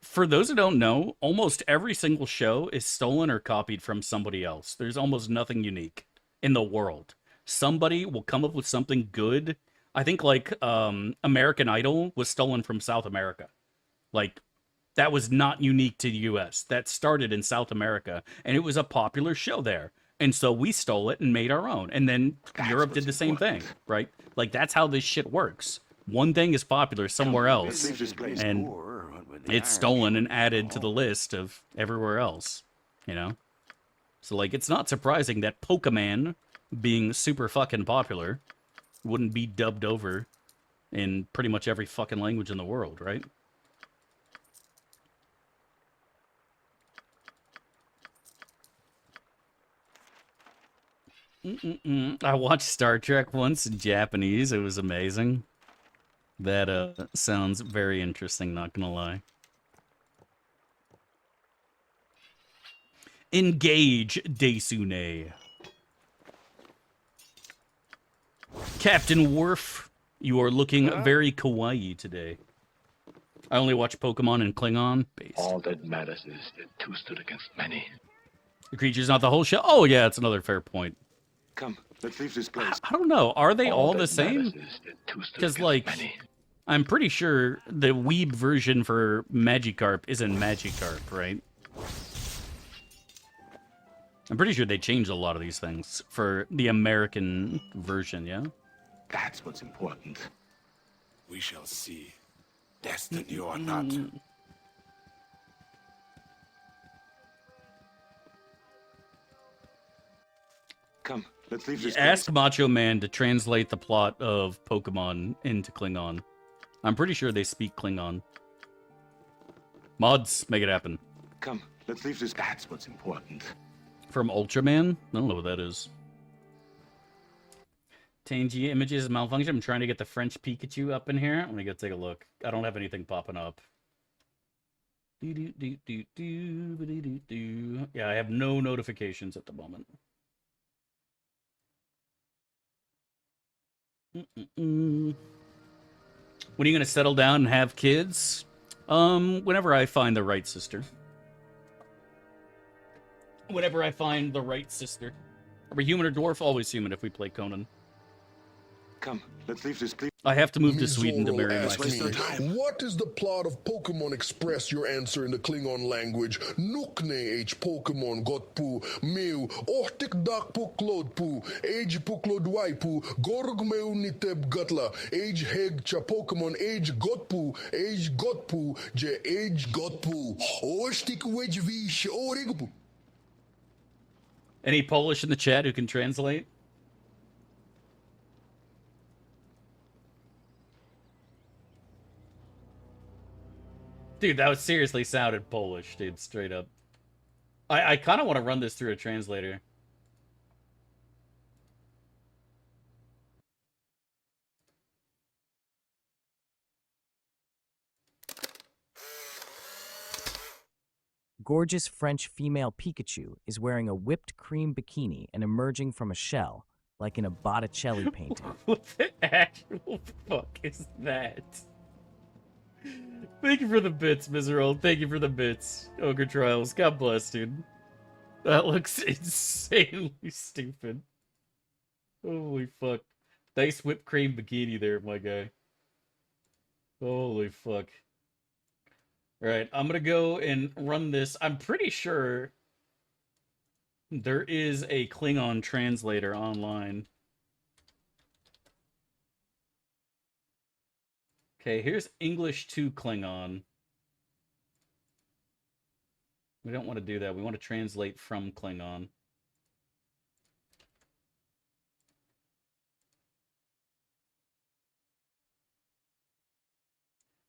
for those who don't know, almost every single show is stolen or copied from somebody else. There's almost nothing unique in the world. Somebody will come up with something good. I think like American Idol was stolen from South America. Like that was not unique to the US. That started in South America and it was a popular show there. And so we stole it and made our own. And then Europe did the same thing, right? Like that's how this shit works. One thing is popular somewhere else and it's stolen and added to the list of everywhere else, you know? So, like, it's not surprising that Pokemon, being super fucking popular, wouldn't be dubbed over in pretty much every fucking language in the world, right? I watched Star Trek once in Japanese. It was amazing. That sounds very interesting, not gonna lie. Engage, Desune. Captain Worf, you are looking very kawaii today. I only watch Pokemon and Klingon. Based. All that matters is that two stood against many. The creature's not the whole show? Oh, yeah, that's another fair point. Come, let's leave this place. I don't know. Are they all the same? Because, like, I'm pretty sure the weeb version for Magikarp isn't Magikarp, right? I'm pretty sure they changed a lot of these things for the American version, yeah? That's what's important. We shall see. Destiny or not. Come, let's leave this Ask Macho Man to translate the plot of Pokemon into Klingon. I'm pretty sure they speak Klingon. Mods, make it happen. Come, let's leave this. That's what's important. From Ultraman? I don't know what that is. Tangy images malfunction. I'm trying to get the French Pikachu up in here. Let me go take a look. I don't have anything popping up. Yeah, I have no notifications at the moment. When are you going to settle down and have kids? Whenever I find the right sister. Whenever I find the right sister. Are we human or dwarf? Always human if we play Conan. Come, let's leave this, please. I have to move to Sweden to marry my sister. What is the plot of Pokemon Express? Your answer in the Klingon language. Nukne H Pokemon Gotpu Mew Ortik Dak Puklodpu Age Puklodwaipu Gorg Meu Niteb Gutla Age Heg Cha Pokemon Age Gotpu Je Age Gotpu Orstik Wedge Vish Origpu. Any Polish in the chat who can translate? Dude, that was seriously sounded Polish, dude, straight up. I kind of want to run this through a translator. Gorgeous French female Pikachu is wearing a whipped cream bikini and emerging from a shell, like in a Botticelli painting. What the actual fuck is that? Thank you for the bits, Miserable. Thank you for the bits. Ogre Trials. God bless, dude. That looks insanely stupid. Holy fuck. Nice whipped cream bikini there, my guy. Holy fuck. Alright, I'm gonna go and run this. I'm pretty sure there is a Klingon translator online. Okay, here's English to Klingon. We don't want to do that. We want to translate from Klingon.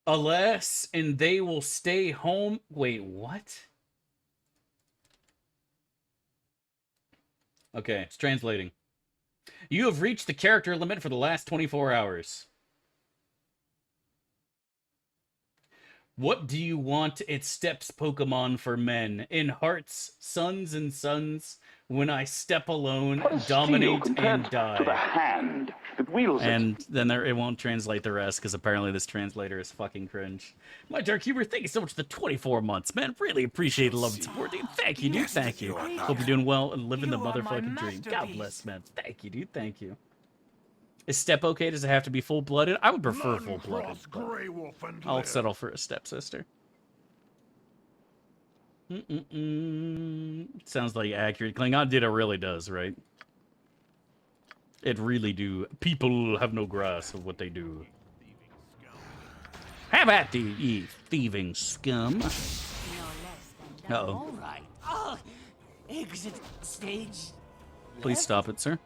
Alas, and they will stay home. Wait, what? Okay, it's translating. You have reached the character limit for the last 24 hours. What do you want? It steps Pokemon for men. In hearts, sons and sons, when I step alone, dominate and die. To the hand that wields and then it won't translate the rest because apparently this translator is fucking cringe. My Dark Humor, thank you so much for the 24 months, man. Really appreciate the love and support, dude. Thank you, dude. Thank you. Hope you're doing well and living the motherfucking dream. God bless, man. Thank you, dude. Thank you. Is step okay? Does it have to be full-blooded? I would prefer full-blooded. I'll settle for a stepsister. Sounds like accurate. Klingon did it really does, right? It really do. People have no grasp of what they do. Have at thee, ye thieving scum. Uh-oh. All right. Oh, exit stage. Please stop it, sir.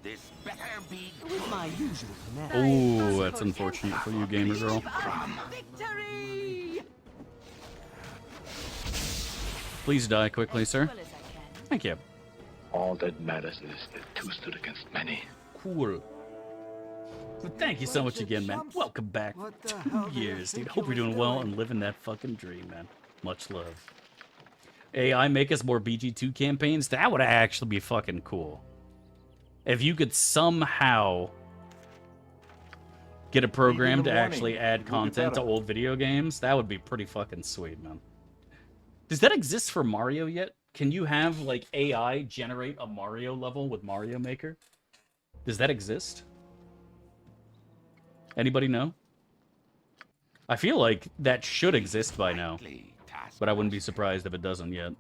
This better be with my usual command. Oh, that's unfortunate for you, gamer girl. Victory! Please die quickly, sir. Thank you. All that matters is that two stood against many. Cool. Well, thank you so much again, man. Welcome back. 2 years, dude. Hope you're doing well and living that fucking dream, man. Much love. AI, make us more BG2 campaigns. That would actually be fucking cool. If you could somehow get a program to actually add content to old video games, that would be pretty fucking sweet, man. Does that exist for Mario yet? Can you have, like, AI generate a Mario level with Mario Maker? Does that exist? Anybody know? I feel like that should exist by now, but I wouldn't be surprised if it doesn't yet.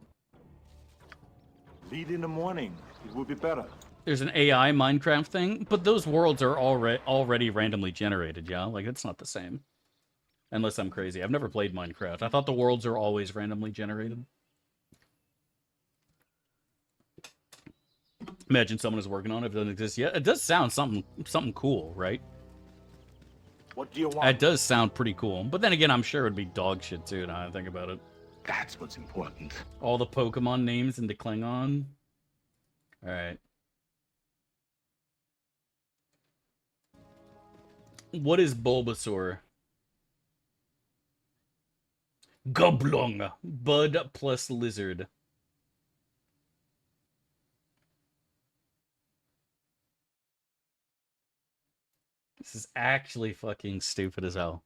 Lead in the morning. It would be better. There's an AI Minecraft thing, but those worlds are already randomly generated, yeah? Like, it's not the same. Unless I'm crazy. I've never played Minecraft. I thought the worlds are always randomly generated. Imagine someone is working on it if it doesn't exist yet. It does sound something cool, right? What do you want? It does sound pretty cool. But then again, I'm sure it would be dog shit too, now I think about it. That's what's important. All the Pokemon names into Klingon. Alright. What is Bulbasaur? Goblong. Bud plus lizard. This is actually fucking stupid as hell.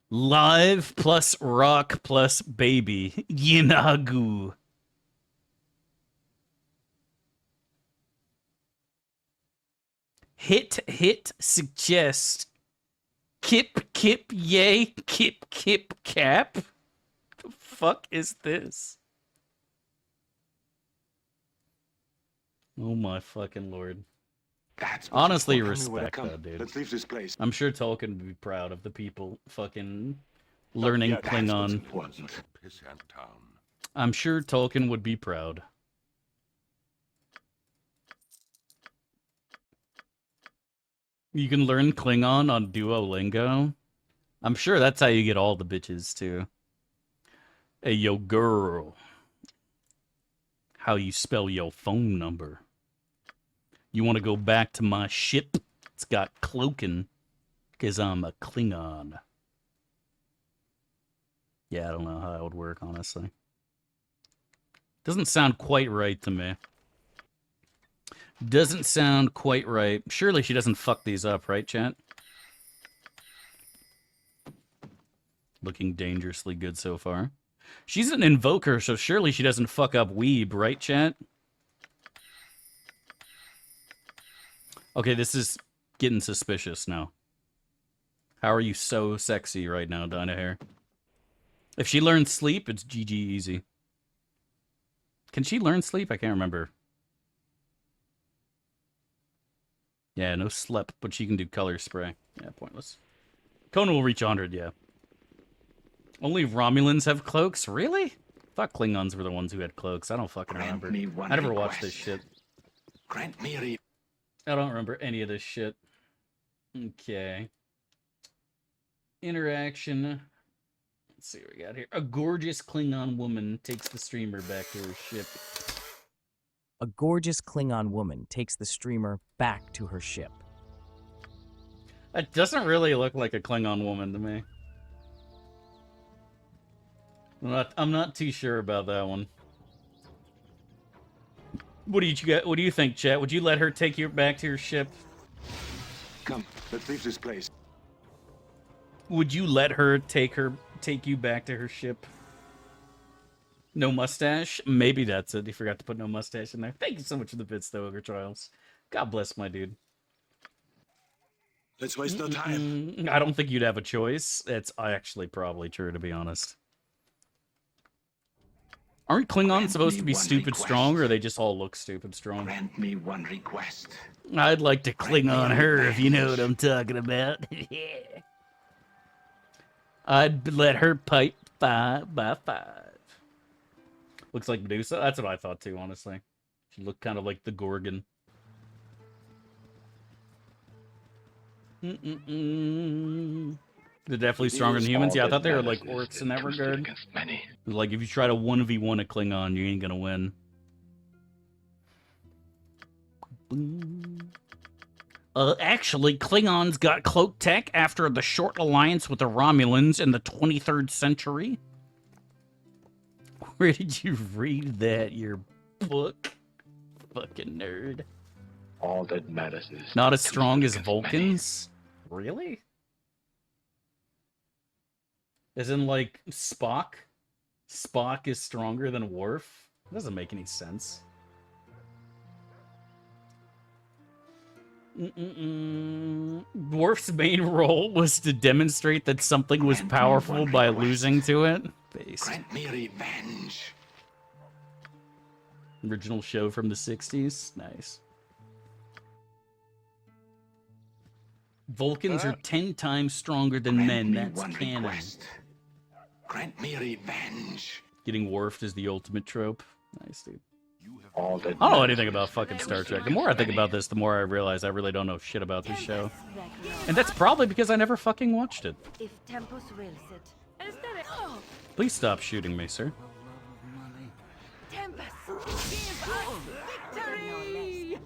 Live plus rock plus baby. Yinagu. Hit, suggest. Kip, yay, kip, cap. The fuck is this? Oh my fucking lord. Honestly, respect that, dude. Let's leave this place. I'm sure Tolkien would be proud of the people fucking learning Klingon. I'm sure Tolkien would be proud. You can learn Klingon on Duolingo. I'm sure that's how you get all the bitches, too. Hey, yo, girl. How you spell your phone number? You want to go back to my ship? It's got cloaking, because I'm a Klingon. Yeah, I don't know how that would work, honestly. Doesn't sound quite right to me. Doesn't sound quite right. Surely she doesn't fuck these up, right, chat? Looking dangerously good so far. She's an invoker, so surely she doesn't fuck up Weeb, right, chat? Okay, this is getting suspicious now. How are you so sexy right now, Dinah Hair? If she learns sleep, it's GG easy. Can she learn sleep? I can't remember. Yeah, no slep, but she can do color spray. Yeah, pointless. Conan will reach 100, yeah. Only Romulans have cloaks? Really? I thought Klingons were the ones who had cloaks. I don't fucking remember. I never watched this shit. Grant me I don't remember any of this shit. Okay. Interaction. Let's see what we got here. A gorgeous Klingon woman takes the streamer back to her ship. A gorgeous Klingon woman takes the streamer back to her ship. That doesn't really look like a Klingon woman to me. I'm not too sure about that one. What do you think, chat? Would you let her take you back to your ship? Come, let's leave this place. Would you let her take you back to her ship? No mustache? Maybe that's it. He forgot to put no mustache in there. Thank you so much for the bits, though, Ogre Trials. God bless my dude. Let's waste no time. I don't think you'd have a choice. It's actually probably true, to be honest. Aren't Klingons supposed to be stupid strong, or they just all look stupid strong? Grant me one request. I'd like to cling on her, if you know what I'm talking about. I'd let her pipe 5 by 5. Looks like Medusa. That's what I thought too, honestly. She looked kind of like the Gorgon. They're definitely stronger than humans. Yeah, I thought they were like orcs in that regard. Like if you try to 1v1 a Klingon, you ain't gonna win. Actually, Klingons got cloak tech after the short alliance with the Romulans in the 23rd century. Where did you read that? Your book? Fucking nerd. All that matters is not as strong as Vulcans? Really? As in, like, Spock? Spock is stronger than Worf? That doesn't make any sense. Worf's main role was to demonstrate that something was powerful by losing to it. Based. Grant me revenge. Original show from the 60s. Nice. Vulcans are 10 times stronger than men. That's canon. Grant me revenge. Getting Worfed is the ultimate trope. Nice, dude. All that I don't know anything about fucking Star Trek. The more I think about this, the more I realize I really don't know shit about this show. And that's probably because I never fucking watched it. If Tempus wills it. Please stop shooting me, sir. Tempus, give us victory!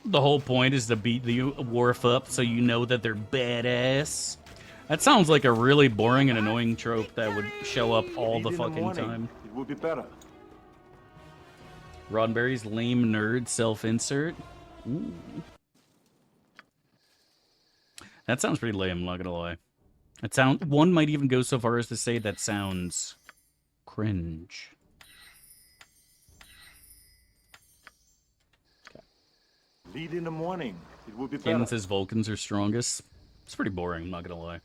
The whole point is to beat the Worf up so you know that they're badass. That sounds like a really boring and annoying trope that would show up all the fucking time. It would be better. Roddenberry's lame nerd self-insert. That sounds pretty lame, I'm not gonna lie. One might even go so far as to say that sounds cringe. Lead in the morning. It would be better. Caden says Vulcans are strongest. It's pretty boring, I'm not gonna lie.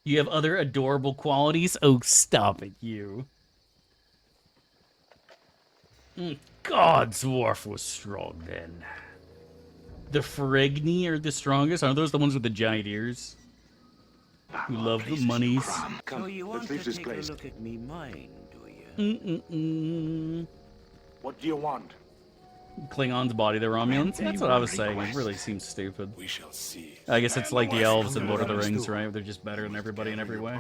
You have other adorable qualities? Oh, stop it, you. God's Worf was strong then. The Ferengni are the strongest? Are those the ones with the giant ears? Who love the monies? So you want to take a look at me mine, do you? What do you want? Klingons body the Romulans? That's what I was saying. It really seems stupid. We shall see. I guess it's like the elves in Lord of the Rings, right? They're just better than everybody in every way.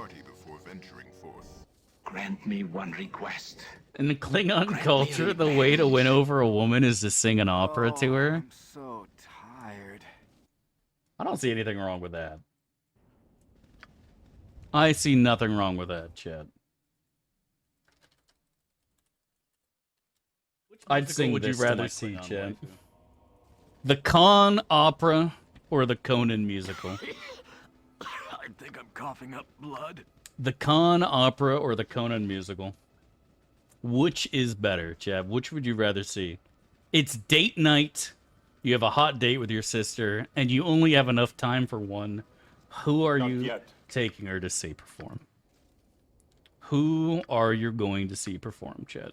Grant me one request. In the Klingon culture, the way to win over a woman is to sing an opera to her. I'm so tired. I don't see anything wrong with that. I see nothing wrong with that, Chad. I'd sing would you rather see, Chad? The Khan opera or the Conan musical? I think I'm coughing up blood. The Khan opera or the Conan musical? Which is better, Chad? Which would you rather see? It's date night. You have a hot date with your sister, and you only have enough time for one. Who are you taking her to see perform? Who are you going to see perform, Chad?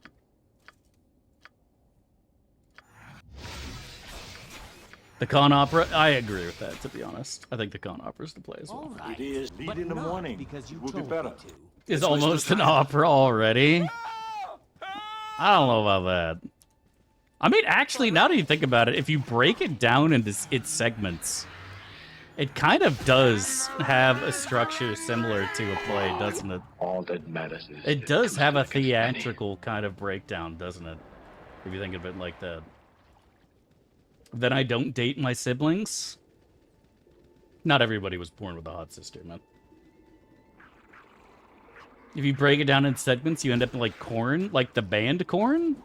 The Khan opera? I agree with that, to be honest. I think the Khan opera is the play as well. Right. It is. Lead in the morning. Because you it would be told better. me to. It's almost an opera already. I don't know about that. I mean, actually, now that you think about it, if you break it down into its segments, it kind of does have a structure similar to a play, doesn't it? All that matters is it does have a theatrical kind of breakdown, doesn't it? If you think of it like that. Then I don't date my siblings. Not everybody was born with a hot sister, man. If you break it down in segments, you end up like Korn, like the band Korn.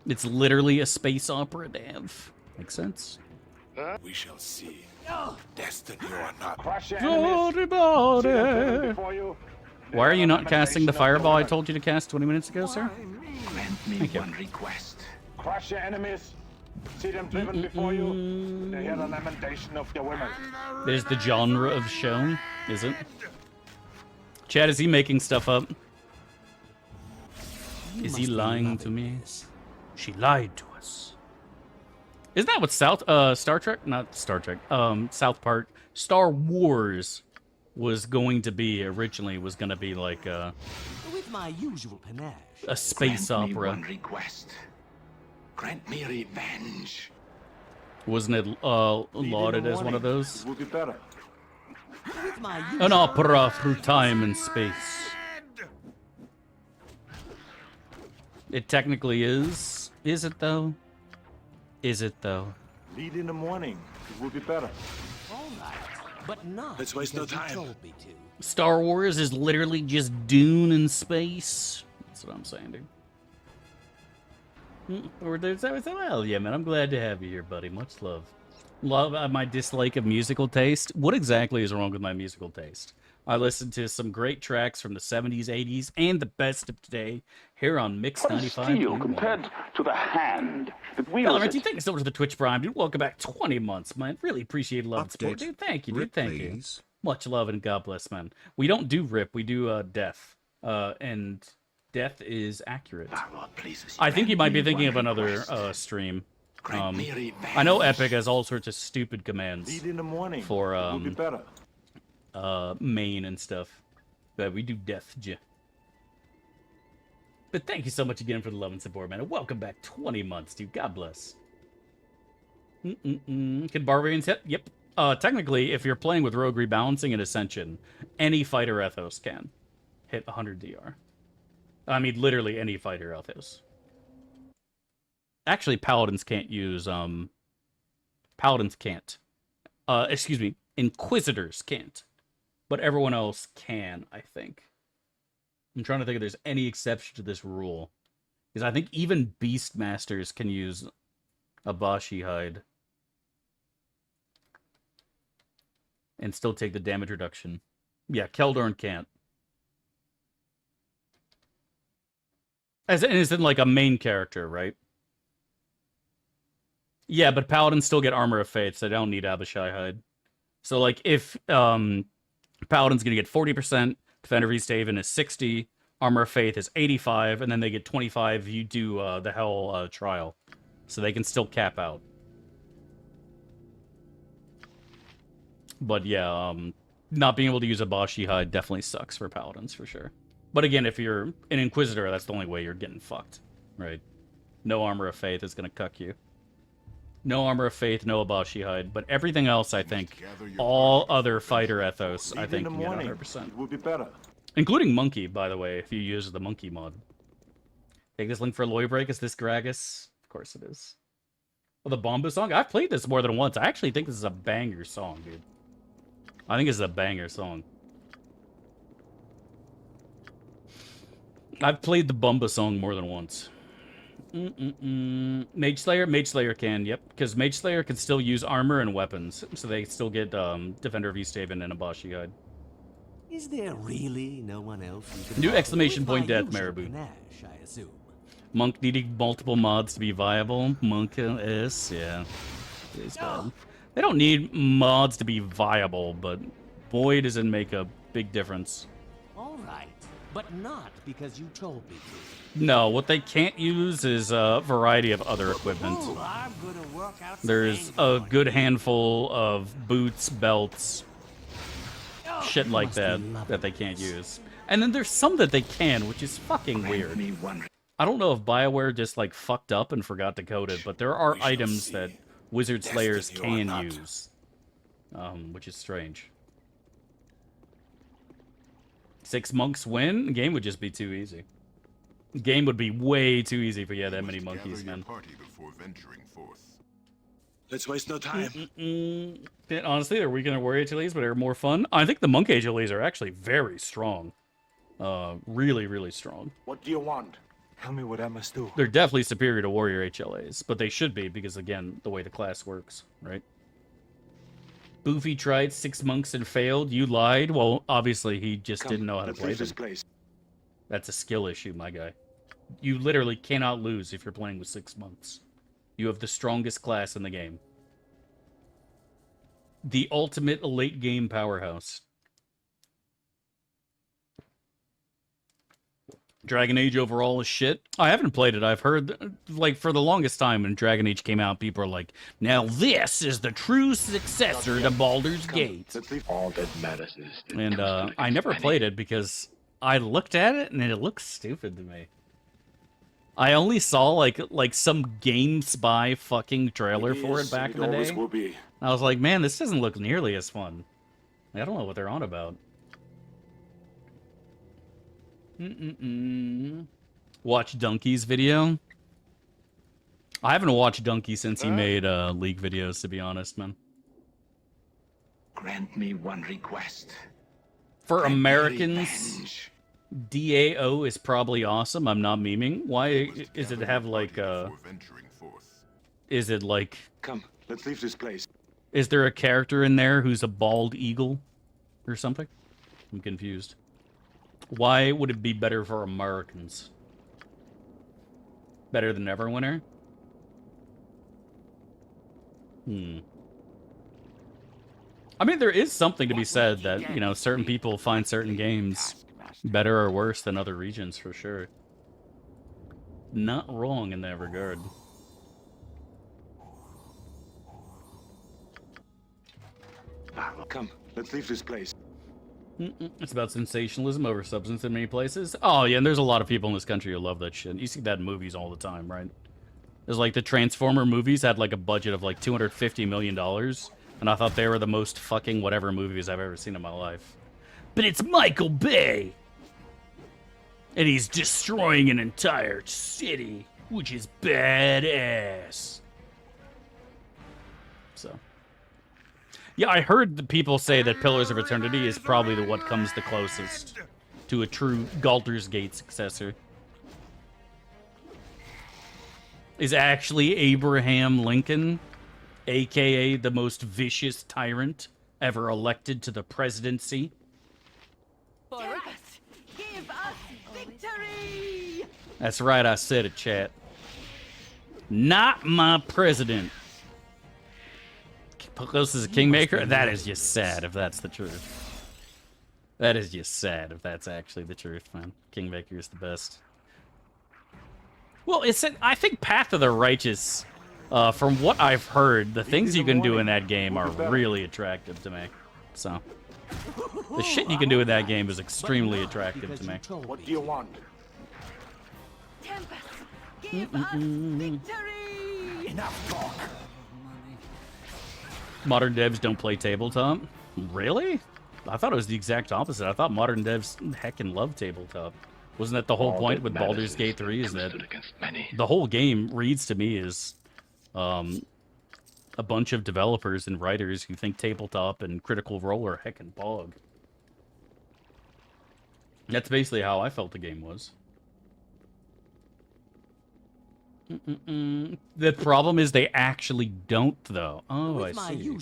It's literally a space opera, Dav. Makes sense? We shall see. Destiny or not. Why are you not casting the fireball I told you to cast 20 minutes ago, sir? Grant me one request. Crush your enemies. See them driven before you. They hear the lamentation of your women. There's the genre of show, is it? Chad, is he making stuff up? Is he lying to me? She lied to us. Isn't that what Star Trek? Not Star Trek. South Park. Star Wars was going to be originally was going to be like With my usual panache. A space Grant opera. Me one request. Grant me revenge. Wasn't it lauded as one of those? It would be better. With my An opera through time and space. It technically is. Is it though? Is it though? Lead in the morning. It would be better. All right, but not. Let's waste no because you time. told me to. Star Wars is literally just Dune in space. That's what I'm saying, dude. Or there's well, yeah, man. I'm glad to have you here, buddy. Much love. Love my dislike of musical taste. What exactly is wrong with my musical taste? I listened to some great tracks from the 70s, 80s, and the best of today here on Mix 95. Steel compared to the hand that wields Alright, thank you so much for the Twitch Prime, dude. Welcome back 20 months, man. Really appreciate love and support, dude. Thank you, dude. Thank you. Much love and God bless, man. We don't do rip, we do death. And death is accurate. I think you might be thinking of another stream. I know Epic has all sorts of stupid commands Lead in the morning. for it would be better. main and stuff. But we do Death J. But thank you so much again for the love and support, man. And welcome back. 20 months, dude. God bless. Can Barbarians hit? Yep. Technically, if you're playing with Rogue Rebalancing and Ascension, any fighter ethos can hit 100 DR. I mean, literally any fighter ethos. Actually, Paladins can't use, Paladins can't. Excuse me, Inquisitors can't. But everyone else can, I think. I'm trying to think if there's any exception to this rule. Because I think even Beastmasters can use Abashi Hide. And still take the damage reduction. Yeah, Keldorn can't. As in like a main character, right? Yeah, but Paladins still get Armor of Faith, so they don't need Abishai Hide. So, like, if Paladin's going to get 40%, Defender of East Haven is 60, Armor of Faith is 85, and then they get 25, you do the Hell Trial. So they can still cap out. But yeah, not being able to use Abashi Hide definitely sucks for Paladins, for sure. But again, if you're an Inquisitor, that's the only way you're getting fucked, right? No Armor of Faith is going to cuck you. No Armor of Faith, no Abashi Hide. But everything else, I think, all other fighter ethos, I think, can get 100%. It would be better. Including Monkey, by the way, if you use the Monkey mod. Take this link for Loy Break. Is this Gragas? Of course it is. Well, the Bomba song? I've played this more than once. I actually think this is a banger song, dude. I think this is a banger song. I've played the Bumba song more than once. Mage Slayer? Mage Slayer can, yep. Because Mage Slayer can still use armor and weapons. So they still get Defender of East Haven and Abashi Hide. Is there really no one else? New exclamation point death, Marabou. I assume. Monk needing multiple mods to be viable. Monk is, yeah. It's bad. They don't need mods to be viable, but boy, does it make a big difference. All right, but not because you told me to. No, what they can't use is a variety of other equipment. Ooh, I'm gonna work out There's a good handful of boots, belts, shit like that they can't use. And then there's some that they can, which is fucking weird. I don't know if BioWare just like fucked up and forgot to code it, but there are items that Wizard Slayers can use, which is strange. 6 monks win? The game would just be too easy. The game would be way too easy if you had that many monkeys, man. Let's waste no time. Honestly, they're weaker than warrior HLEs, but they're more fun. I think the monk HLEs are actually very strong. Really, really strong. What do you want? Tell me what I must do. They're definitely superior to warrior HLAs, but they should be because, again, the way the class works, right? Boofy tried 6 monks and failed. You lied. Well, obviously, he just didn't know how to play them. That's a skill issue, my guy. You literally cannot lose if you're playing with 6 monks. You have the strongest class in the game. The ultimate late game powerhouse. Dragon Age overall is shit. I haven't played it. I've heard, like, for the longest time when Dragon Age came out, people are like, now this is the true successor to Baldur's Gate. All that matters is And I never played it because I looked at it and it looked stupid to me. I only saw, like some GameSpy fucking trailer for it back in the day. I was like, man, this doesn't look nearly as fun. I don't know what they're on about. Watch Donkey's video. I haven't watched Donkey since he made League videos, to be honest, man. Grant me one request. For Americans, DAO is probably awesome. I'm not memeing. Why is it have like is it like Come, let's leave this place. Is there a character in there who's a bald eagle or something? I'm confused. Why would it be better for Americans? Better than Neverwinter? I mean, there is something to be said that, you know, certain people find certain games better or worse than other regions, for sure. Not wrong in that regard. Come, let's leave this place. It's about sensationalism over substance in many places. Oh, yeah, and there's a lot of people in this country who love that shit. You see that in movies all the time, right? There's like the Transformer movies had like a budget of like $250 million, and I thought they were the most fucking whatever movies I've ever seen in my life. But it's Michael Bay! And he's destroying an entire city, which is badass. So... yeah, I heard the people say that Pillars of Eternity is probably the what comes the closest to a true Baldur's Gate successor. Is actually Abraham Lincoln, aka the most vicious tyrant ever elected to the presidency. For us, give us victory! That's right, I said it, chat. Not my president. Close as a kingmaker? That is just sad if that's the truth. That is just sad if that's actually the truth, man. Kingmaker is the best. Well, I think Path of the Righteous, from what I've heard, the things you can do in that game are really attractive to me. So, the shit you can do in that game is extremely attractive to me. What do you want? Tempest, give us victory! Enough talk. Modern devs don't play tabletop? Really? I thought it was the exact opposite. I thought modern devs heckin' love tabletop. Wasn't that the whole point with Baldur's Gate 3? Is that the whole game reads to me as a bunch of developers and writers who think tabletop and Critical Role are heckin' bog. That's basically how I felt the game was. The problem is they actually don't, though. Oh, I see.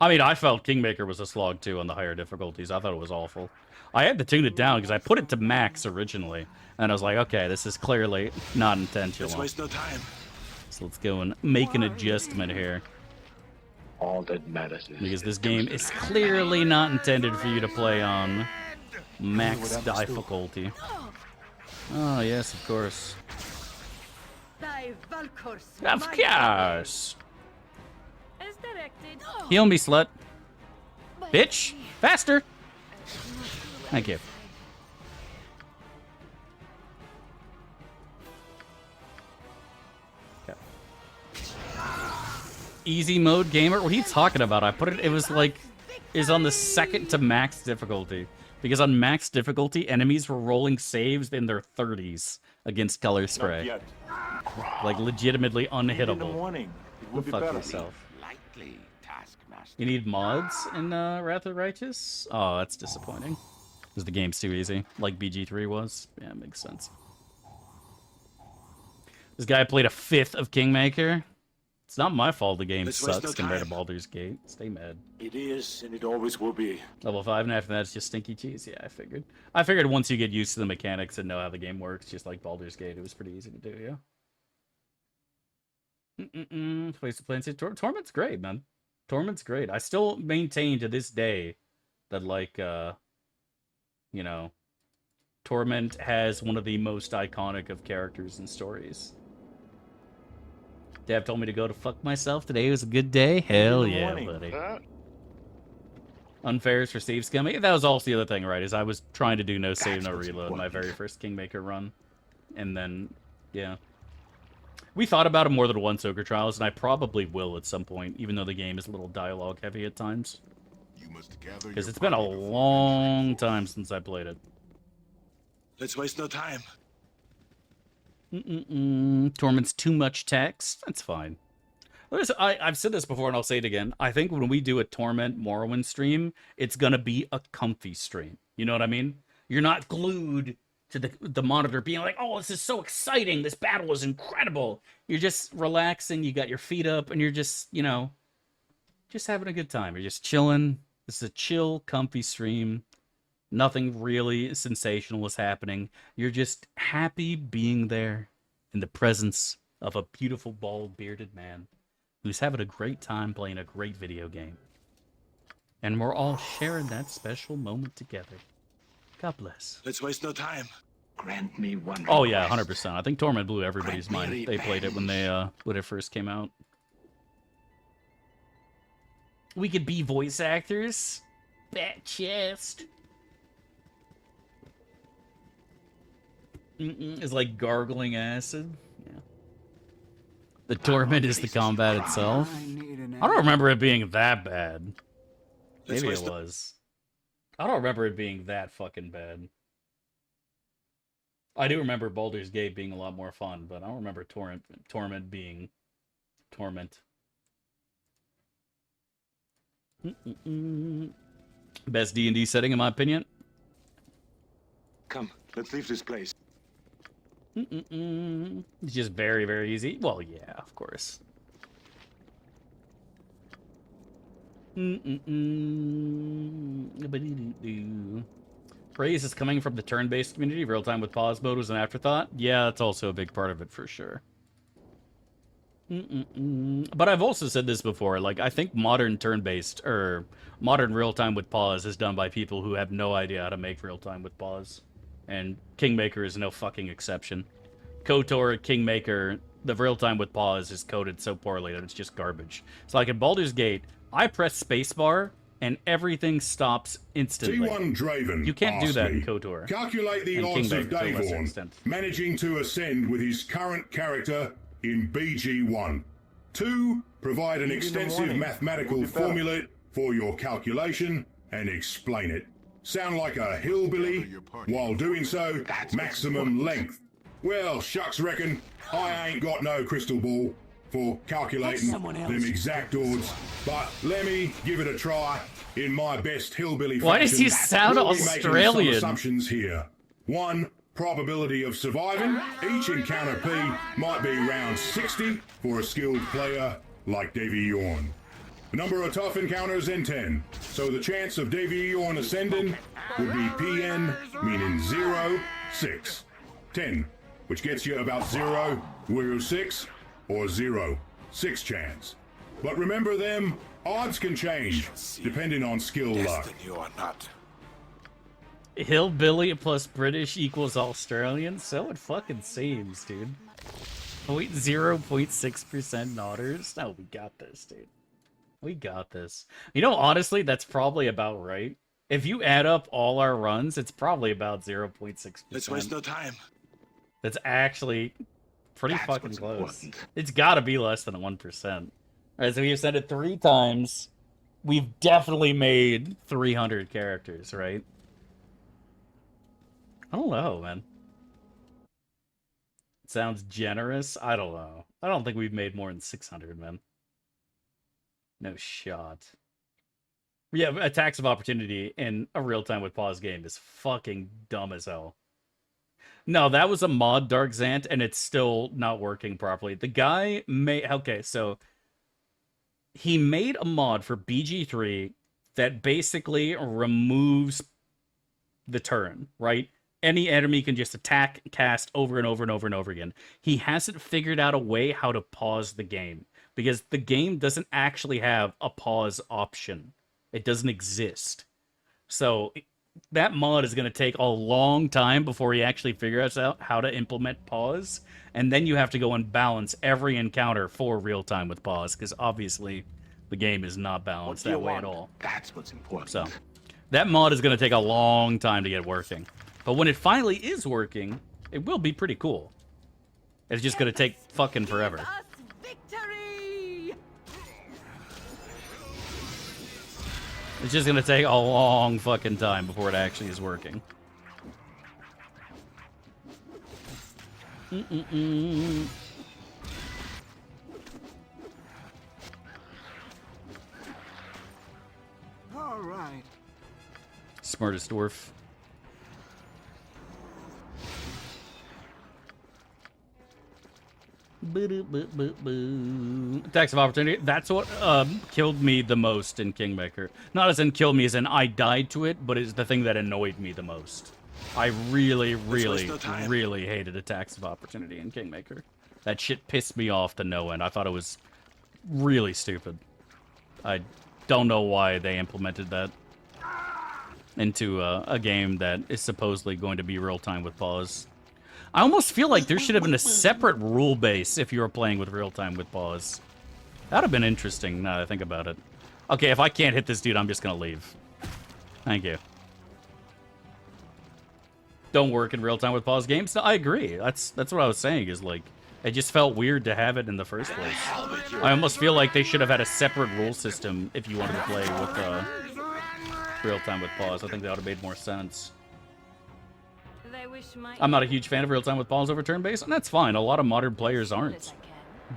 I mean, I felt Kingmaker was a slog, too, on the higher difficulties. I thought it was awful. I had to tune it down because I put it to max originally. And I was like, okay, this is clearly not intentional. Let's waste no time. So let's go and make an adjustment here. All that matters is because this game is clearly not intended for you to play on max difficulty. Oh, yes, of course. Of course. As directed. Heal me, slut. Bitch! Faster! Thank you. Okay. Easy mode gamer? What are you talking about? I put it, it was like, is on the second to max difficulty. Because on max difficulty, enemies were rolling saves in their 30s against color spray. Like, legitimately unhittable. Go fuck yourself. You need mods in Wrath of the Righteous? Oh, that's disappointing. Because the game's too easy, like BG3 was. Yeah, it makes sense. This guy played a fifth of Kingmaker. It's not my fault the game sucks compared to Baldur's Gate. Stay mad. It is, and it always will be. Level 5, and after that, it's just stinky cheese. Yeah, I figured. I figured once you get used to the mechanics and know how the game works, just like Baldur's Gate, it was pretty easy to do, yeah? Place to play and Torment's great, man. Torment's great. I still maintain to this day that, like, you know, Torment has one of the most iconic of characters and stories. Dad told me to go to fuck myself. Today was a good day. Hell yeah, buddy. Unfairs for save scumming. That was also the other thing, right? Is I was trying to do no save, no reload my very first Kingmaker run. And then, yeah. We thought about it more than once, Ogre Trials, and I probably will at some point, even though the game is a little dialogue heavy at times. Because it's been a long time since I played it. Let's waste no time. Torment's too much text. That's fine. I've said this before and I'll say it again. I think when we do a Torment Morrowind stream, it's going to be a comfy stream. You know what I mean? You're not glued to the monitor being like, oh, this is so exciting. This battle is incredible. You're just relaxing. You got your feet up and you're just, you know, just having a good time. You're just chilling. This is a chill, comfy stream. Nothing really sensational is happening. You're just happy being there in the presence of a beautiful, bald, bearded man who's having a great time playing a great video game. And we're all sharing that special moment together. God bless. Let's waste no time. Grant me one. Oh yeah, 100%. I think Torment blew everybody's mind. They played it when it first came out. We could be voice actors. bat chest. It's like gargling acid. Yeah. The torment is the combat itself. I don't remember it being that bad. Maybe it was. I don't remember it being that fucking bad. I do remember Baldur's Gate being a lot more fun, but I don't remember Torment being torment. Best D&D setting, in my opinion. Come, let's leave this place. It's just very, very easy. Well, yeah, of course. Praise is coming from the turn-based community. Real-time with pause mode was an afterthought. Yeah, that's also a big part of it for sure. But I've also said this before. Like, I think modern turn-based or modern real-time with pause is done by people who have no idea how to make real-time with pause. And Kingmaker is no fucking exception. KOTOR, Kingmaker, the real-time with pause is coded so poorly that it's just garbage. So like in Baldur's Gate, I press spacebar and everything stops instantly. T1 Draven, you can't do that in KOTOR. Calculate the odds of Davon managing to ascend with his current character in BG1. 2. Provide an extensive mathematical formula for your calculation and explain it. Sound like a hillbilly? While doing so, maximum length. Well, shucks reckon, I ain't got no crystal ball for calculating them exact odds, but let me give it a try in my best hillbilly fashion. Why does he sound Australian? Some assumptions here. 1. Probability of surviving. Each encounter P might be around 60 for a skilled player like Davy Yorn. The number of tough encounters in 10. So the chance of Davy Yorn ascending would be PN, meaning 0, 6. 10, which gets you about 0, 6, or 0, 6 chance. But remember them, odds can change, depending on skill luck. Or not. Hillbilly plus British equals Australian? So it fucking seems, dude. 0.6% nodders? No, we got this, dude. We got this. You know, honestly, that's probably about right. If you add up all our runs, it's probably about 0.6%. Let's waste no time. That's actually pretty fucking close. Important. It's got to be less than 1%. All right, so we have said it 3 times. We've definitely made 300 characters, right? I don't know, man. It sounds generous. I don't know. I don't think we've made more than 600, man. No shot. Yeah, attacks of opportunity in a real-time with pause game is fucking dumb as hell. No, that was a mod, Dark Zant, and it's still not working properly. The guy made... Okay, so... He made a mod for BG3 that basically removes the turn, right? Any enemy can just attack, cast over and over and over and over again. He hasn't figured out a way how to pause the game, because the game doesn't actually have a pause option. It doesn't exist. So that mod is going to take a long time before he actually figures out how to implement pause. And then you have to go and balance every encounter for real-time with pause, because obviously the game is not balanced that way at all. That's what's important. So that mod is going to take a long time to get working. But when it finally is working, it will be pretty cool. It's just going to take fucking forever. It's just going to take a long fucking time before it actually is working. All right. Smartest dwarf. Attacks of opportunity. That's what killed me the most in Kingmaker. Not as in killed me, as in I died to it, but it's the thing that annoyed me the most. I really, really, really hated attacks of opportunity in Kingmaker. That shit pissed me off to no end. I thought it was really stupid. I don't know why they implemented that into a game that is supposedly going to be real-time with pause. I almost feel like there should have been a separate rule base if you were playing with real-time with pause. That would have been interesting now that I think about it. Okay, if I can't hit this dude, I'm just going to leave. Thank you. Don't work in real-time with pause games? No, I agree. That's what I was saying, is like, it just felt weird to have it in the first place. I almost feel like they should have had a separate rule system if you wanted to play with real-time with pause. I think that would have made more sense. I'm not a huge fan of real-time with pause over turn-based, and that's fine. A lot of modern players aren't.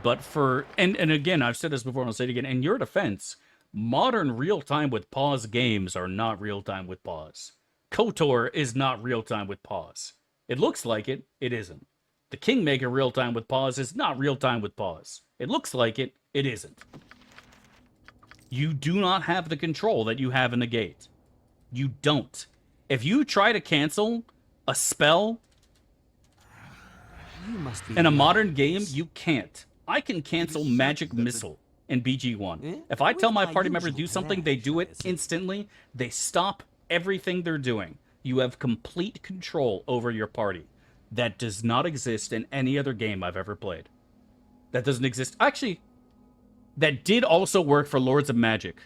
But for... And again, I've said this before, and I'll say it again. In your defense, modern real-time with pause games are not real-time with pause. KOTOR is not real-time with pause. It looks like it. It isn't. The Kingmaker real-time with pause is not real-time with pause. It looks like it. It isn't. You do not have the control that you have in the gate. You don't. If you try to cancel a spell in a modern game, you can't. I can cancel Magic Missile in BG1. If I tell my party member to do something, they do it instantly. They stop everything they're doing. You have complete control over your party. That does not exist in any other game I've ever played. That doesn't exist. Actually, that did also work for Lords of Magic.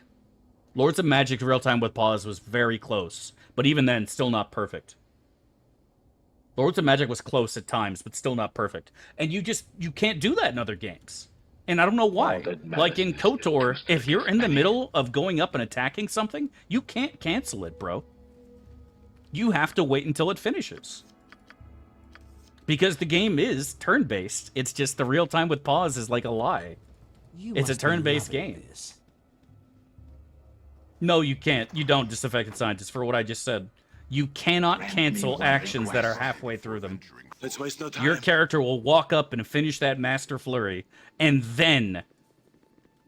Lords of Magic real-time with pause was very close, but even then, still not perfect. Lords of Magic was close at times, but still not perfect. And you can't do that in other games. And I don't know why. Like in KOTOR, if you're in the middle of going up and attacking something, you can't cancel it, bro. You have to wait until it finishes. Because the game is turn-based. It's just the real-time with pause is like a lie. It's a turn-based game. No, you can't. You don't, Disaffected Scientist, for what I just said. You cannot cancel actions that are halfway through them. Let's waste no time. Your character will walk up and finish that Master Flurry, and then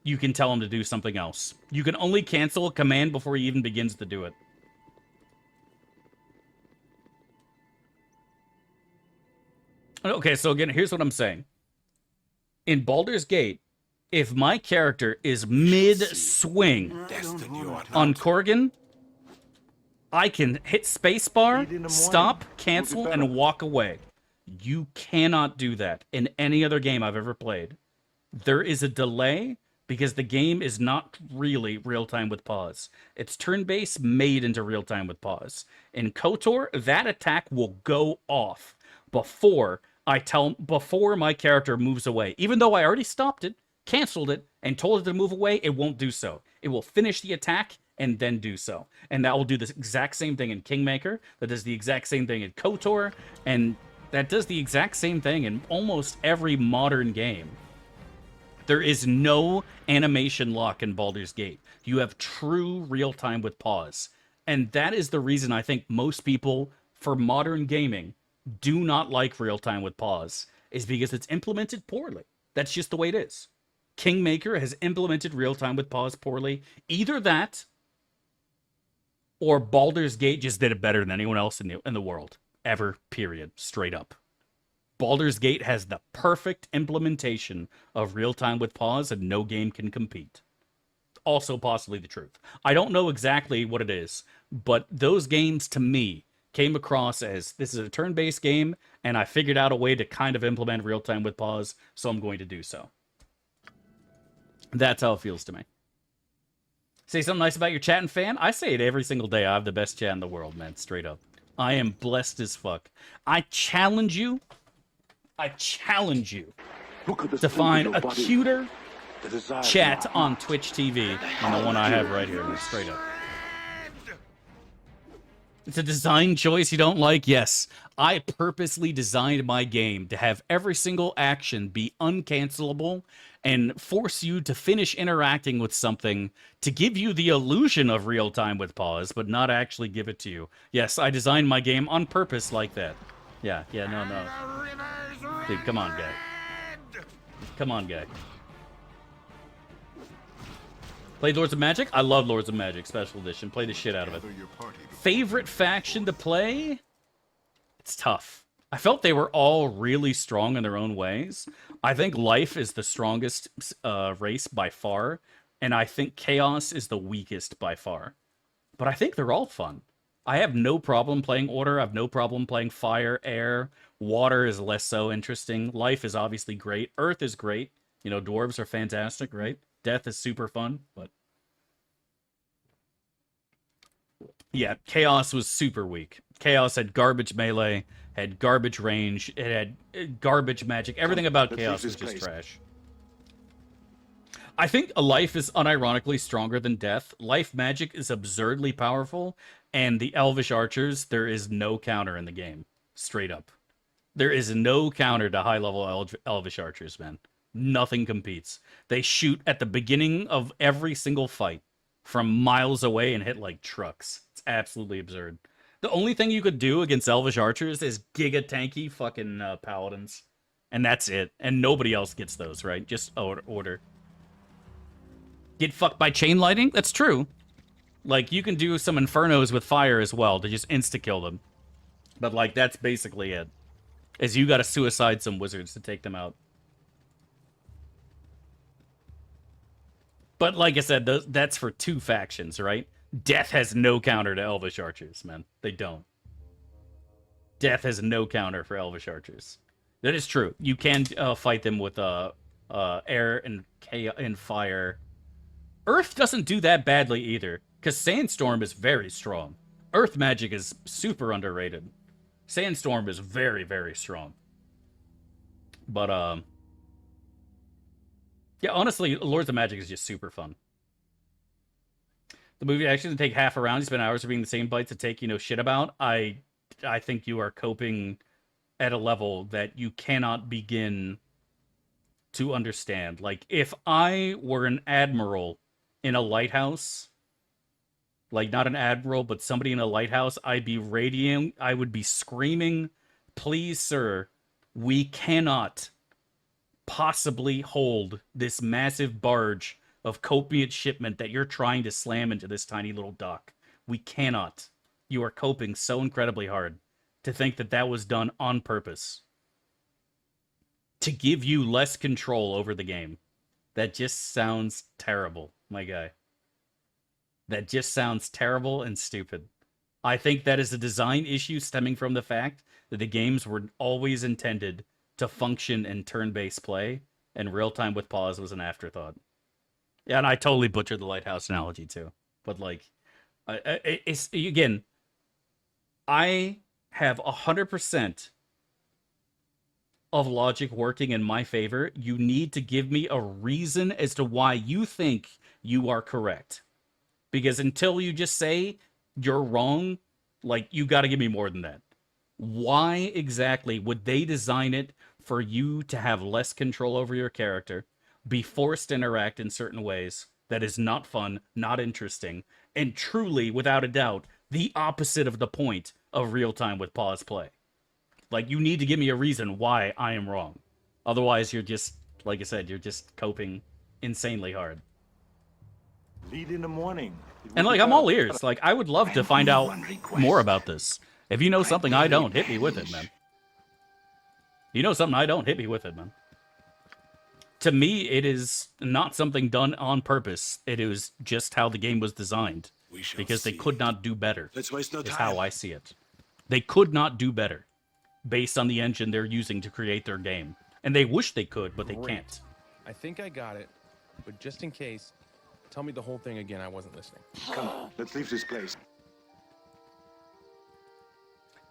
you can tell him to do something else. You can only cancel a command before he even begins to do it. Okay, so again, here's what I'm saying. In Baldur's Gate, if my character is mid-swing on Corrigan, I can hit spacebar, stop, cancel, and walk away. You cannot do that in any other game I've ever played. There is a delay because the game is not really real-time with pause. It's turn-based made into real-time with pause. In KOTOR, that attack will go off before my character moves away. Even though I already stopped it, canceled it, and told it to move away, it won't do so. It will finish the attack and then do so. And that will do the exact same thing in Kingmaker, that does the exact same thing in KOTOR, and that does the exact same thing in almost every modern game. There is no animation lock in Baldur's Gate. You have true real-time with pause. And that is the reason I think most people, for modern gaming, do not like real-time with pause, is because it's implemented poorly. That's just the way it is. Kingmaker has implemented real-time with pause poorly. Either that, or Baldur's Gate just did it better than anyone else in the world. Ever, period. Straight up. Baldur's Gate has the perfect implementation of real-time with pause, and no game can compete. Also possibly the truth. I don't know exactly what it is, but those games, to me, came across as, this is a turn-based game, and I figured out a way to kind of implement real-time with pause, so I'm going to do so. That's how it feels to me. Say something nice about your chat and fan? I say it every single day. I have the best chat in the world, man. Straight up. I am blessed as fuck. I challenge you to find a cuter chat on Twitch TV than the one I have right here, man. Straight up. It's a design choice you don't like? Yes. I purposely designed my game to have every single action be uncancelable and force you to finish interacting with something to give you the illusion of real-time with pause, but not actually give it to you. Yes, I designed my game on purpose like that. Yeah, no. Dude, come on, guy. Come on, guy. Played Lords of Magic? I love Lords of Magic Special Edition. Play the shit out of it. Favorite faction to play? It's tough. I felt they were all really strong in their own ways. I think Life is the strongest race by far, and I think Chaos is the weakest by far. But I think they're all fun. I have no problem playing Order. I have no problem playing Fire, Air. Water is less so interesting. Life is obviously great. Earth is great. You know, Dwarves are fantastic, right? Death is super fun, but... Yeah, Chaos was super weak. Chaos had garbage melee, had garbage range, it had garbage magic. Everything about Chaos was just trash. I think a life is unironically stronger than death. Life magic is absurdly powerful, and the Elvish archers, there is no counter in the game. Straight up. There is no counter to high-level Elvish archers, man. Nothing competes. They shoot at the beginning of every single fight from miles away and hit like trucks. It's absolutely absurd. The only thing you could do against Elvish archers is giga tanky fucking paladins. And that's it. And nobody else gets those, right? Just order. Get fucked by chain lighting? That's true. Like, you can do some infernos with fire as well to just insta-kill them. But, like, that's basically it. Is you gotta suicide some wizards to take them out. But like I said, that's for two factions, right? Death has no counter to Elvish archers, man. They don't. Death has no counter for Elvish archers. That is true. You can fight them with air and fire. Earth doesn't do that badly either, because Sandstorm is very strong. Earth magic is super underrated. Sandstorm is very, very strong. But, yeah, honestly, Lords of Magic is just super fun. The movie actually take half a round. You spend hours reading the same bites to take, shit about. I think you are coping at a level that you cannot begin to understand. Like, if I were an admiral in a lighthouse, like not an admiral, but somebody in a lighthouse, I'd be radiant. I would be screaming, "Please, sir, we cannot possibly hold this massive barge of copiant shipment that you're trying to slam into this tiny little dock. We cannot. You are coping so incredibly hard to think that that was done on purpose to give you less control over the game. That just sounds terrible, my guy. That just sounds terrible and stupid. I think that is a design issue stemming from the fact that the games were always intended to function in turn-based play, and real-time with pause was an afterthought. Yeah, and I totally butchered the lighthouse analogy too. But like, it's again, I have 100% of logic working in my favor. You need to give me a reason as to why you think you are correct. Because until you just say you're wrong, like, you got to give me more than that. Why exactly would they design it for you to have less control over your character, be forced to interact in certain ways that is not fun, not interesting, and truly, without a doubt, the opposite of the point of real-time with pause play? Like, you need to give me a reason why I am wrong. Otherwise, you're just, like I said, you're just coping insanely hard. Lead in the morning. And, like, I'm all ears. Like, I would love to find out more about this. If you know something I don't, hit me with it, man. You know something I don't, hit me with it, man. To me, it is not something done on purpose. It is just how the game was designed. Because they could not do better. Let's waste no time. Is how I see it. They could not do better based on the engine they're using to create their game. And they wish they could, but they can't. I think I got it, but just in case, tell me the whole thing again. I wasn't listening. Come, let's leave this place.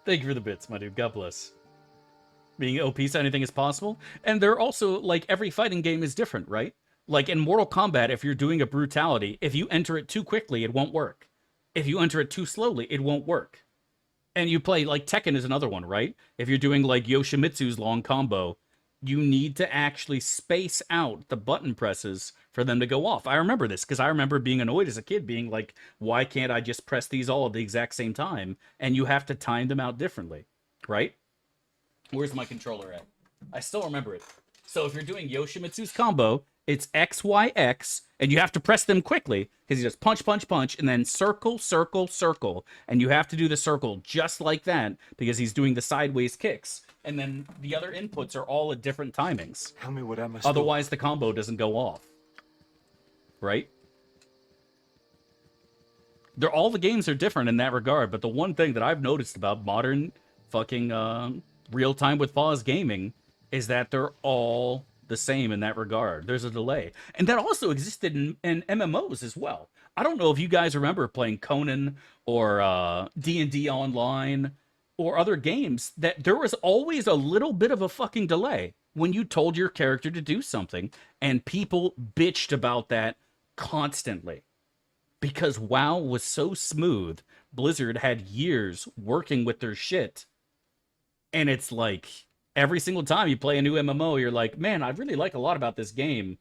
Thank you for the bits, my dude. God bless. Being OP so anything is possible. And they're also, like, every fighting game is different, right? Like, in Mortal Kombat, if you're doing a brutality, if you enter it too quickly, it won't work. If you enter it too slowly, it won't work. And you play, like, Tekken is another one, right? If you're doing, like, Yoshimitsu's long combo, you need to actually space out the button presses for them to go off. I remember this, because I remember being annoyed as a kid, being like, why can't I just press these all at the exact same time? And you have to time them out differently, right? Where's my controller at? I still remember it. So if you're doing Yoshimitsu's combo, it's X, Y, X, and you have to press them quickly, because he does punch, punch, punch, and then circle, circle, circle. And you have to do the circle just like that, because he's doing the sideways kicks. And then the other inputs are all at different timings. Tell me what I must Otherwise, the combo doesn't go off. Right? All the games are different in that regard, but the one thing that I've noticed about modern fucking real-time with pause gaming is that they're all the same in that regard. There's a delay. And that also existed in MMOs as well. I don't know if you guys remember playing Conan or D&D Online or other games, that there was always a little bit of a fucking delay when you told your character to do something, and people bitched about that constantly. Because WoW was so smooth, Blizzard had years working with their shit. And it's like, every single time you play a new MMO, you're like, man, I really like a lot about this game.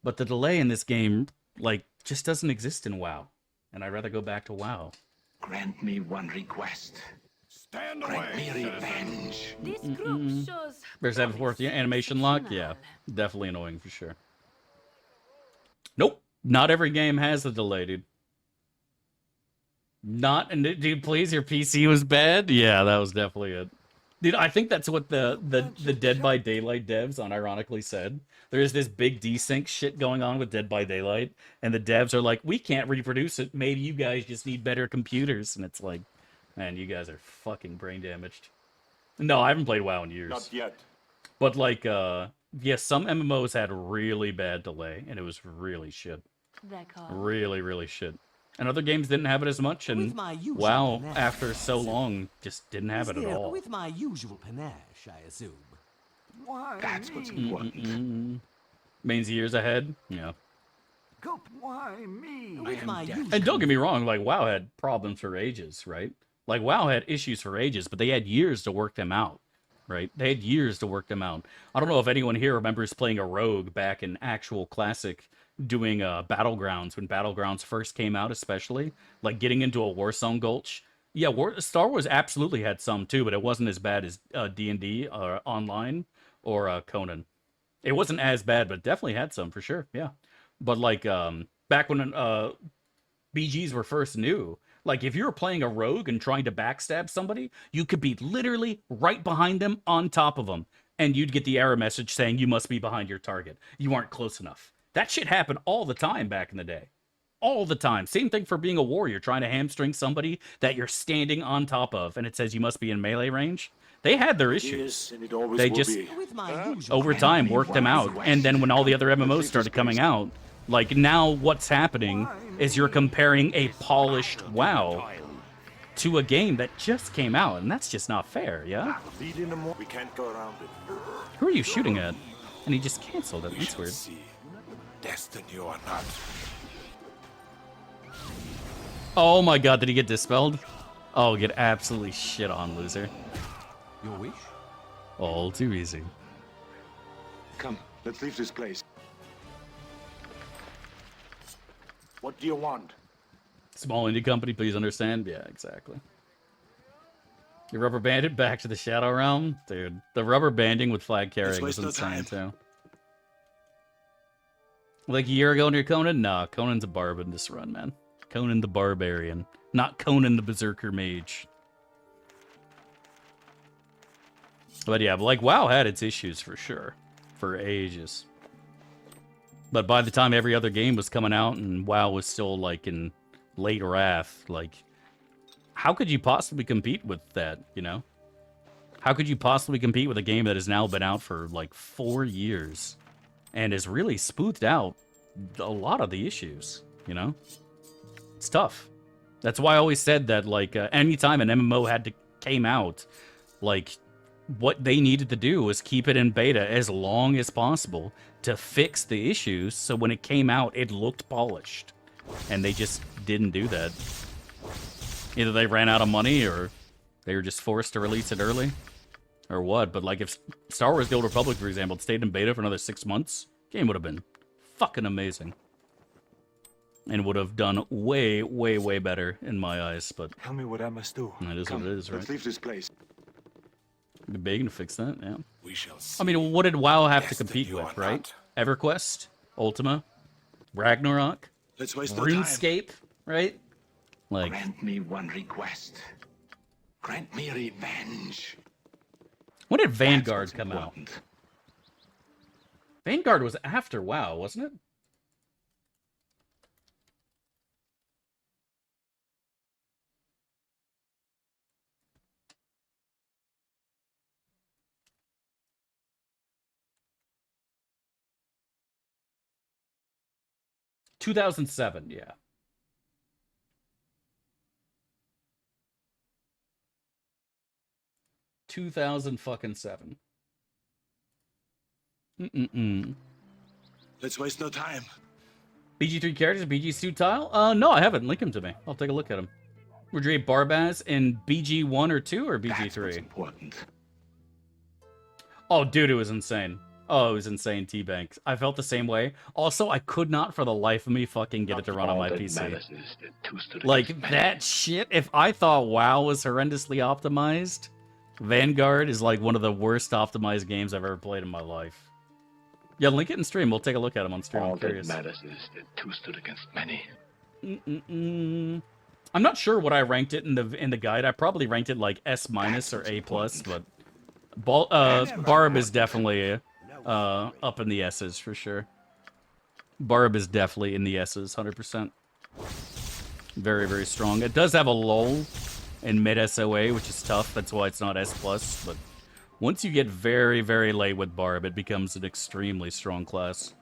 But the delay in this game, like, just doesn't exist in WoW. And I'd rather go back to WoW. Grant me one request. Stand Grant away, me revenge. This group shows There's that fourth animation lock? Yeah, definitely annoying for sure. Nope. Not every game has a delay, dude. Not, and dude, please, your PC was bad? Yeah, that was definitely it. Dude, I think that's what the Dead by Daylight devs unironically said. There's this big desync shit going on with Dead by Daylight, and the devs are like, we can't reproduce it. Maybe you guys just need better computers. And it's like, man, you guys are fucking brain damaged. No, I haven't played WoW in years. Not yet. But like, yeah, some MMOs had really bad delay, and it was really shit. Really, really shit. And other games didn't have it as much, and WoW, after so long, just didn't have it at all. With my usual panache, I assume. Why That's what's me? important. Means years ahead, yeah. Why me? And don't get me wrong, like, WoW had problems for ages, right? Like, WoW had issues for ages, but they had years to work them out, right? They had years to work them out. I don't know if anyone here remembers playing a rogue back in actual classic, doing Battlegrounds, when Battlegrounds first came out, especially. Like, getting into a Warzone Gulch. Yeah, Star Wars absolutely had some, too, but it wasn't as bad as D&D Online or Conan. It wasn't as bad, but it definitely had some, for sure, yeah. But, like, back when BGs were first new, like, if you were playing a rogue and trying to backstab somebody, you could be literally right behind them, on top of them, and you'd get the error message saying you must be behind your target. You aren't close enough. That shit happened all the time back in the day. All the time. Same thing for being a warrior, trying to hamstring somebody that you're standing on top of, and it says you must be in melee range. They had their issues. They just, over time, worked them out. And then when all the other MMOs started coming out, like, now what's happening is you're comparing a polished WoW to a game that just came out, and that's just not fair, yeah? We can't go around it. Who are you shooting at? And he just canceled it. That's weird. Destiny or not. Oh my god, did he get dispelled? Oh, get absolutely shit on, loser. Your wish? All too easy. Come, let's leave this place. What do you want? Small indie company, please understand. Yeah, exactly. You rubber banded back to the Shadow Realm? Dude, the rubber banding with flag carrying was insane, too. Like a year ago near Conan? Nah, Conan's a barb in this run, man. Conan the Barbarian. Not Conan the Berserker Mage. But yeah, like, WoW had its issues for sure. For ages. But by the time every other game was coming out and WoW was still, like, in late wrath, like, how could you possibly compete with that, you know? How could you possibly compete with a game that has now been out for, like, 4 years? And has really smoothed out a lot of the issues, you know? It's tough. That's why I always said that, like, anytime an MMO came out, like, what they needed to do was keep it in beta as long as possible to fix the issues, so when it came out, it looked polished. And they just didn't do that. Either they ran out of money, or they were just forced to release it early. Or what, but like if Star Wars The Old Republic, for example, stayed in beta for another 6 months, game would have been fucking amazing. And would have done way, way, way better in my eyes, but... Tell me what I must do. It is what it is, right? Let's leave this place. Be begging to fix that, yeah. We shall see. I mean, what did WoW have to compete with, right? EverQuest, Ultima, Ragnarok, Let's waste RuneScape, right? Like... Grant me one request. Grant me revenge. When did Vanguard come out? Vanguard was after WoW, wasn't it? 2007, yeah. $2007. Let's waste no time. BG3 characters, BG suit tile? No, I haven't. Link him to me. I'll take a look at him. Would you rate Barbaz in BG1 or 2 or BG3? That's what's important. Oh, dude, it was insane. Oh, it was insane, T-Banks. I felt the same way. Also, I could not for the life of me fucking get it to run on my PC. Like, that shit, if I thought WoW was horrendously optimized, Vanguard is like one of the worst optimized games I've ever played in my life. Yeah, link it in stream. We'll take a look at them on stream. I'm curious. That matters is that two stood against many. I'm not sure what I ranked it in the guide. I probably ranked it like S- or A+, but Barb is definitely up in the S's for sure. Barb is definitely in the S's, 100%. Very, very strong. It does have a lull in mid SOA, which is tough. That's why it's not S+, but once you get very, very late with Barb, it becomes an extremely strong class.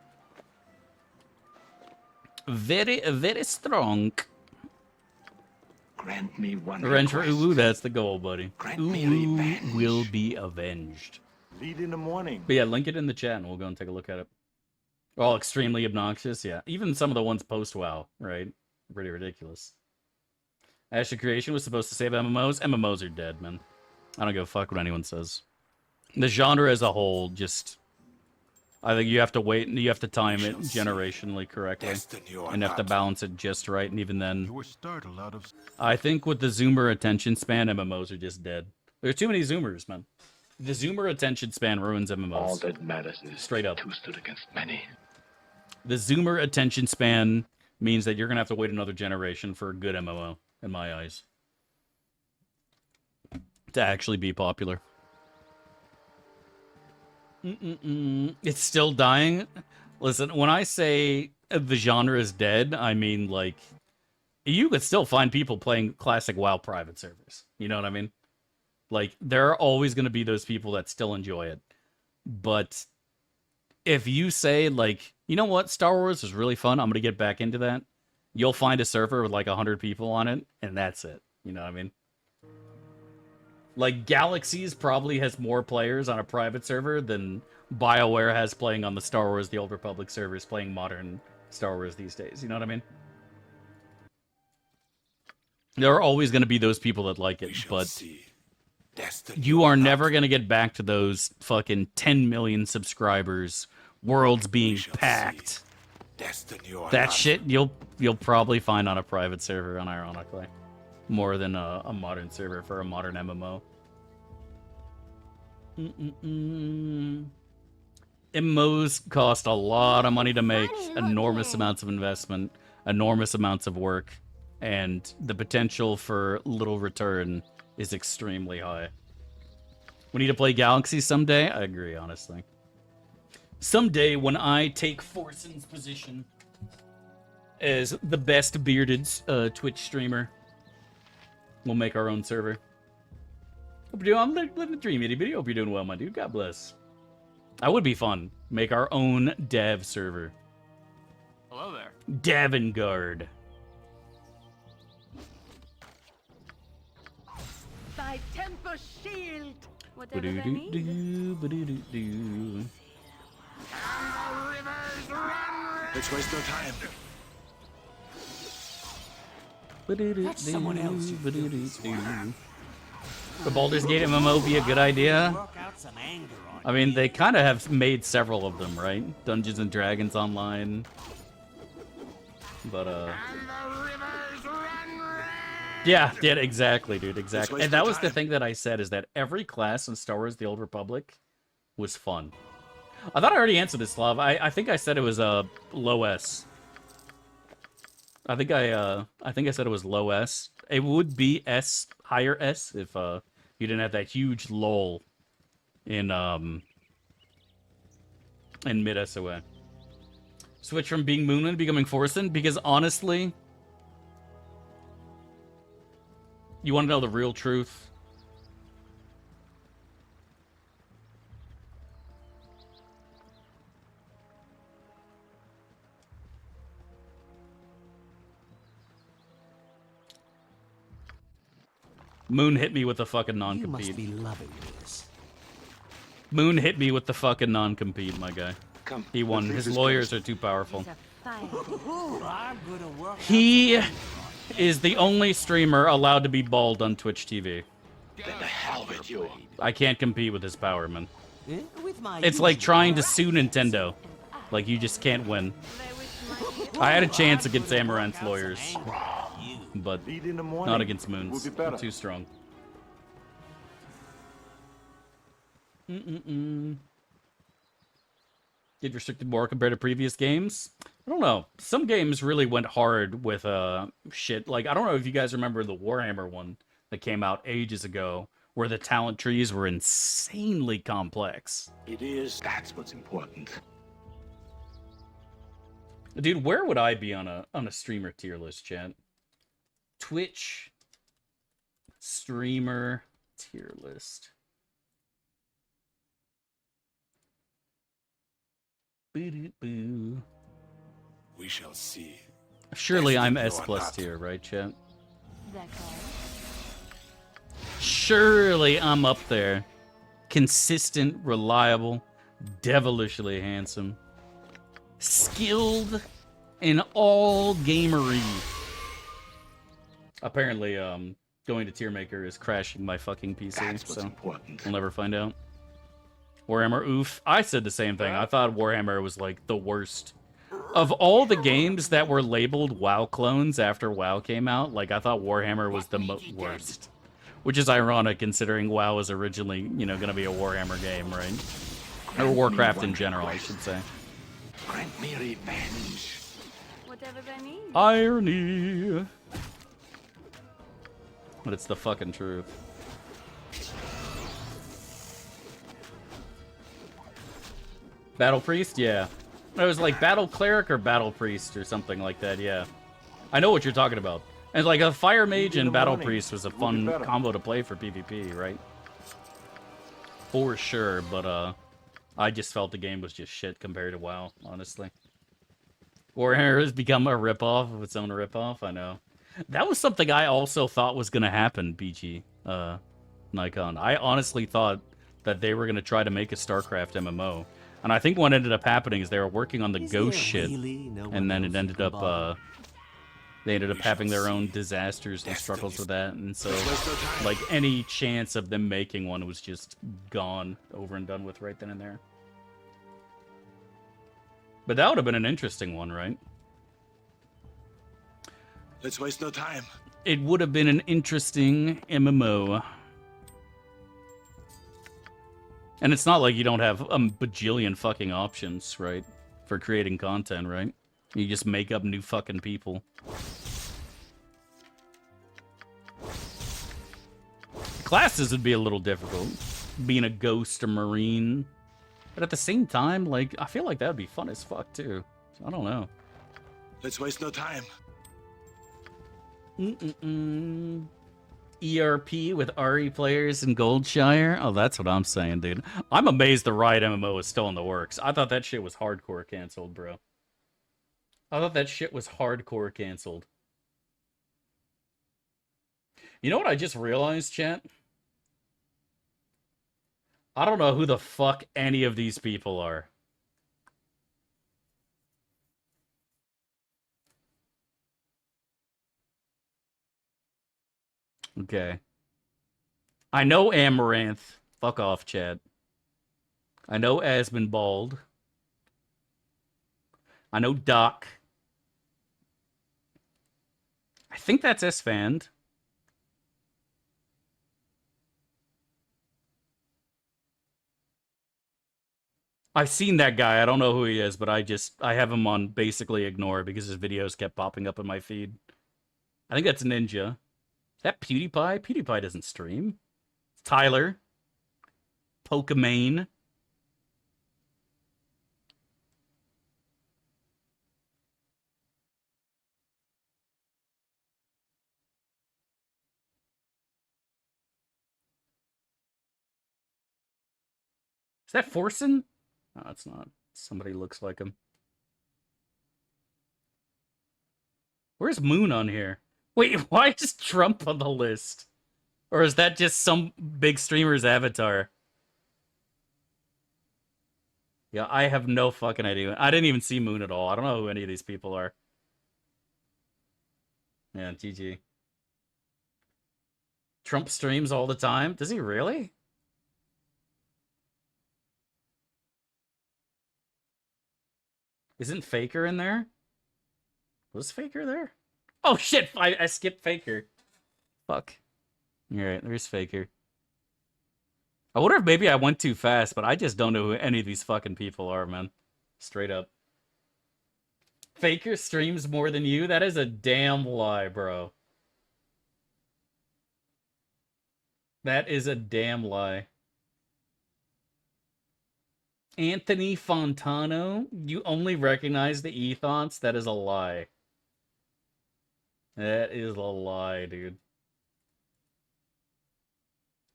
Very, very strong. Grant me one Revenge for request. Ulu, that's the goal, buddy. Grant me Ulu revenge. will be avenged. Lead in the morning. But yeah, link it in the chat and we'll go and take a look at it. All extremely obnoxious, yeah. Even some of the ones post-WoW, right? Pretty ridiculous. Ashen Creation was supposed to save MMOs. MMOs are dead, man. I don't give a fuck what anyone says. The genre as a whole, just... I think you have to wait and you have to time it generationally correctly. And you have to balance it just right, and even then... You were startled out of... I think with the Zoomer attention span, MMOs are just dead. There's too many Zoomers, man. The Zoomer attention span ruins MMOs. All that matters is straight up. Two stood against many. The Zoomer attention span means that you're going to have to wait another generation for a good MMO, in my eyes. To actually be popular. It's still dying. Listen, when I say the genre is dead, I mean, like, you could still find people playing classic WoW private servers. You know what I mean? Like, there are always going to be those people that still enjoy it. But if you say, like, you know what, Star Wars is really fun, I'm going to get back into that, you'll find a server with like 100 people on it, and that's it. You know what I mean? Like, Galaxies probably has more players on a private server than BioWare has playing on the Star Wars The Old Republic servers playing modern Star Wars these days. You know what I mean? There are always going to be those people that like it, but you are never going to get back to those fucking 10 million subscribers, worlds being packed. That shit you'll probably find on a private server, unironically. More than a modern server for a modern MMO. MMOs cost a lot of money to make, enormous amounts of investment, enormous amounts of work, and the potential for little return is extremely high. We need to play Galaxy someday? I agree, honestly. Someday when I take Forsen's position as the best bearded Twitch streamer, we'll make our own server. Hope you're doing, I'm living the dream, itty bitty. Hope you're doing well, my dude. God bless. That would be fun. Make our own dev server. Hello there. Davangard. Thy temper shield. Whatever that means. Let's waste no time. That's someone else. The Baldur's Gate MMO be a good idea? I mean, they kind of have made several of them, right? Dungeons and Dragons Online. But, yeah, exactly, dude, exactly. And that was the thing that I said, is that every class in Star Wars The Old Republic was fun. I thought I already answered this, Slav. I think I said it was low S. I think I said it was low S. It would be S, higher S, if you didn't have that huge lull in mid SOA. Switch from being Moonman to becoming Forsen, because honestly, you want to know the real truth? Moon hit me with the fucking non-compete. You must be loving this. Moon hit me with the fucking non-compete, my guy. He won. His lawyers are too powerful. He is the only streamer allowed to be bald on Twitch TV. Then the hell with you. I can't compete with his power, man. It's like trying to sue Nintendo. Like, you just can't win. I had a chance against Amaranth's lawyers, but not against Moon's. I'm too strong. Did restricted more compared to previous games? I don't know. Some games really went hard with shit. Like, I don't know if you guys remember the Warhammer one that came out ages ago, where the talent trees were insanely complex. It is. That's what's important. Dude, where would I be on a streamer tier list, chat? Twitch streamer tier list. Boo-doo-boo. We shall see. Surely I'm S+ tier, right, chat? Surely I'm up there. Consistent, reliable, devilishly handsome. Skilled in all gamery. Apparently, going to tier maker is crashing my fucking PC, so we'll never find out. Warhammer, oof. I said the same thing. I thought Warhammer was like the worst. Of all the games that were labeled WoW clones after WoW came out, like I thought Warhammer was the worst. Which is ironic considering WoW was originally, you know, gonna be a Warhammer game, right? Or Warcraft in general, I should say. Grant me revenge. Whatever they need. Irony. But it's the fucking truth. Battle Priest? Yeah. It was like Battle Cleric or Battle Priest or something like that, yeah. I know what you're talking about. And like a Fire Mage and Battle Priest was a fun combo to play for PvP, right? For sure, but I just felt the game was just shit compared to WoW, honestly. Warhammer has become a ripoff of its own ripoff, I know. That was something I also thought was going to happen, BG, Nikon. I honestly thought that they were going to try to make a StarCraft MMO. And I think what ended up happening is they were working on the Ghost shit, and then it ended up, they ended up having their own disasters and struggles with that, and so, like, any chance of them making one was just gone, over and done with right then and there. But that would have been an interesting one, right? Let's waste no time. It would have been an interesting MMO. And it's not like you don't have a bajillion fucking options, right? For creating content, right? You just make up new fucking people. Classes would be a little difficult. Being a ghost or marine. But at the same time, like, I feel like that would be fun as fuck, too. So I don't know. Let's waste no time. ERP with RE players in Goldshire? Oh, that's what I'm saying, dude. I'm amazed the Riot MMO is still in the works. I thought that shit was hardcore canceled, bro. I thought that shit was hardcore canceled. You know what I just realized, chat? I don't know who the fuck any of these people are. Okay. I know Amaranth. Fuck off, Chad. I know Asmonbald. I know Doc. I think that's Esfand. I've seen that guy. I don't know who he is, but I have him on basically ignore because his videos kept popping up in my feed. I think that's Ninja. Is that PewDiePie? PewDiePie doesn't stream. It's Tyler. Pokemon. Is that Forsen? No, it's not. Somebody looks like him. Where's Moon on here? Wait, why is Trump on the list? Or is that just some big streamer's avatar? Yeah, I have no fucking idea. I didn't even see Moon at all. I don't know who any of these people are. Yeah, GG. Trump streams all the time? Does he really? Isn't Faker in there? Was Faker there? Oh shit! I skipped Faker. Fuck. Alright, there's Faker. I wonder if maybe I went too fast, but I just don't know who any of these fucking people are, man. Straight up. Faker streams more than you? That is a damn lie, bro. That is a damn lie. Anthony Fontano? You only recognize the ethos? That is a lie. That is a lie, dude.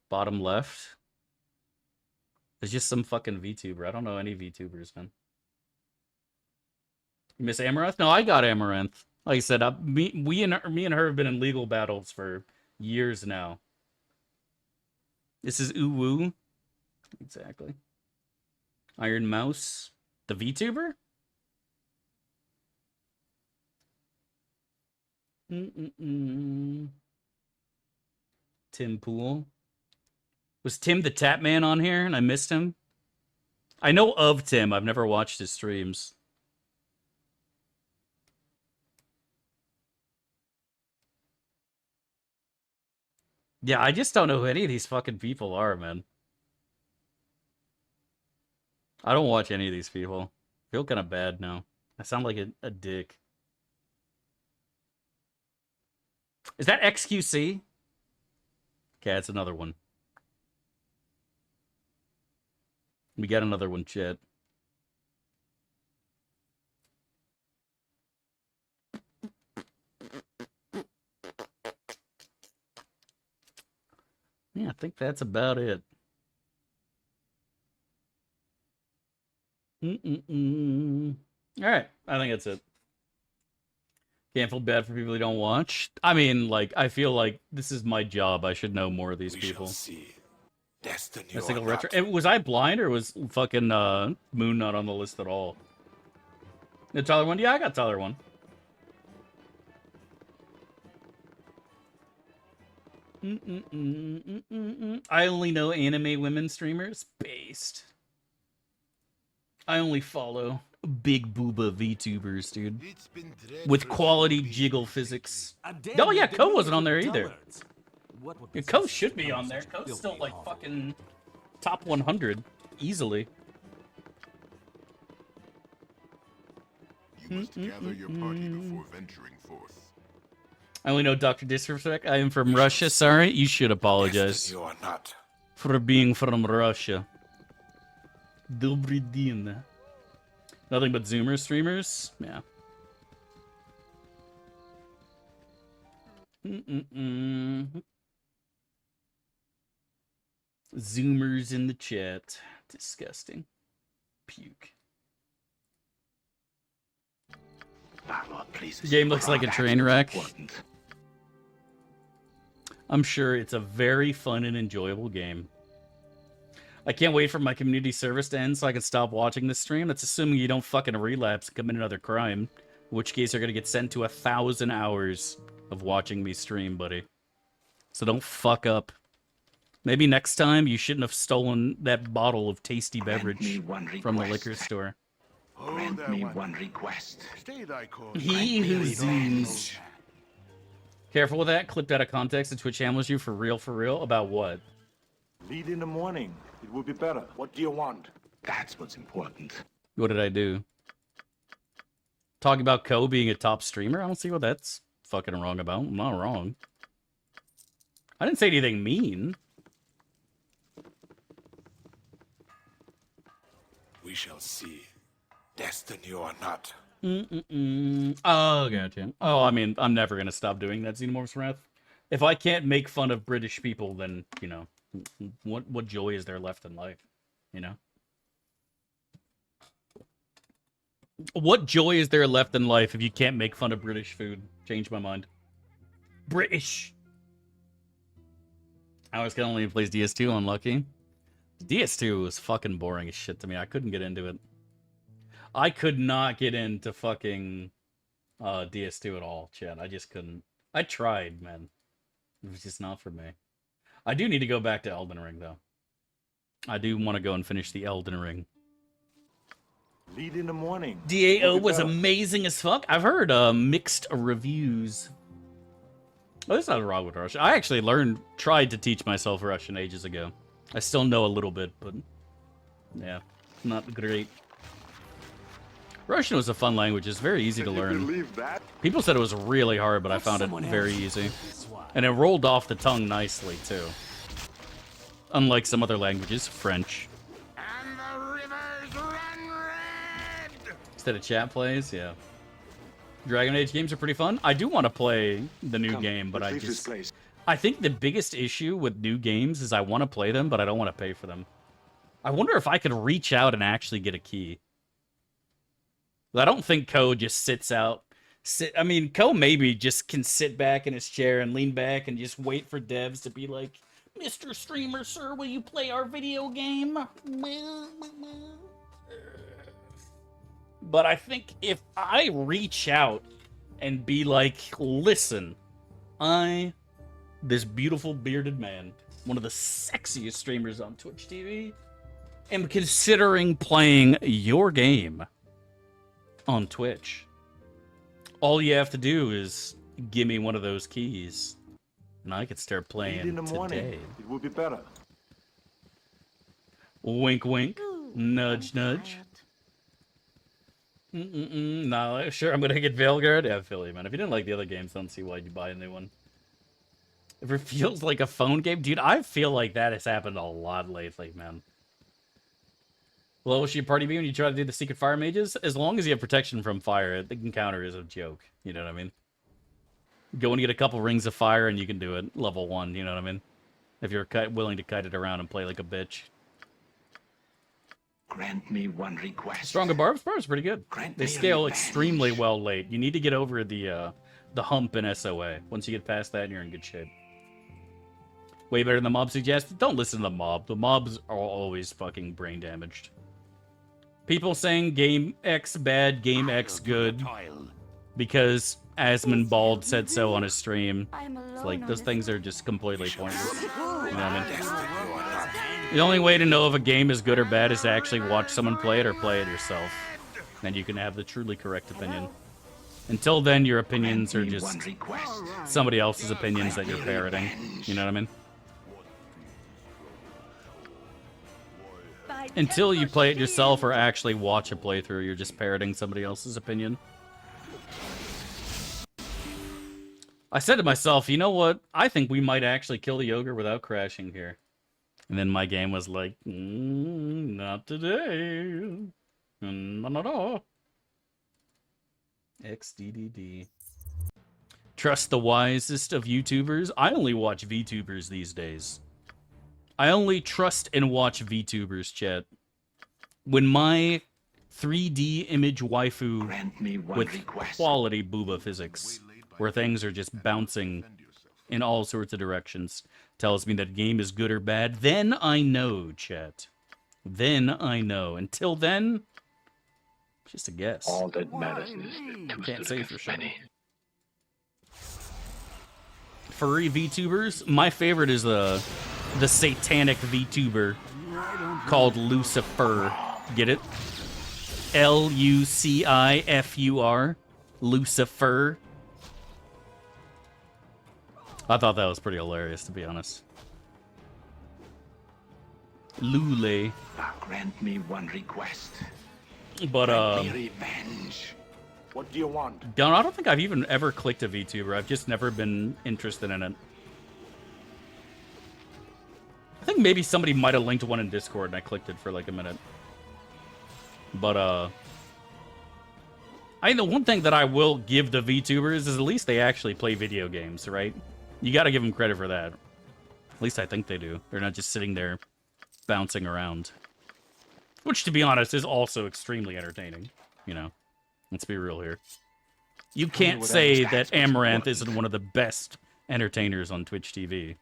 Bottom left. There's just some fucking VTuber. I don't know any VTubers, man. You miss Amaranth? No, I got Amaranth. Like I said, me and her have been in legal battles for years now. This is Uwu. Exactly. Iron Mouse. The VTuber? Tim Pool. Was Tim the Tap Man on here and I missed him? I know of Tim. I've never watched his streams. Yeah, I just don't know who any of these fucking people are, man. I don't watch any of these people. I feel kind of bad now. I sound like a dick. Is that XQC? Okay, it's another one. We got another one, chat. Yeah, I think that's about it. All right, I think that's it. Can't feel bad for people who don't watch. I mean, like, I feel like this is my job. I should know more of these people. Shall see. Destiny A single retro. Was I blind or was fucking Moon not on the list at all? The Tyler one? Yeah, I got Tyler one. I only know anime women streamers. Based. I only follow big booba VTubers, dude. With quality jiggle physics. Oh yeah, Ko wasn't on there either. Yeah, Ko should be on there. Ko's still like fucking top 100 easily. You must gather your party before venturing forth. I only know Dr. Disrespect. I am from Russia. Sorry, you should apologize You are not. for being from Russia. Dobry din. Nothing but Zoomer streamers? Yeah. Zoomers in the chat. Disgusting. Puke. The game looks like a train wreck. I'm sure it's a very fun and enjoyable game. I can't wait for my community service to end so I can stop watching this stream. That's assuming you don't fucking relapse and commit another crime. In which case you're gonna get sent to 1,000 hours of watching me stream, buddy. So don't fuck up. Maybe next time you shouldn't have stolen that bottle of tasty beverage from the liquor store. Grant me one request. Stay thy course. He who zooms. Careful with that. Clipped out of context and Twitch handles you for real? About what? Lead in the morning. It would be better. What do you want? That's what's important. What did I do? Talking about Ko being a top streamer? I don't see what that's fucking wrong about. I'm not wrong. I didn't say anything mean. We shall see. Destiny or not. Oh, gotcha. Oh, I mean, I'm never gonna stop doing that, Xenomorph's Wrath. If I can't make fun of British people, then, you know, what joy is there left in life? You know? What joy is there left in life if you can't make fun of British food? Change my mind. British! I was gonna only plays DS2, unlucky. DS2 was fucking boring as shit to me. I couldn't get into it. I could not get into fucking DS2 at all, Chad. I just couldn't. I tried, man. It was just not for me. I do need to go back to Elden Ring, though. I do want to go and finish the Elden Ring. Lead in the morning. DAO was amazing as fuck. I've heard mixed reviews. Well, there's nothing wrong with Russian. I actually tried to teach myself Russian ages ago. I still know a little bit, but yeah, not great. Russian was a fun language. It's very easy to learn. People said it was really hard, but I found it very easy. And it rolled off the tongue nicely, too. Unlike some other languages, French. And the rivers run red! Instead of chat plays, yeah. Dragon Age games are pretty fun. I do want to play the new game, but I think the biggest issue with new games is I want to play them, but I don't want to pay for them. I wonder if I could reach out and actually get a key. I don't think Ko just sits out. I mean, Ko maybe just can sit back in his chair and lean back and just wait for devs to be like, Mr. Streamer, sir, will you play our video game? But I think if I reach out and be like, listen, this beautiful bearded man, one of the sexiest streamers on Twitch TV, am considering playing your game on Twitch. All you have to do is give me one of those keys, and I could start playing in the morning. today. It would be better. Wink, wink. Nudge, nudge. No, sure, I'm gonna get Veilguard. Yeah, I feel you, man. If you didn't like the other games, I don't see why you'd buy a new one. If it feels like a phone game, dude, I feel like that has happened a lot lately, man. Well, should your party be when you try to do the secret fire mages? As long as you have protection from fire, the encounter is a joke. You know what I mean? Go and get a couple rings of fire and you can do it. Level 1, you know what I mean? If you're willing to kite it around and play like a bitch. Grant me one request. Stronger Barbs? Barbs pretty good. They scale extremely well late. You need to get over the hump in SOA. Once you get past that, you're in good shape. Way better than the mob suggested. Don't listen to the mob. The mobs are always fucking brain damaged. People saying Game X bad, Game X good. Because Asmonbald said so on his stream. It's like, those things are just completely pointless. You know what I mean? The only way to know if a game is good or bad is to actually watch someone play it or play it yourself. Then you can have the truly correct opinion. Until then, your opinions are just somebody else's opinions that you're parroting. You know what I mean? Until you play it yourself or actually watch a playthrough, you're just parroting somebody else's opinion. I said to myself, you know what? I think we might actually kill the ogre without crashing here. And then my game was like, not today. No. XDDD. Trust the wisest of YouTubers? I only watch VTubers these days. I only trust and watch VTubers, chat. When my 3D image waifu with quality booba physics, where things are just bouncing in all sorts of directions, tells me that game is good or bad, then I know, chat. Then I know. Until then, just a guess. All that matters is can't say for sure. Furry VTubers, my favorite is the satanic VTuber called Lucifer. Get it? Lucifur. Lucifer. I thought that was pretty hilarious, to be honest. Lule. Grant me one request. But, revenge. What do you want? I don't think I've even ever clicked a VTuber. I've just never been interested in it. I think maybe somebody might have linked one in Discord and I clicked it for like a minute. But, I think the one thing that I will give the VTubers is at least they actually play video games, right? You gotta give them credit for that. At least I think they do. They're not just sitting there bouncing around. Which, to be honest, is also extremely entertaining. You know, let's be real here. You can't say that Amaranth isn't one of the best entertainers on Twitch TV.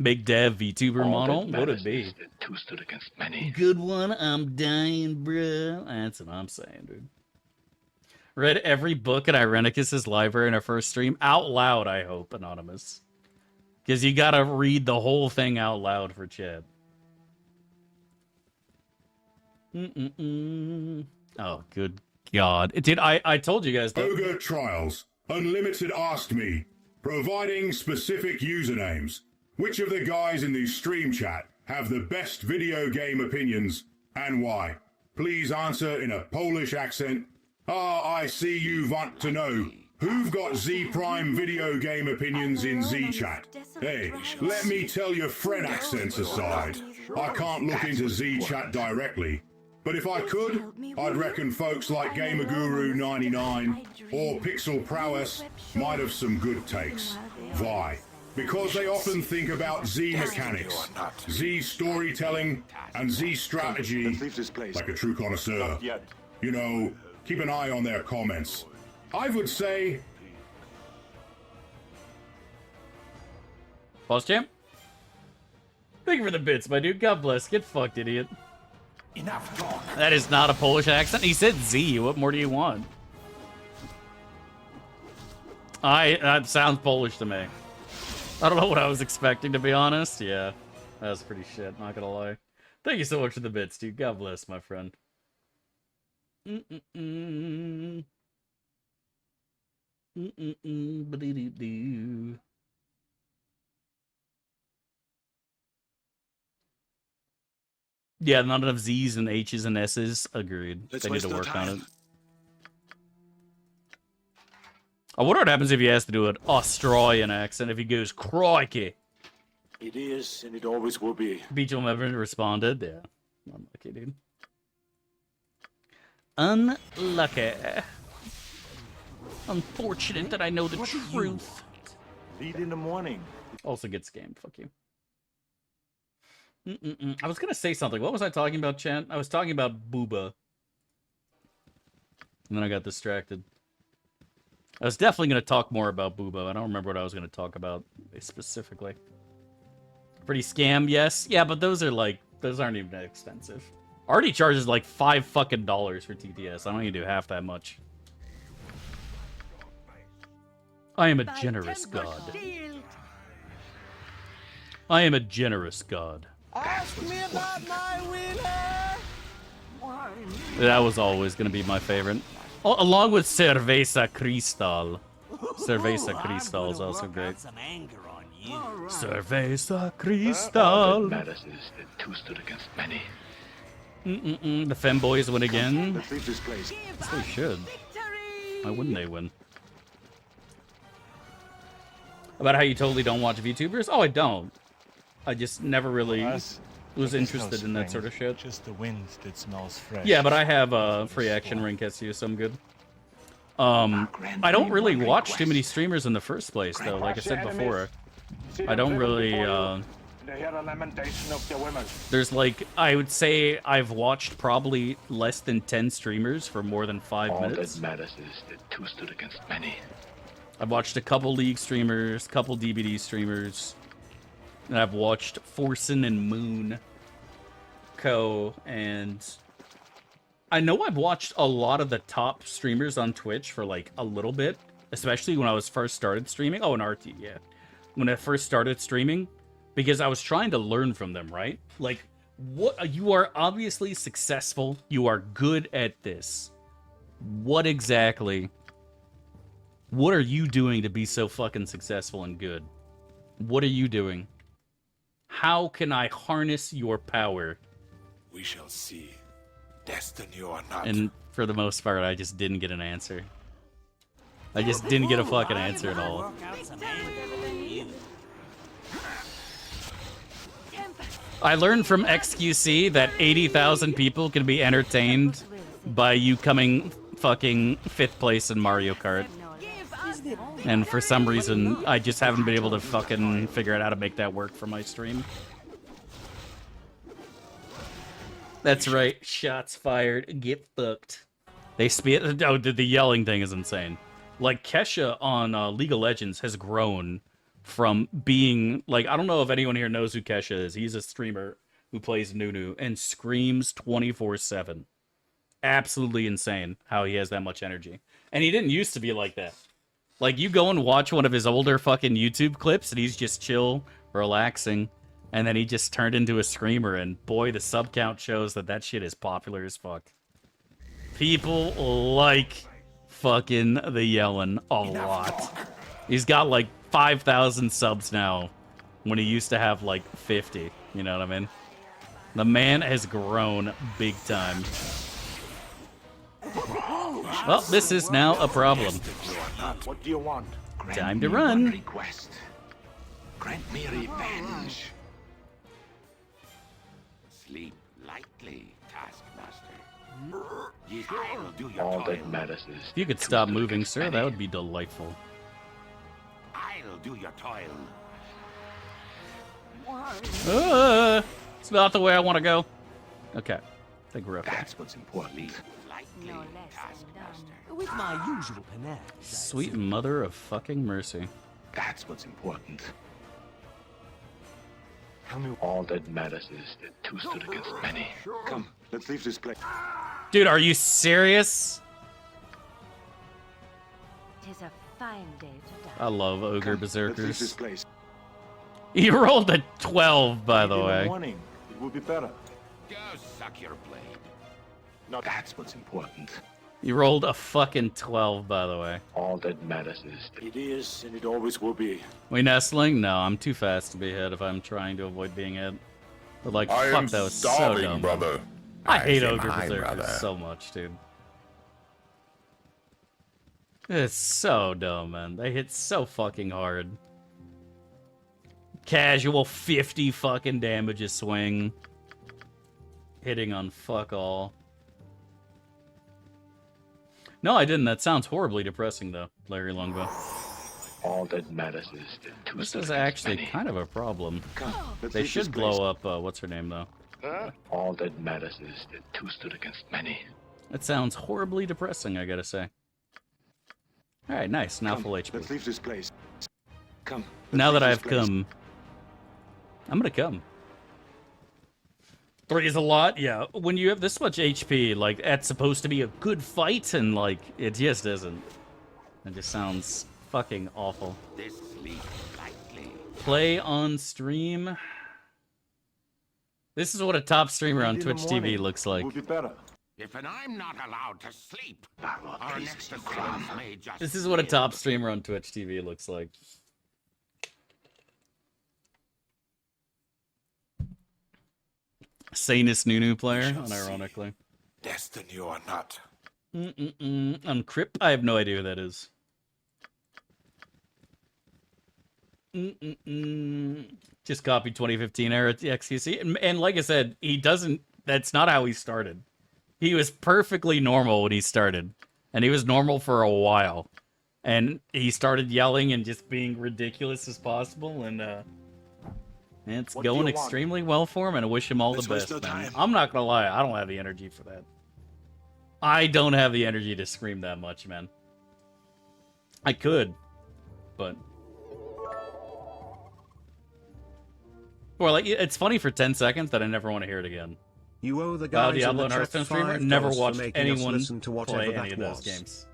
Big Dev VTuber model? What would it be? Two stood against many. Good one, I'm dying, bro. That's what I'm saying, dude. Read every book in Irenicus's library in our first stream. Out loud, I hope, Anonymous. Because you gotta read the whole thing out loud for chat. Oh, good God. Dude, I told you guys that. Ogre Trials. Unlimited asked me, providing specific usernames, which of the guys in the stream chat have the best video game opinions and why? Please answer in a Polish accent. I see you want to know. Who've got Z Prime video game opinions in Z chat? Hey, let me tell your friend accents aside. I can't look into Z chat directly. But if I could, I'd reckon folks like Gamer Guru 99 or Pixel Prowess might have some good takes. Why? Because they often think about Z mechanics, Z storytelling, and Z strategy like a true connoisseur. You know, keep an eye on their comments. I would say... Boss champ? Thank you for the bits, my dude. God bless. Get fucked, idiot. Enough talk. That is not a Polish accent. He said Z. What more do you want? That sounds Polish to me. I don't know what I was expecting, to be honest. Yeah, that was pretty shit, not gonna lie. Thank you so much for the bits, dude. God bless, my friend. Yeah, not enough Z's and H's and S's. Agreed. They need to work on it. I wonder what happens if he has to do an Australian accent, if he goes, crikey. It is, and it always will be. Beecham never responded. Yeah. Unlucky, dude. Unlucky. Unfortunate that I know the truth. Lead in the morning. Also gets game. Fuck you. I was gonna say something. What was I talking about, chat? I was talking about Booba. And then I got distracted. I was definitely gonna talk more about Booba. I don't remember what I was gonna talk about specifically. Pretty scam, yes. Yeah, but those aren't even that expensive. Artie charges like $5 fucking for TTS. I don't even do half that much. I am a generous god. I am a generous god. Ask me about my winner. That was always going to be my favorite. Along with Cerveza Cristal. Cerveza Cristal is also great. Cerveza Cristal. Matters is that two stood against many. The femboys win again. They should. Why wouldn't they win? About how you totally don't watch VTubers? Oh, I don't. I just never really was interested in that sort of shit. Just the wind that smells fresh. Yeah, but I have a free action ring SU, so I'm good. I don't really watch too many streamers in the first place, though. Like I said before, I don't really. There's like, I would say I've watched probably less than 10 streamers for more than 5 minutes. All that matters is that two stood against many. I've watched a couple League streamers, couple DBD streamers. And I've watched Forsen and Moon Co. And I know I've watched a lot of the top streamers on Twitch for like a little bit, especially when I was first started streaming. Oh, and RT, yeah. When I first started streaming, because I was trying to learn from them, right? Like, what you are obviously successful. You are good at this. What exactly? What are you doing to be so fucking successful and good? What are you doing? How can I harness your power? We shall see. Destiny or not. And for the most part, I just didn't get an answer. I just didn't get a fucking answer at all. I learned from XQC that 80,000 people can be entertained by you coming fucking 5th place in Mario Kart. And for some reason, I just haven't been able to fucking figure out how to make that work for my stream. That's right. Shots fired. Get fucked. They spit. Oh, the yelling thing is insane. Like, Kesha on League of Legends has grown from being like, I don't know if anyone here knows who Kesha is. He's a streamer who plays Nunu and screams 24/7. Absolutely insane how he has that much energy. And he didn't used to be like that. Like, you go and watch one of his older fucking YouTube clips and he's just chill, relaxing, and then he just turned into a screamer, and boy, the sub count shows that that shit is popular as fuck. People like fucking the yelling a lot. He's got like 5,000 subs now when he used to have like 50. You know what I mean? The man has grown big time. Well, this is now a problem. What do you want? Time to run. Request. Grant me revenge. Sleep lightly, Taskmaster. Yes, I will do your All toil. that matters is If you could stop moving, sir, that would be delightful. I'll do your toil. It's not the way I want to go. Okay. I think we're okay. That's what's important. Lightly, Taskmaster. With my usual panache. Sweet mother of fucking mercy. That's what's important. all that matters is that two stood against many. Come, let's leave this place. Dude, are you serious? Tis a fine day to die. I love ogre Let's leave this berserkers. place. He rolled a 12, by the In the way. morning, it will be better. Go suck your blade. No, that's what's important. He rolled a fucking 12, by the way. All that matters is It is, and it always will be. We nestling? No, I'm too fast to be hit if I'm trying to avoid being hit. But like, I fuck, am that was so starving, dumb. brother. I hate am ogre I, berserkers brother. so much, dude. It's so dumb, man. They hit so fucking hard. Casual 50 fucking damage a swing. Hitting on fuck all. No, I didn't. That sounds horribly depressing, though, Larry Longbow. all that matters is that two This stood is against actually many. kind of a problem. Let's They leave should this place. blow up, what's her name, though? All that matters is that two stood against many. That sounds horribly depressing, I gotta say. Alright, nice. Now Come, full HP. Let's leave this place. Come. Now let's that leave I've this place. come, I'm gonna come. 3 is a lot, yeah. When you have this much HP, like, that's supposed to be a good fight, and, like, it just isn't. It just sounds fucking awful. This sleep lightly. Play on stream. This is what a top streamer on In the Twitch TV morning, looks it like. will be better. If I'm not allowed to sleep, our next assailants may just This is what a live. top streamer on Twitch TV looks like. Sanus Nunu player, unironically. Destiny or not. On Crypt? I have no idea who that is. Just copied 2015 era XQC. And like I said, he doesn't... That's not how he started. He was perfectly normal when he started. And he was normal for a while. And he started yelling and just being ridiculous as possible. And it's What do going you want? extremely well for him. And I wish him all Let's the waste best, no man. time. I'm not going to lie. I don't have the energy for that. I don't have the energy to scream that much, man. I could, but... Or, like, it's funny for 10 seconds that I never want to hear it again. You owe the guys in Diablo the and chat Hearthstone streamer, $5 never for watched making us anyone listen to whatever play that any of those was. games.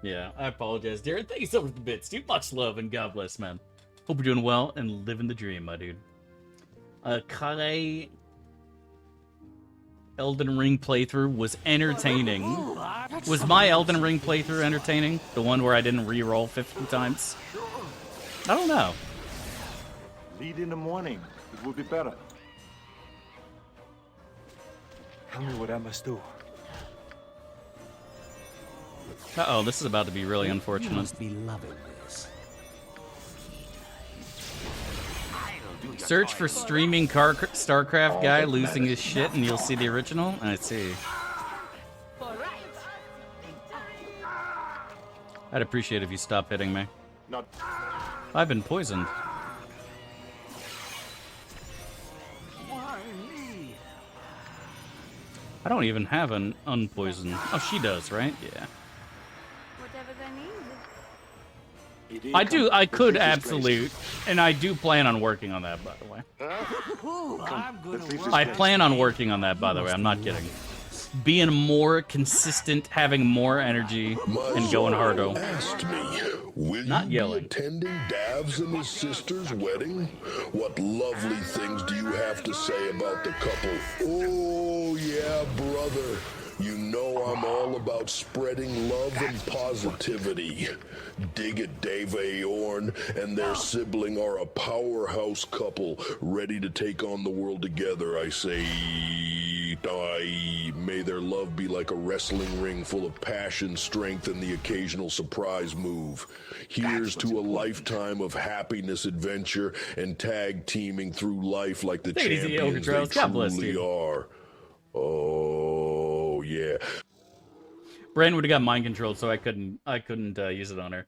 Yeah, I apologize, Darren. Thank you so much for the bits, dude. Much love and God bless, man. Hope you're doing well and living the dream, my dude. Kale Elden Ring playthrough was entertaining. Was my Elden Ring playthrough entertaining? The one where I didn't re-roll 50 times? I don't know. Lead in the morning. It will be better. Tell me what I must do. Uh-oh, this is about to be really unfortunate. must be loving this. Search for streaming StarCraft guy losing his shit and you'll see the original? I see. I'd appreciate if you stop hitting me. Not. I've been poisoned. I don't even have an unpoison. Oh, she does, right? Yeah. Whatever they need. I could absolute, and I do plan on working on that, by the way. I plan on working on that, by the way. I'm not kidding. Being more consistent, having more energy, and going harder. Asked me, will not you yelling. be attending Dav's and his sister's wedding? What lovely things do you have to say about the couple? Oh, yeah, brother. You know I'm all about spreading love and positivity. Dig it, Dave Aorn and their sibling are a powerhouse couple, ready to take on the world together, I say. May their love be like a wrestling ring full of passion, strength, and the occasional surprise move. Here's to a lifetime of happiness, adventure, and tag teaming through life like the champions they truly are. Oh, yeah. Brandon would have got mind controlled, so I couldn't use it on her.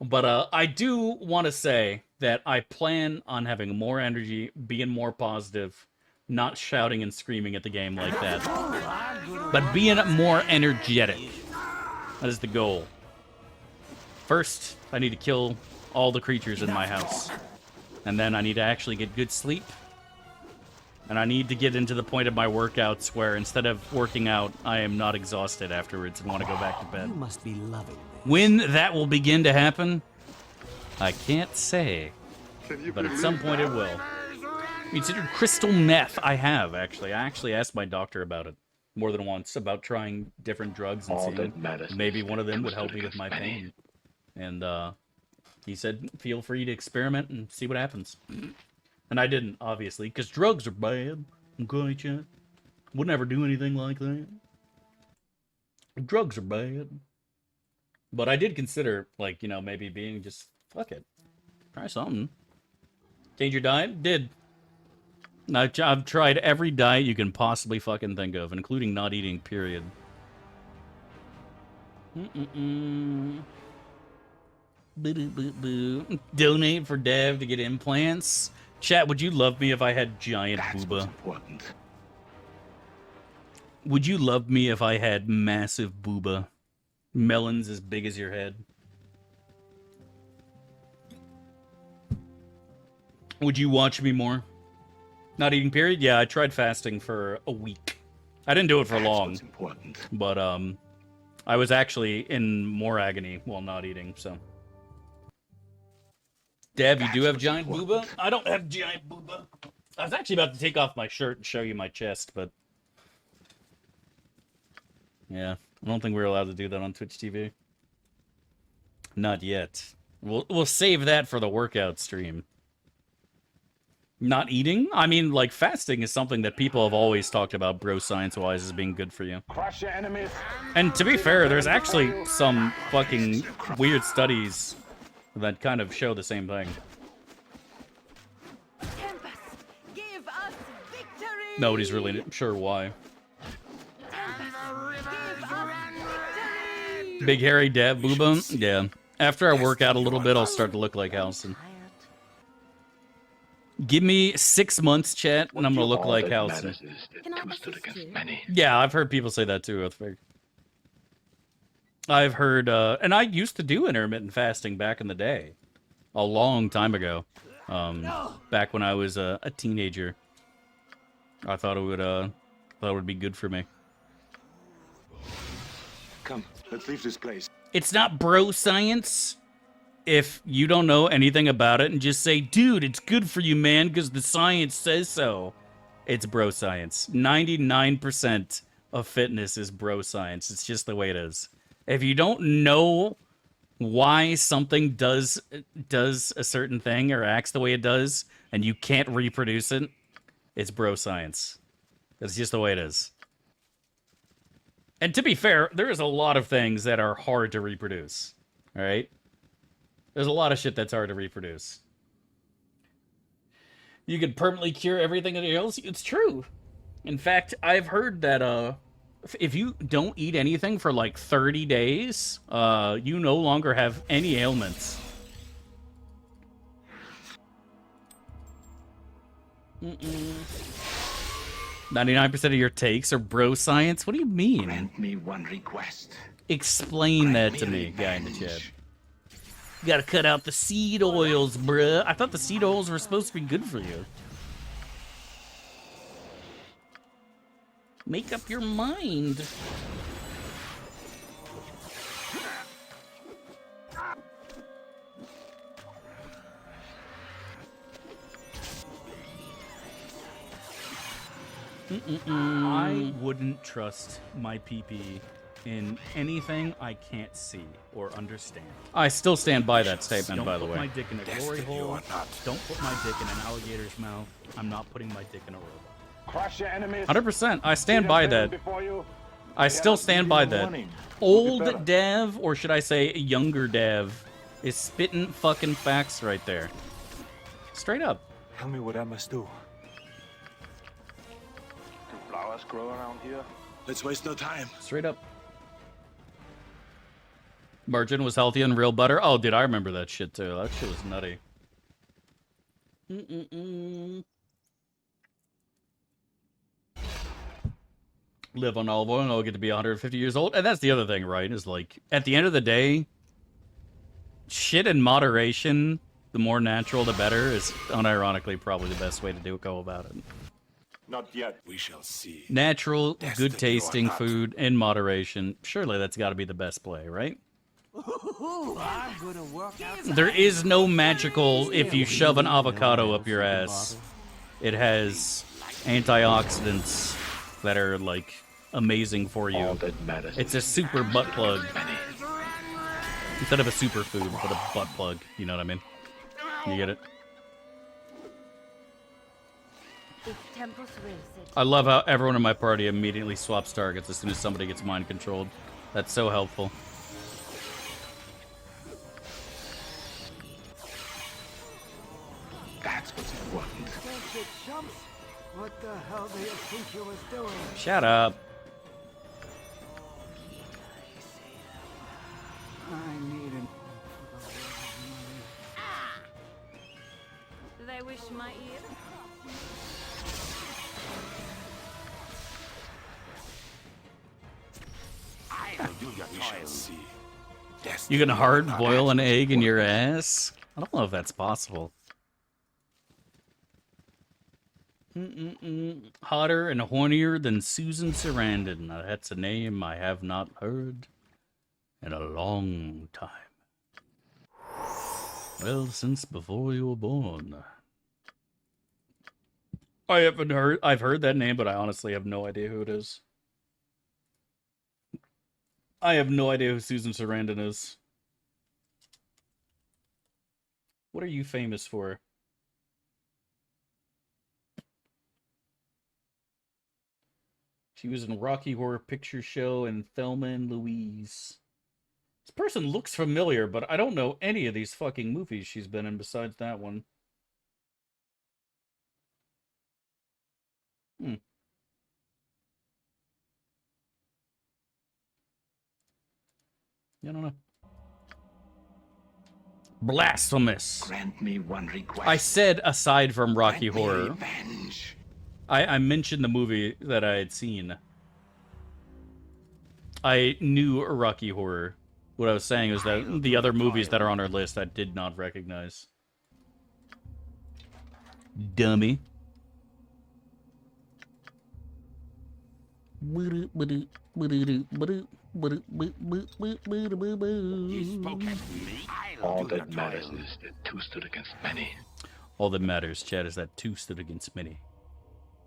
But I do want to say that I plan on having more energy, being more positive, not shouting and screaming at the game like that, but being more energetic. That is the goal. First, I need to kill all the creatures in my house, and then I need to actually get good sleep. And I need to get into the point of my workouts where instead of working out, I am not exhausted afterwards and want to go back to bed. You must be loving this. When that will begin to happen, I can't say. But at some point it will. Considered crystal meth, I have, actually. I actually asked my doctor about it more than once, about trying different drugs and seeing maybe one of them would help me with my pain. And he said, feel free to experiment and see what happens. And I didn't, obviously, because drugs are bad. Okay, chat? Would never do anything like that. Drugs are bad. But I did consider, like, you know, maybe being just, fuck it. Try something. Change your diet? Did. I've tried every diet you can possibly fucking think of, including not eating, period. Donate for Dev to get implants. Chat, would you love me if I had giant booba? Would you love me if I had massive booba? Melons as big as your head? Would you watch me more? Not eating, period? Yeah, I tried fasting for a week. I didn't do it for long. But, I was actually in more agony while not eating, so. Dev, you do have giant booba? I don't have giant booba. I was actually about to take off my shirt and show you my chest, but... yeah, I don't think we're allowed to do that on Twitch TV. Not yet. We'll save that for the workout stream. Not eating? I mean, like, fasting is something that people have always talked about, bro science-wise, as being good for you. Crush your enemies. And to be fair, there's actually some fucking weird studies that kind of show the same thing. Give us victory. Nobody's really sure why. Big hairy dad booba? Yeah. After I work out a little bit, I'll start to look like Halson. Give me 6 months, chat, and I'm gonna look like Halson. Yeah, I've heard people say that too. I've heard, and I used to do intermittent fasting back in the day, a long time ago. Back when I was a teenager, I thought it would be good for me. Come, let's leave this place. It's not bro science. If you don't know anything about it and just say, dude, it's good for you, man, because the science says so. It's bro science. 99% of fitness is bro science. It's just the way it is. If you don't know why something does a certain thing or acts the way it does, and you can't reproduce it, it's bro science. That's just the way it is. And to be fair, there is a lot of things that are hard to reproduce. All right? There's a lot of shit that's hard to reproduce. You could permanently cure everything else. It's true. In fact, I've heard that if you don't eat anything for like 30 days, you no longer have any ailments. 99% of your takes are bro science? What do you mean? Grant me one request. Explain that to me, guy in the chat. You gotta cut out the seed oils, bruh. I thought the seed oils were supposed to be good for you. Make up your mind. I wouldn't trust my PP in anything I can't see or understand. I still stand by that statement, by the way. Don't put my dick in a glory hole. Don't put my dick in an alligator's mouth. I'm not putting my dick in a robot. Crush your enemies. 100%. I stand by that. I still stand by that. Old Dev, or should I say younger Dev, is spitting fucking facts right there. Straight up. Tell me what I must do. Do flowers grow around here? Let's waste no time. Straight up. Margin was healthy and real butter. Oh, dude, I remember that shit too. That shit was nutty. Live on olive oil and I'll get to be 150 years old. And that's the other thing, right? Is like, at the end of the day, shit in moderation, the more natural, the better, is unironically probably the best way to go about it. Not yet. We shall see. Natural, good tasting food in moderation. Surely that's got to be the best play, right? There is no magical if you shove an avocado up your ass. It has antioxidants that are like amazing for you. It's a super butt plug. Instead of a superfood, but a butt plug. You know what I mean? You get it? I love how everyone in my party immediately swaps targets as soon as somebody gets mind controlled. That's so helpful. That's what's important. What the hell do you think you was doing? Shut up. I need an... They wish my ear. I'll do your toil. You can hard boil an egg in your ass? I don't know if that's possible. Hotter and hornier than Susan Sarandon. Now, that's a name I have not heard in a long time. Well, since before you were born. I've heard that name, but I honestly have no idea who it is. I have no idea who Susan Sarandon is. What are you famous for? She was in Rocky Horror Picture Show and Thelma and Louise. This person looks familiar, but I don't know any of these fucking movies she's been in besides that one. I don't know. Blasphemous. Grant me one request. I said aside from Rocky Horror. I mentioned the movie that I had seen. I knew Rocky Horror. What I was saying was that the other movies that are on our list I did not recognize. Dummy. You spoke at me. All that matters is that two stood against many. All that matters, Chad, is that two stood against many.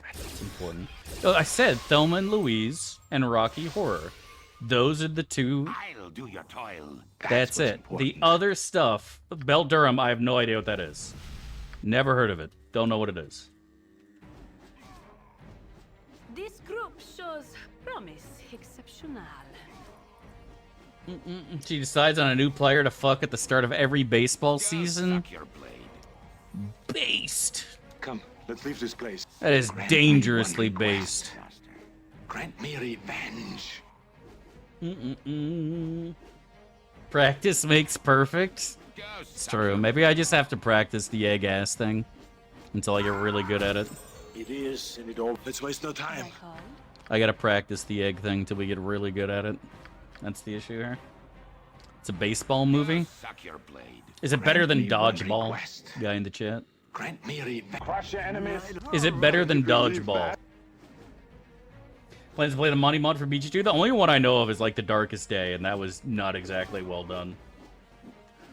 That's important. Oh, I said Thelma and Louise and Rocky Horror. Those are the two. I'll do your toil. That's it. Important. The other stuff, Baldur, I have no idea what that is. Never heard of it. Don't know what it is. This group shows promise exceptional. She decides on a new player to fuck at the start of every baseball season. Based. Come, let's leave this place. That is dangerously based. Grant me revenge. Practice makes perfect. It's true. Maybe I just have to practice the egg ass thing until I get really good at it. It is, and it all. Let's waste no time. I gotta practice the egg thing till we get really good at it. That's the issue here. It's a baseball movie. Suck your blade. Is it better than Dodgeball? Guy in the chat. Grant me Crush your enemies. Is it better than Dodgeball? Plans to play the Monty mod for BG2? The only one I know of is like The Darkest Day, and that was not exactly well done.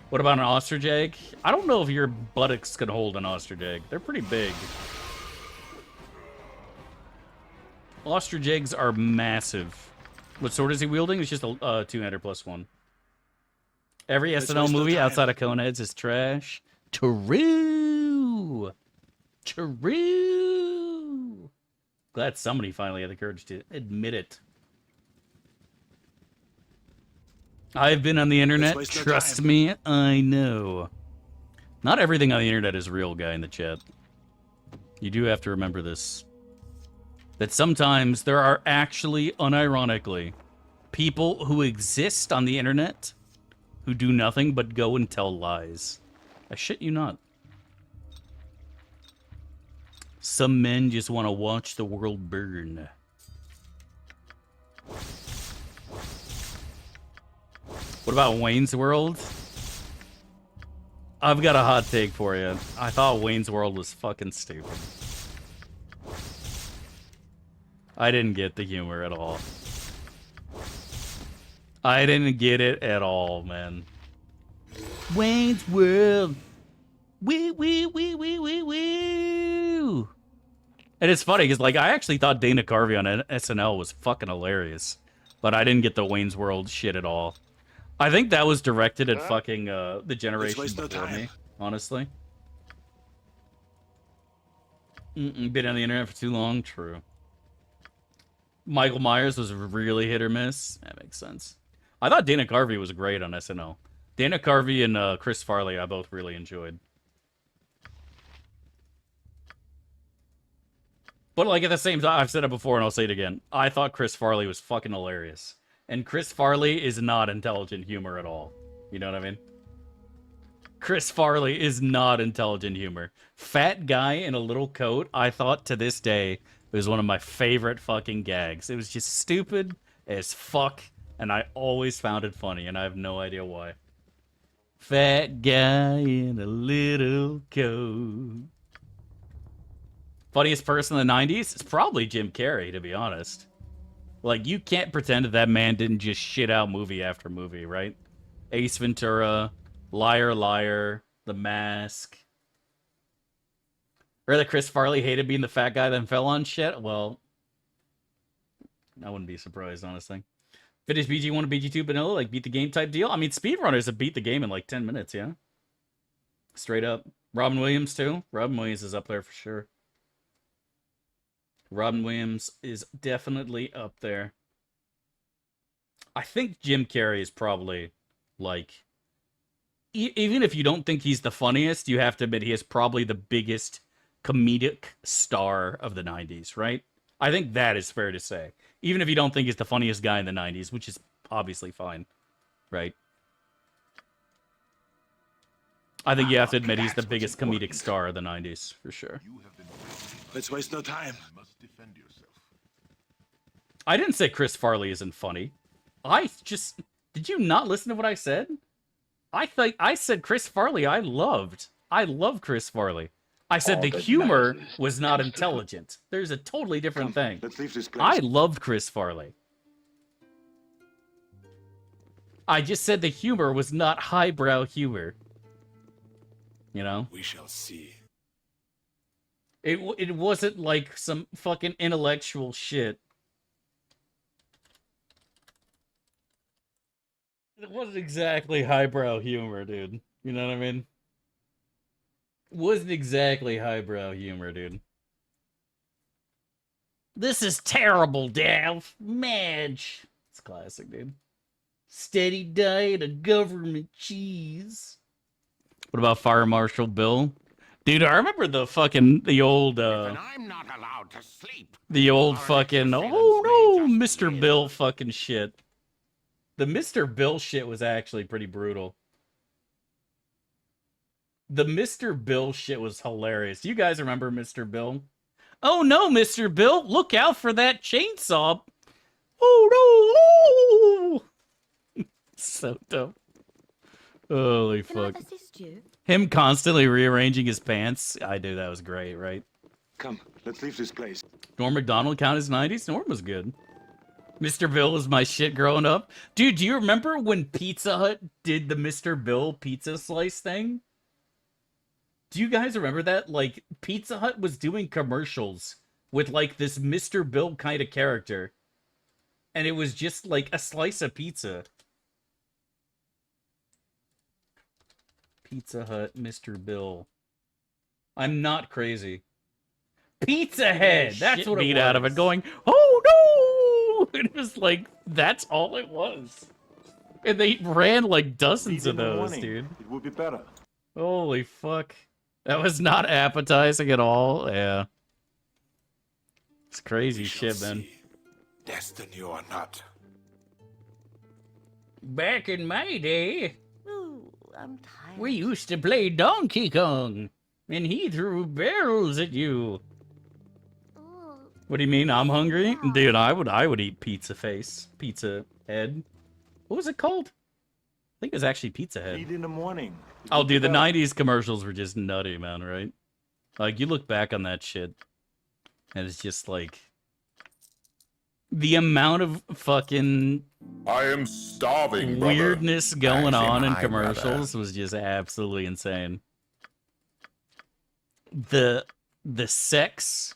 What about an ostrich egg? I don't know if your buttocks can hold an ostrich egg. They're pretty big. Ostrich eggs are massive. What sword is he wielding? It's just a two-hander +1. Every SNL movie outside of Conan's is trash. True. True. Glad somebody finally had the courage to admit it. I've been on the internet. Trust me, I know. Not everything on the internet is real, guy in the chat. You do have to remember this. That sometimes there are actually, unironically, people who exist on the internet who do nothing but go and tell lies. I shit you not. Some men just want to watch the world burn. What about Wayne's World? I've got a hot take for you. I thought Wayne's World was fucking stupid. I didn't get the humor at all. I didn't get it at all, man. Wayne's World. Wee, wee, wee, wee, wee, wee. And it's funny, because, like, I actually thought Dana Carvey on SNL was fucking hilarious. But I didn't get the Wayne's World shit at all. I think that was directed at fucking the generation before me, honestly. Been on the internet for too long? True. Michael Myers was really hit or miss. That makes sense. I thought Dana Carvey was great on SNL. Dana Carvey and Chris Farley I both really enjoyed. But, like, at the same time, I've said it before and I'll say it again. I thought Chris Farley was fucking hilarious. And Chris Farley is not intelligent humor at all. You know what I mean? Chris Farley is not intelligent humor. Fat guy in a little coat, I thought to this day, was one of my favorite fucking gags. It was just stupid as fuck, and I always found it funny, and I have no idea why. Fat guy in a little coat. Funniest person in the 90s? It's probably Jim Carrey, to be honest. Like, you can't pretend that man didn't just shit out movie after movie, right? Ace Ventura, Liar Liar, The Mask. Or that Chris Farley hated being the fat guy that fell on shit? Well, I wouldn't be surprised, honestly. Finish BG1 and BG2 vanilla, like beat the game type deal? I mean, speedrunners have beat the game in like 10 minutes, yeah? Straight up. Robin Williams, too? Robin Williams is up there for sure. Robin Williams is definitely up there. I think Jim Carrey is probably, like... even if you don't think he's the funniest, you have to admit he is probably the biggest comedic star of the 90s, right? I think that is fair to say. Even if you don't think he's the funniest guy in the 90s, which is obviously fine, right? I think you have to admit he's the biggest comedic star of the 90s, for sure. Let's waste no time. I didn't say Chris Farley isn't funny. I just... Did you not listen to what I said? I said Chris Farley I loved. I love Chris Farley. I said the humor was not intelligent. There's a totally different thing. Let's leave this place. I loved Chris Farley. I just said the humor was not highbrow humor. You know? We shall see. It wasn't like some fucking intellectual shit. It wasn't exactly highbrow humor, dude. You know what I mean? It wasn't exactly highbrow humor, dude. This is terrible, Dav. Madge. It's classic, dude. Steady diet of government cheese. What about Fire Marshal Bill? Dude, I remember the old, I'm not allowed to sleep. the old fucking, oh no, Mr. Bill fucking shit. The Mr. Bill shit was actually pretty brutal. The Mr. Bill shit was hilarious. You guys remember Mr. Bill? Oh no, Mr. Bill, look out for that chainsaw. Oh no. So dumb. Holy fuck. Him constantly rearranging his pants. I do. That was great, right? Come, let's leave this place. Norm MacDonald count his 90s? Norm was good. Mr. Bill was my shit growing up. Dude, do you remember when Pizza Hut did the Mr. Bill pizza slice thing? Do you guys remember that? Like, Pizza Hut was doing commercials with, like, this Mr. Bill kind of character. And it was just, like, a slice of pizza. Pizza Hut, Mr. Bill. I'm not crazy. Pizza Head! That's what it was. Out of it going, oh no! It was like, that's all it was. And they ran like dozens of those, dude. It would be better. Holy fuck. That was not appetizing at all. Yeah. It's crazy shit, man. Destiny or not. Back in my day, Ooh, I'm tired. we used to play Donkey Kong, and he threw barrels at you. What do you mean? I'm hungry, dude. I would eat Pizza Face, Pizza Head. What was it called? I think it was actually Pizza Head. Eat in the morning. Oh, dude, the '90s commercials were just nutty, man. Right? Like you look back on that shit, and it's just like the amount of fucking I am starving, brother. weirdness going on in my commercials brother. was just absolutely insane. The sex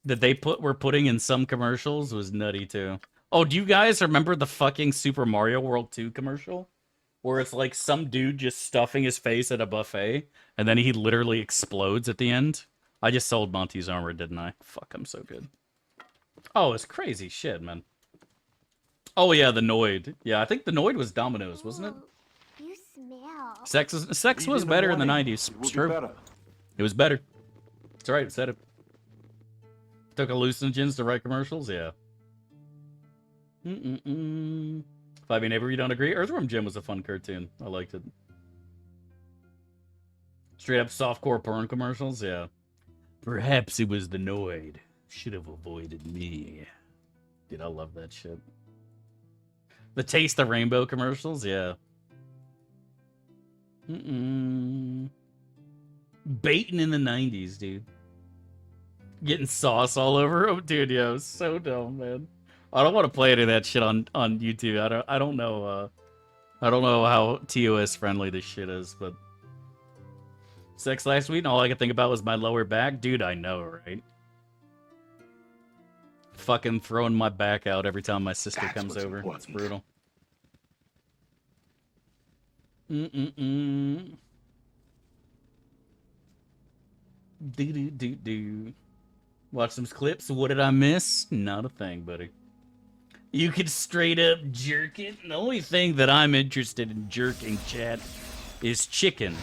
that they were putting in some commercials was nutty too. Oh, do you guys remember the fucking Super Mario World 2 commercial? Where it's like some dude just stuffing his face at a buffet, and then he literally explodes at the end? I just sold Monty's armor, didn't I? Fuck, I'm so good. Oh, it's crazy shit, man. Oh yeah, the Noid. Yeah, I think the Noid was Domino's, wasn't it? You smell. Sex was better in the 90s. It's true. It was better. It's right, it said it. Took hallucinogens to write commercials, yeah. Five Neighbor, you don't agree? Earthworm Jim was a fun cartoon. I liked it. Straight up softcore porn commercials, yeah. Perhaps it was the Noid. Should have avoided me. Dude, I love that shit. The Taste of Rainbow commercials, yeah. Baiting in the 90s, dude. Getting sauce all over him, dude. Yeah, it was so dumb, man. I don't want to play any of that shit on YouTube. I don't know. I don't know how TOS friendly this shit is, but sex last week, and all I could think about was my lower back, dude. I know, right? Fucking throwing my back out every time my sister comes over. Important. It's brutal. Do. Watch some clips. What did I miss? Not a thing, buddy. You could straight up jerk it. The only thing that I'm interested in jerking, chat, is chicken.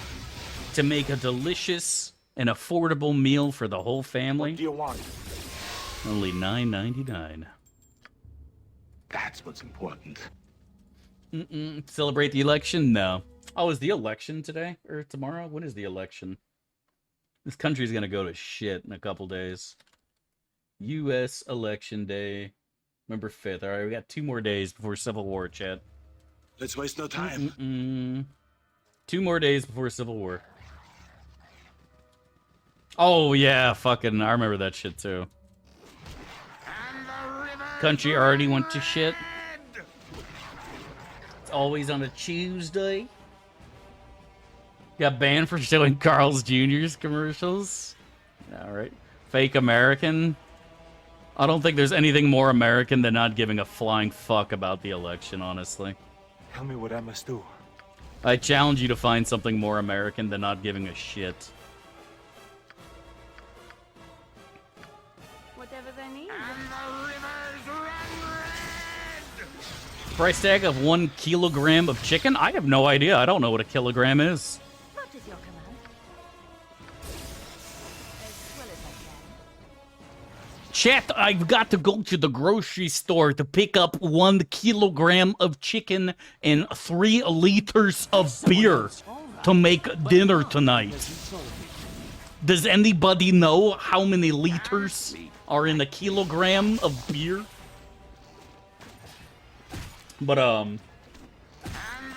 To make a delicious and affordable meal for the whole family. What do you want? Only $9.99. That's what's important. Celebrate the election? No. Oh, is the election today? Or tomorrow? When is the election? This country's gonna go to shit in a couple days. U.S. Election Day. November 5th. Alright, we got 2 more days before Civil War, chat. Let's waste no time. 2 more days before Civil War. Oh, yeah, fucking, I remember that shit, too. Country already went to shit. It's always on a Tuesday. Got banned for showing Carl's Jr.'s commercials. Alright. Fake American. I don't think there's anything more American than not giving a flying fuck about the election, honestly. Tell me what I must do. I challenge you to find something more American than not giving a shit. Whatever they need. Price tag of 1 kilogram of chicken? I have no idea. I don't know what a kilogram is. What is your command? As well as I can. Chat, I've got to go to the grocery store to pick up 1 kilogram of chicken and 3 liters of beer to make dinner tonight. Does anybody know how many liters are in a kilogram of beer? But,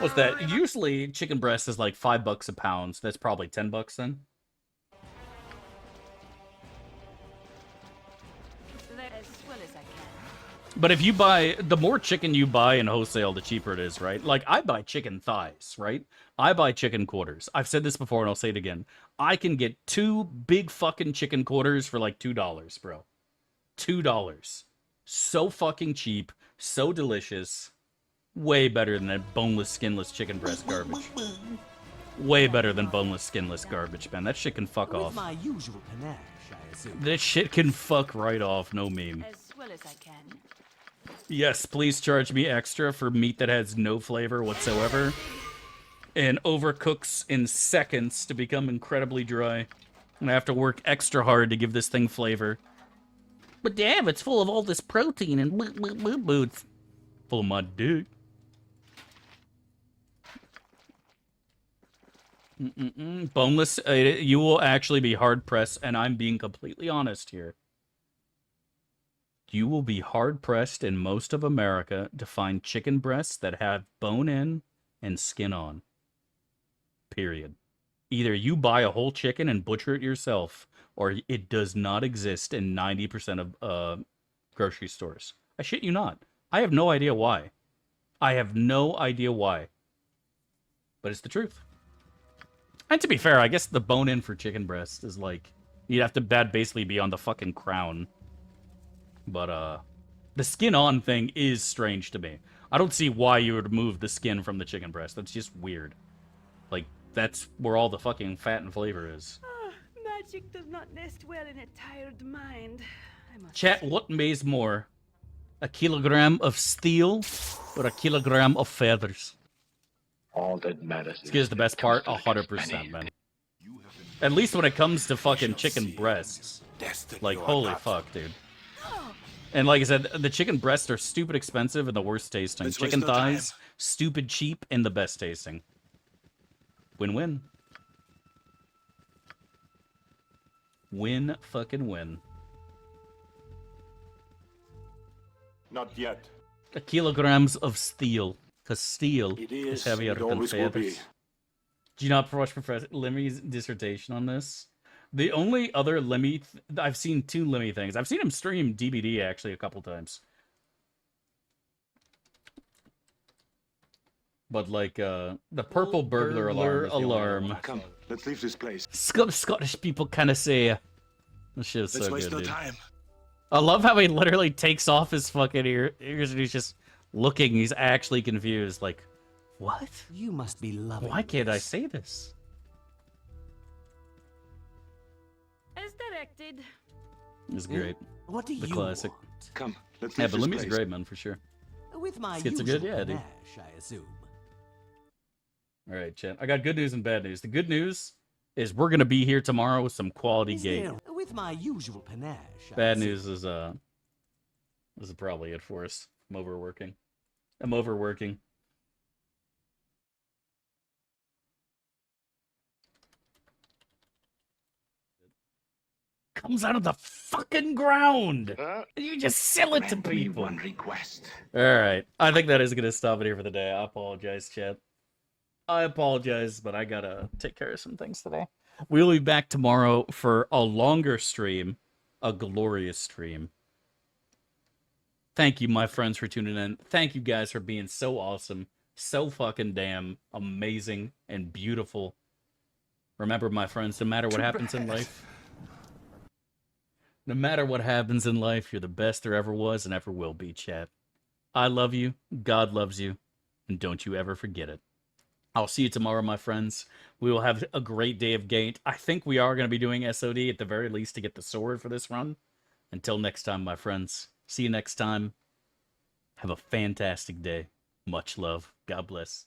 What's that? Usually chicken breast is like $5 a pound. So that's probably $10 then. But if you buy, the more chicken you buy in wholesale, the cheaper it is, right? Like, I buy chicken thighs, right? I buy chicken quarters. I've said this before, and I'll say it again. I can get 2 big fucking chicken quarters for like $2, bro. $2. So fucking cheap, so delicious. Way better than that boneless, skinless chicken breast garbage. Way better than boneless, skinless garbage, man. That shit can fuck off. My usual panache, I assume. That shit can fuck right off, no meme. As well as I can. Yes, please charge me extra for meat that has no flavor whatsoever and overcooks in seconds to become incredibly dry. And I have to work extra hard to give this thing flavor. But damn, it's full of all this protein and it's full of my dick. Boneless, you will actually be hard-pressed, and I'm being completely honest here. You will be hard-pressed in most of America to find chicken breasts that have bone in and skin on. Period. Either you buy a whole chicken and butcher it yourself, or it does not exist in 90% of grocery stores. I shit you not. I have no idea why. I have no idea why. But it's the truth. And to be fair, I guess the bone-in for chicken breast is like... You'd have to basically be on the fucking crown. But, the skin-on thing is strange to me. I don't see why you would remove the skin from the chicken breast. That's just weird. Like, that's where all the fucking fat and flavor is. Magic does not nest well in a tired mind. Chat, what weighs more? A kilogram of steel or a kilogram of feathers? All that matters is... Here's the best part, 100%, man. At least when it comes to fucking chicken breasts. Like, holy fuck, dude. And like I said, the chicken breasts are stupid expensive and the worst tasting. Chicken thighs, stupid cheap and the best tasting. Win-win. Win fucking win. Not yet. A kilograms of steel. Because steel It is heavier than feathers. Do you not watch Professor Lemmy's dissertation on this? The only other Lemmy... I've seen 2 Lemmy things. I've seen him stream DBD, actually, a couple times. But, like, the purple burglar alarm. Come, let's leave this place. Scottish people kind of say... This shit is Let's so waste good, no dude. time. I love how he literally takes off his fucking ears and he's just looking. He's actually confused. Like, what? You must be loving Why can't I say this? As directed. It's great. What do the you classic. want? Come, let's Yeah, leave but this Lemmy's place. great, man, for sure. With my Skits are usual good, yeah, dude. panache, I assume. All right, chat. I got good news and bad news. The good news is we're gonna be here tomorrow with some quality game. With my usual panache. I Bad assume. news is this is probably it for us. I'm overworking. Comes out of the fucking ground. You just sell it to people. One request. All right. I think that is going to stop it here for the day. I apologize, chat. I apologize, but I got to take care of some things today. We'll be back tomorrow for a longer stream, a glorious stream. Thank you, my friends, for tuning in. Thank you guys for being so awesome, so fucking damn amazing and beautiful. Remember, my friends, no matter what happens in life, no matter what happens in life, you're the best there ever was and ever will be, chat. I love you, God loves you, and don't you ever forget it. I'll see you tomorrow, my friends. We will have a great day of Gate. I think we are going to be doing SOD at the very least to get the sword for this run. Until next time, my friends. See you next time. Have a fantastic day. Much love. God bless.